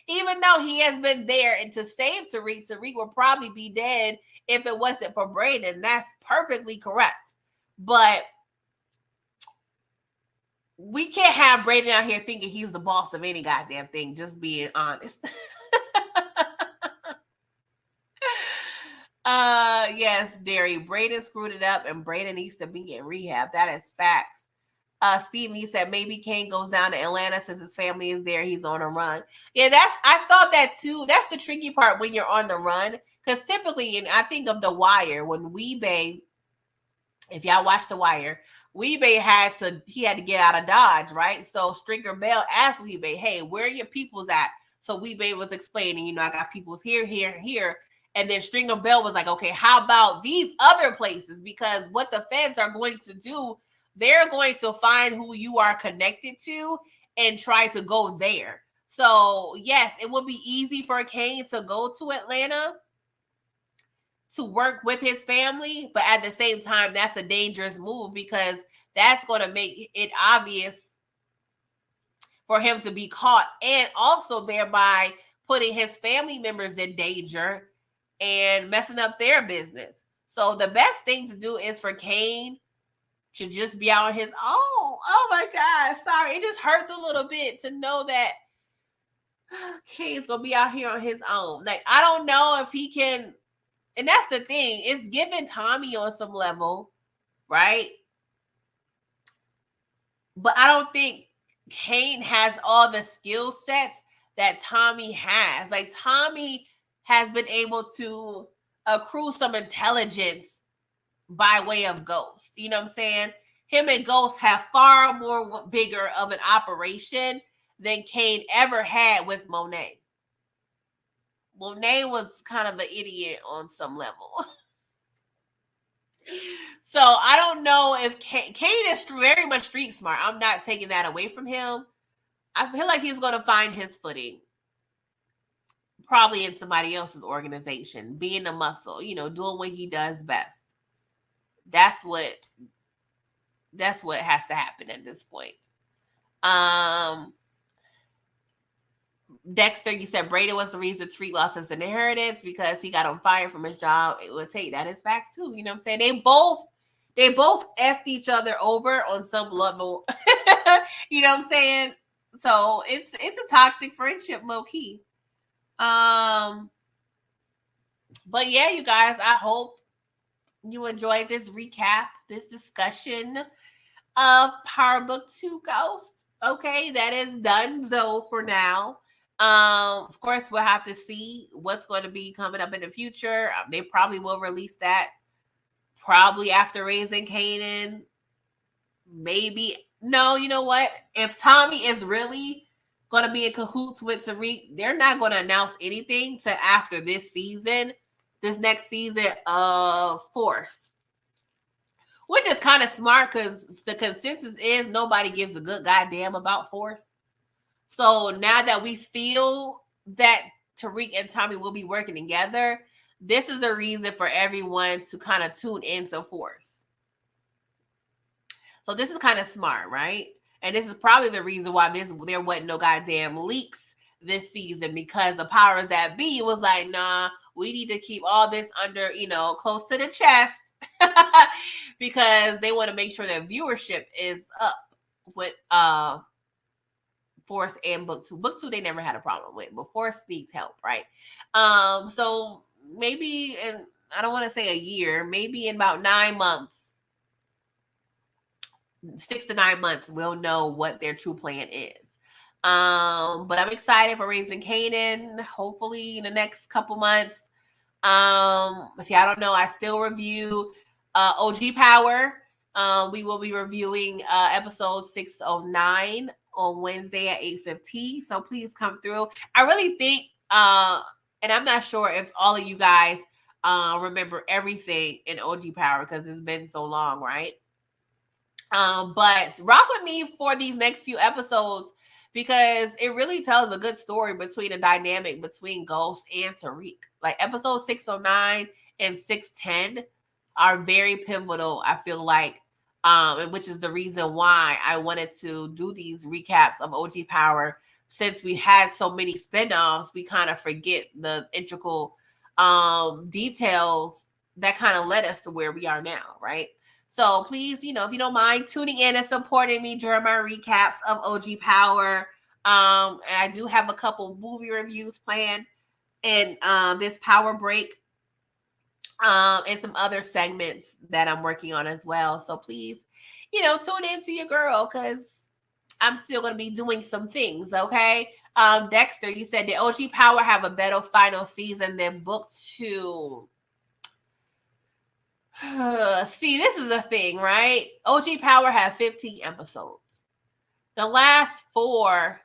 Even though he has been there and to save Tariq would probably be dead if it wasn't for Brayden. That's perfectly correct. But we can't have Brayden out here thinking he's the boss of any goddamn thing, just being honest. Yes, Derry. Brayden screwed it up, and Brayden needs to be in rehab. That is facts. Steven, you said maybe Kane goes down to Atlanta since his family is there. He's on a run. Yeah, I thought that too. That's the tricky part when you're on the run. Because typically, and I think of The Wire, when Weebay, if y'all watch The Wire, Weebay had to get out of Dodge, right? So Stringer Bell asked Weebay, hey, where are your peoples at? So Weebay was explaining, I got peoples here, here, here. And then Stringer Bell was like, okay, how about these other places? Because what the feds are going to do, they're going to find who you are connected to and try to go there. So yes, it would be easy for Kane to go to Atlanta to work with his family, but at the same time, that's a dangerous move, because that's going to make it obvious for him to be caught, and also thereby putting his family members in danger and messing up their business. So the best thing to do is for Kane to just be out on his own. Oh my God, sorry. It just hurts a little bit to know that Kane's going to be out here on his own. Like, I don't know if he can. And that's the thing. It's giving Tommy on some level, right? But I don't think Kane has all the skill sets that Tommy has. Like, Tommy has been able to accrue some intelligence by way of Ghost. You know what I'm saying? Him and Ghost have far more bigger of an operation than Kane ever had with Monet. Monet was kind of an idiot on some level. So I don't know if Kane is very much street smart. I'm not taking that away from him. I feel like he's going to find his footing, probably in somebody else's organization, being a muscle, doing what he does best. That's what has to happen at this point. Dexter, you said Brady was the reason Tariq lost his inheritance because he got on fire from his job. It would take that as facts too. You know what I'm saying? They both effed each other over on some level. You know what I'm saying? So it's a toxic friendship, low key. But yeah, you guys, I hope you enjoyed this recap, this discussion of Power Book 2 Ghost. Okay, that is done so for now. Of course, we'll have to see what's going to be coming up in the future. They probably will release that probably after Raising Kanan. Maybe. No, you know what? If Tommy is really going to be in cahoots with Tariq, they're not going to announce anything to after this next season of Force. Which is kind of smart because the consensus is nobody gives a good goddamn about Force. So now that we feel that Tariq and Tommy will be working together, this is a reason for everyone to kind of tune into Force. So this is kind of smart, right? And this is probably the reason why there wasn't no goddamn leaks this season, because the powers that be was like, nah, we need to keep all this under, close to the chest, because they want to make sure that viewership is up with Force and Book 2. Book 2 they never had a problem with, but Force needs help, right? So maybe I don't want to say a year, maybe in about 9 months, 6 to 9 months, we'll know what their true plan is. But I'm excited for Raising Kanan. Hopefully in the next couple months. If y'all don't know, I still review OG Power. We will be reviewing episode 609 on Wednesday at 8:15. So please come through. I really think, and I'm not sure if all of you guys remember everything in OG Power because it's been so long, right? But rock with me for these next few episodes because it really tells a good story between a dynamic between Ghost and Tariq. Like episode 609 and 610 are very pivotal, I feel like, and which is the reason why I wanted to do these recaps of OG Power. Since we had so many spinoffs, we kind of forget the integral details that kind of led us to where we are now, right? So please, if you don't mind tuning in and supporting me during my recaps of OG Power. And I do have a couple movie reviews planned in this Power Break. And some other segments that I'm working on as well. So please, tune in to your girl because I'm still going to be doing some things, okay? Dexter, you said, did OG Power have a better final season than Book 2? See, this is a thing, right? OG Power had 15 episodes. The last 5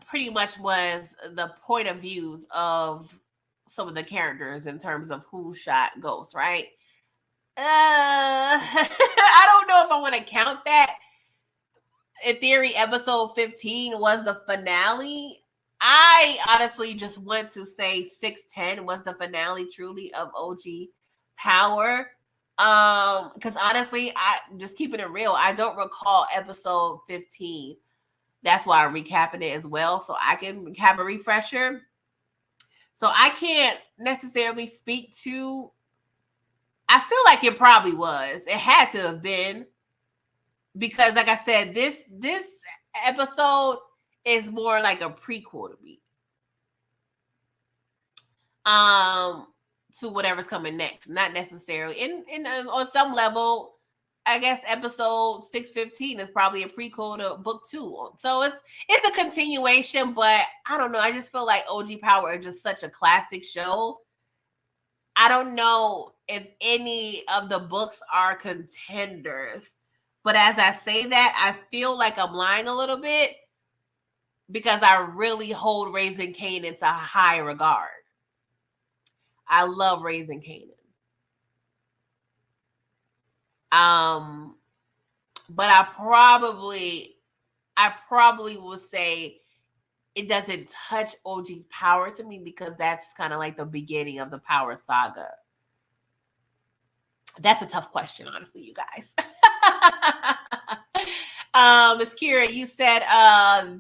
pretty much was the point of views of some of the characters in terms of who shot Ghost, right? I don't know if I want to count that. In theory, episode 15 was the finale. I honestly just want to say 610 was the finale truly of OG Power. Because honestly, I just keeping it real, I don't recall episode 15. That's why I'm recapping it as well, so I can have a refresher. So I can't necessarily speak to. I feel like it probably was. It had to have been. Because like I said, this episode is more like a prequel to me. to whatever's coming next. Not necessarily. In on some level, I guess episode 615 is probably a prequel to book 2. So it's a continuation, but I don't know. I just feel like OG Power is just such a classic show. I don't know if any of the books are contenders. But as I say that, I feel like I'm lying a little bit because I really hold Raising Kanan to high regard. I love Raising Kanan. But I probably will say it doesn't touch OG's Power to me because that's kind of like the beginning of the Power saga. That's a tough question, honestly, you guys. Ms. Kira, you said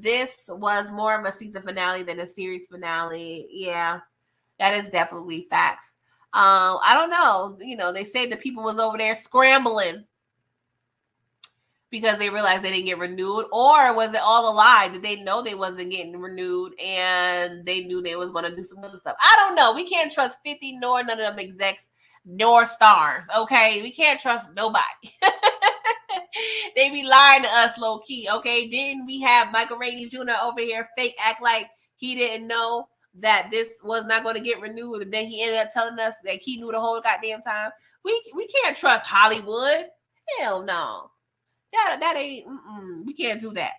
this was more of a season finale than a series finale. Yeah, that is definitely facts. I don't know. You know, they say the people was over there scrambling because they realized they didn't get renewed, or was it all a lie? Did they know they wasn't getting renewed and they knew they was going to do some other stuff? I don't know. We can't trust 50 nor none of them execs nor stars. Okay, we can't trust nobody. They be lying to us low key. Okay, didn't we have Michael Rainey Jr. over here fake act like he didn't know that this was not going to get renewed, and then he ended up telling us that he knew the whole goddamn time? We can't trust Hollywood. Hell no. That ain't. We can't do that.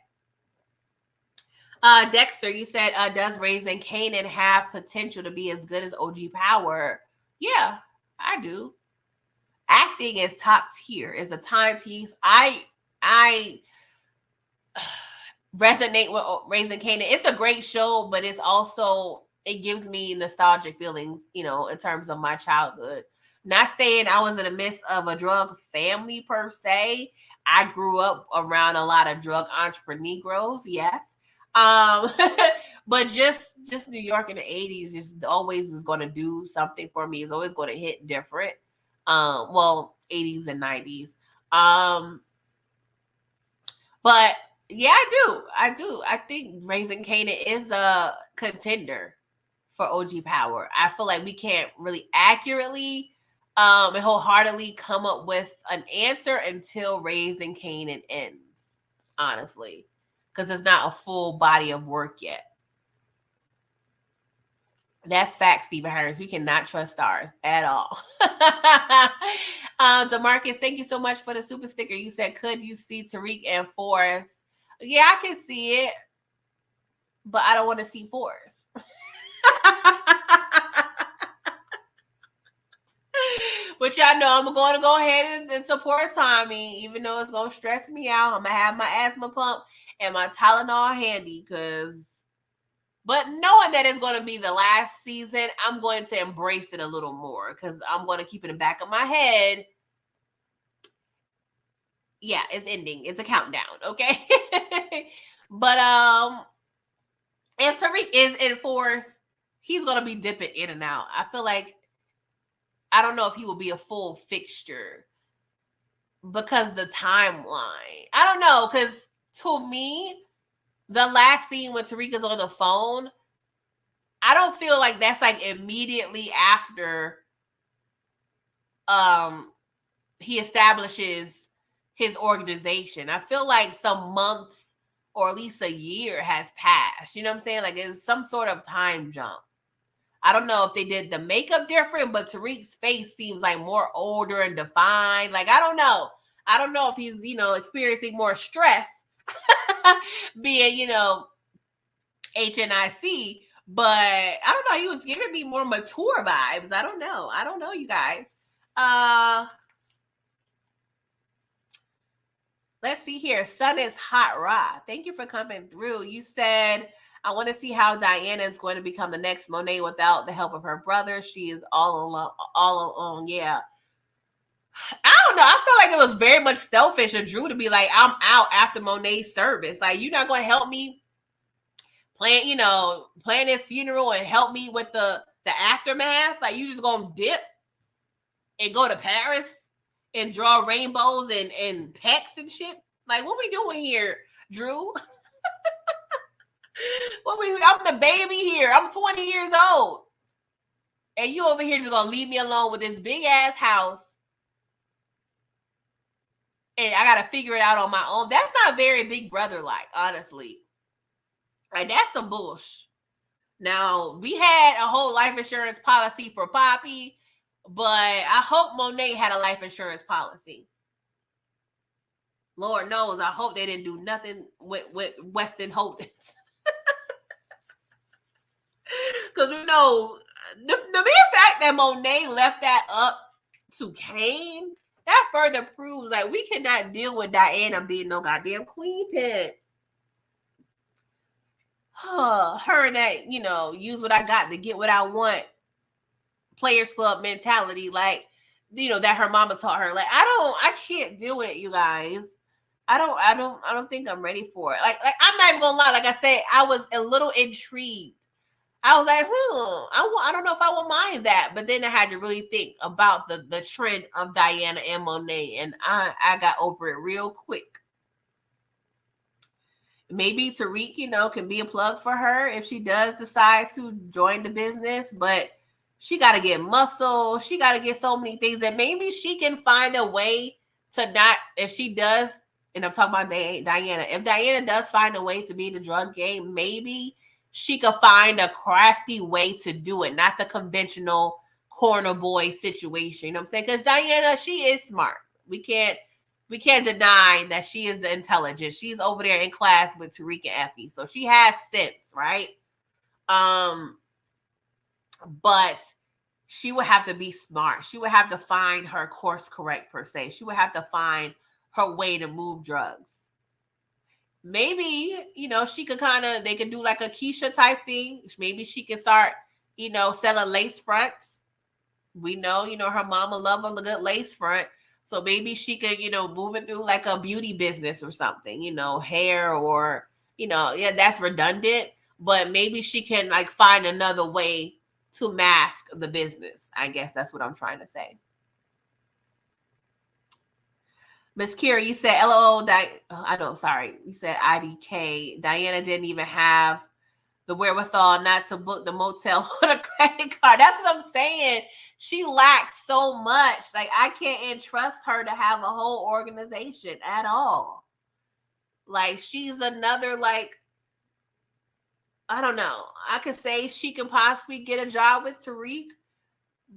Dexter, you said does Raising Kanan have potential to be as good as OG Power? Yeah, I do. Acting is top tier. Is a timepiece. I resonate with Raising Kanan. It's a great show, but it's also, it gives me nostalgic feelings, you know, in terms of my childhood. Not saying I was in the midst of a drug family per se. I grew up around a lot of drug entrepreneurs, yes. But just New York in the 80s just always is going to do something for me. It's always going to hit different. Well, 80s and 90s. But yeah, I do. I think Raising Kanan is a contender for OG Power. I feel like we can't really accurately and wholeheartedly come up with an answer until Raising Kanan ends, honestly, because it's not a full body of work yet. That's fact, Stephen Harris. We cannot trust stars at all. DeMarcus, thank you so much for the super sticker. You said, could you see Tariq and Forrest? Yeah, I can see it, but I don't want to see Forrest. But y'all know I'm going to go ahead and support Tommy, even though it's going to stress me out. I'm going to have my asthma pump and my Tylenol handy but knowing that it's going to be the last season, I'm going to embrace it a little more because I'm going to keep it in the back of my head. Yeah, it's ending. It's a countdown, okay? But if Tariq is in Force, he's going to be dipping in and out. I feel like, I don't know if he will be a full fixture because the timeline. I don't know, because to me, the last scene when Tariq is on the phone, I don't feel like that's like immediately after he establishes his organization. I feel like some months or at least a year has passed. You know what I'm saying? Like it's some sort of time jump. I don't know if they did the makeup different, but Tariq's face seems like more older and defined. Like, I don't know. I don't know if he's, you know, experiencing more stress being, you know, HNIC, but I don't know. He was giving me more mature vibes. I don't know, you guys. Let's see here. Sun is hot, raw. Thank you for coming through. You said, I want to see how Diana is going to become the next Monet without the help of her brother. She is all alone. Yeah. I don't know. I feel like it was very much selfish of Drew to be like, I'm out after Monet's service. Like, you're not going to help me plan this funeral and help me with the aftermath. Like, you just going to dip and go to Paris and draw rainbows and pets and shit. Like, what we doing here, Drew? I'm the baby here. I'm 20 years old. And you over here just gonna leave me alone with this big ass house. And I gotta figure it out on my own. That's not very big brother like, honestly. Like, that's some bullshit. Now, we had a whole life insurance policy for Poppy, but I hope Monet had a life insurance policy. Lord knows, I hope they didn't do nothing with Weston Holdings. Because we know the mere fact that Monet left that up to Kane, that further proves like we cannot deal with Diana being no goddamn queen pin. Her and that, use what I got to get what I want. Players Club mentality, like, that her mama taught her. Like, I can't deal with it, you guys. I don't think I'm ready for it. Like I'm not even gonna lie. Like I said, I was a little intrigued. I was like, I don't know if I will mind that. But then I had to really think about the trend of Diana and Monet, and I got over it real quick. Maybe Tariq, can be a plug for her if she does decide to join the business, but she got to get muscle. She got to get so many things that maybe she can find a way to not, if she does, and I'm talking about Diana, if Diana does find a way to be in the drug game, maybe she could find a crafty way to do it, not the conventional corner boy situation. You know what I'm saying? Because Diana, she is smart. We can't deny that she is the intelligent. She's over there in class with Tariq and Effie. So she has sense, right? But she would have to be smart. She would have to find her course correct, per se. She would have to find her way to move drugs. Maybe, she could they could do like a Keisha type thing. Maybe she can start, selling lace fronts. We know, her mama love a good lace front. So maybe she could, move it through like a beauty business or something, hair or, that's redundant. But maybe she can like find another way to mask the business. I guess that's what I'm trying to say. Miss Kira, you said LOL. You said IDK. Diana didn't even have the wherewithal not to book the motel on a credit card. That's what I'm saying. She lacks so much. Like, I can't entrust her to have a whole organization at all. Like, she's another, like, I don't know. I could say she can possibly get a job with Tariq,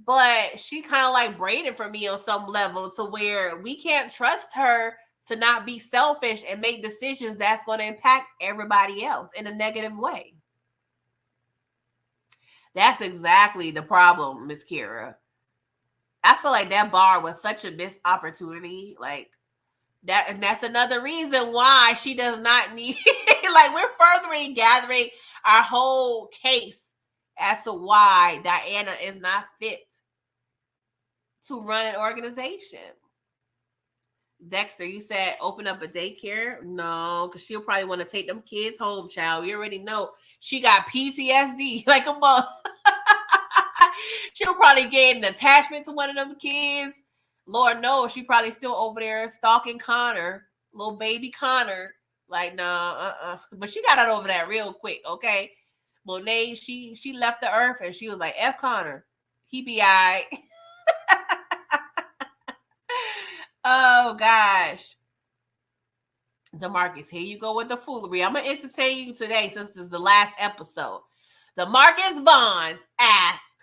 but she kind of like Brayden for me on some level, to where we can't trust her to not be selfish and make decisions that's going to impact everybody else in a negative way. That's exactly the problem, Miss Kira. I feel like that bar was such a missed opportunity. Like that, and that's another reason why she does not need like, we're furthering gathering our whole case as to why Diana is not fit to run an organization. Dexter, you said open up a daycare? No, because she'll probably want to take them kids home, child. We already know she got PTSD like a mom. She'll probably get an attachment to one of them kids. Lord knows she probably still over there stalking Connor, little baby Connor. Like, nah, But she got it over that real quick, okay? Monet, she left the earth and she was like, F Connor. He be all right. Oh, gosh. DeMarcus, here you go with the foolery. I'm going to entertain you today since this is the last episode. DeMarcus Vaughns asks,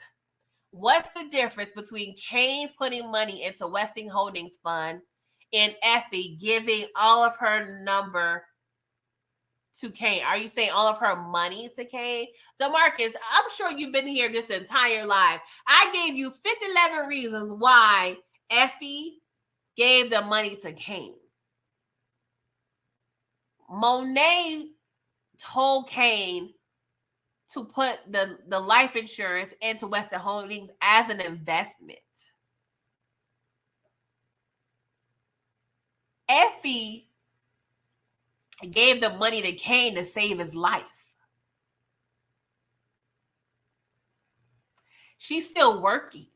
what's the difference between Kane putting money into Westing Holdings Fund and Effie giving all of her number to Kane? Are you saying all of her money to Kane? DeMarcus, I'm sure you've been here this entire life. I gave you 11 reasons why Effie gave the money to Kane. Monet told Kane to put the life insurance into Weston Holdings as an investment. Effie gave the money to Kane to save his life. She's still working,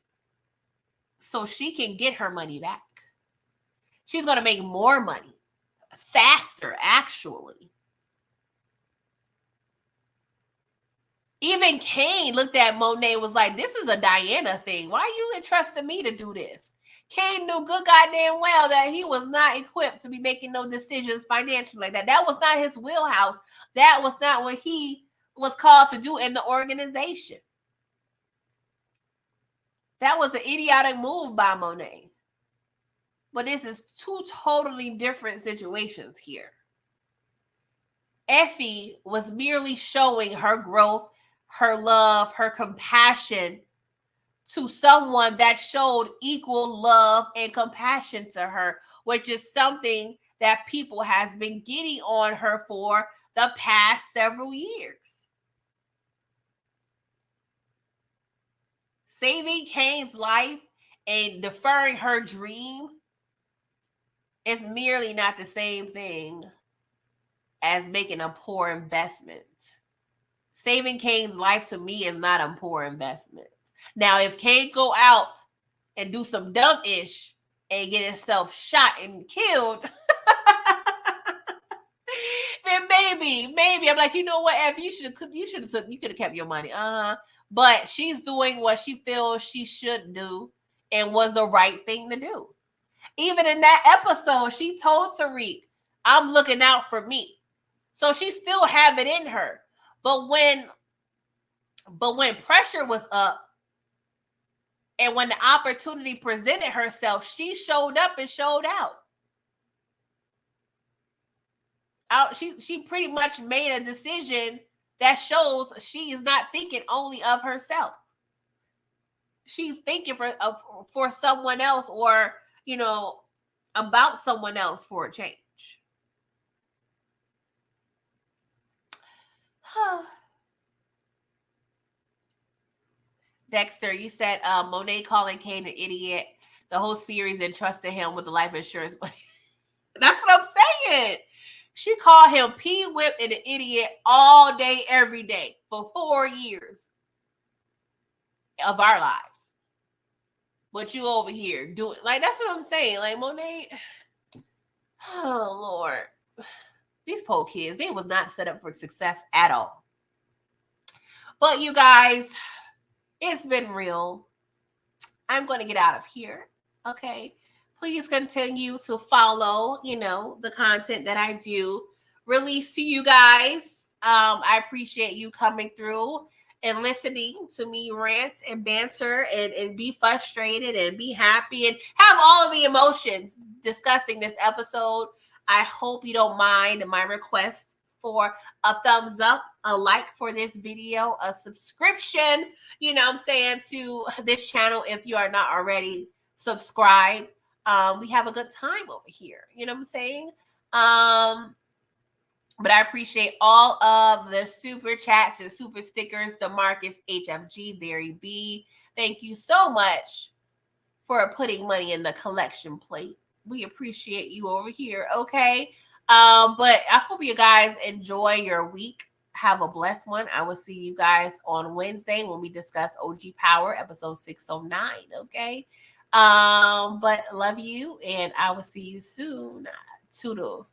so she can get her money back. She's going to make more money faster, actually. Even Kane looked at Monet, was like, this is a Diana thing. Why are you entrusting me to do this? Kane knew good goddamn well that he was not equipped to be making no decisions financially like that. That was not his wheelhouse. That was not what he was called to do in the organization. That was an idiotic move by Monet. But this is two totally different situations here. Effie was merely showing her growth, her love, her compassion to someone that showed equal love and compassion to her, which is something that people has been getting on her for the past several years. Saving Kane's life and deferring her dream is merely not the same thing as making a poor investment. Saving Kane's life to me is not a poor investment. Now, if Kane go out and do some dumb-ish and get himself shot and killed, then maybe I'm like, you know what, Ev, you could have kept your money. But she's doing what she feels she should do and was the right thing to do. Even in that episode, she told Tariq, I'm looking out for me. So she still have it in her. But when pressure was up and when the opportunity presented herself, she showed up and showed out. She pretty much made a decision that shows she is not thinking only of herself. She's thinking for someone else, or, you know, about someone else for a change. Dexter, you said Monet calling Kane an idiot. The whole series entrusted him with the life insurance money. That's what I'm saying. She called him P-Whip and an idiot all day, every day for 4 years of our lives. But you over here doing, like, that's what I'm saying. Like, Monet, oh Lord, these poor kids, they was not set up for success at all. But you guys, it's been real. I'm going to get out of here. Okay. Please continue to follow, you know, the content that I do release to you guys. I appreciate you coming through and listening to me rant and banter and be frustrated and be happy and have all of the emotions discussing this episode. I hope you don't mind my request for a thumbs up, a like for this video, a subscription, you know what I'm saying, to this channel if you are not already subscribed. We have a good time over here, you know what I'm saying? But I appreciate all of the super chats and super stickers. DeMarcus, HFG, Derry B. Thank you so much for putting money in the collection plate. We appreciate you over here, okay? But I hope you guys enjoy your week. Have a blessed one. I will see you guys on Wednesday when we discuss OG Power, episode 609, okay? But love you, and I will see you soon. Toodles.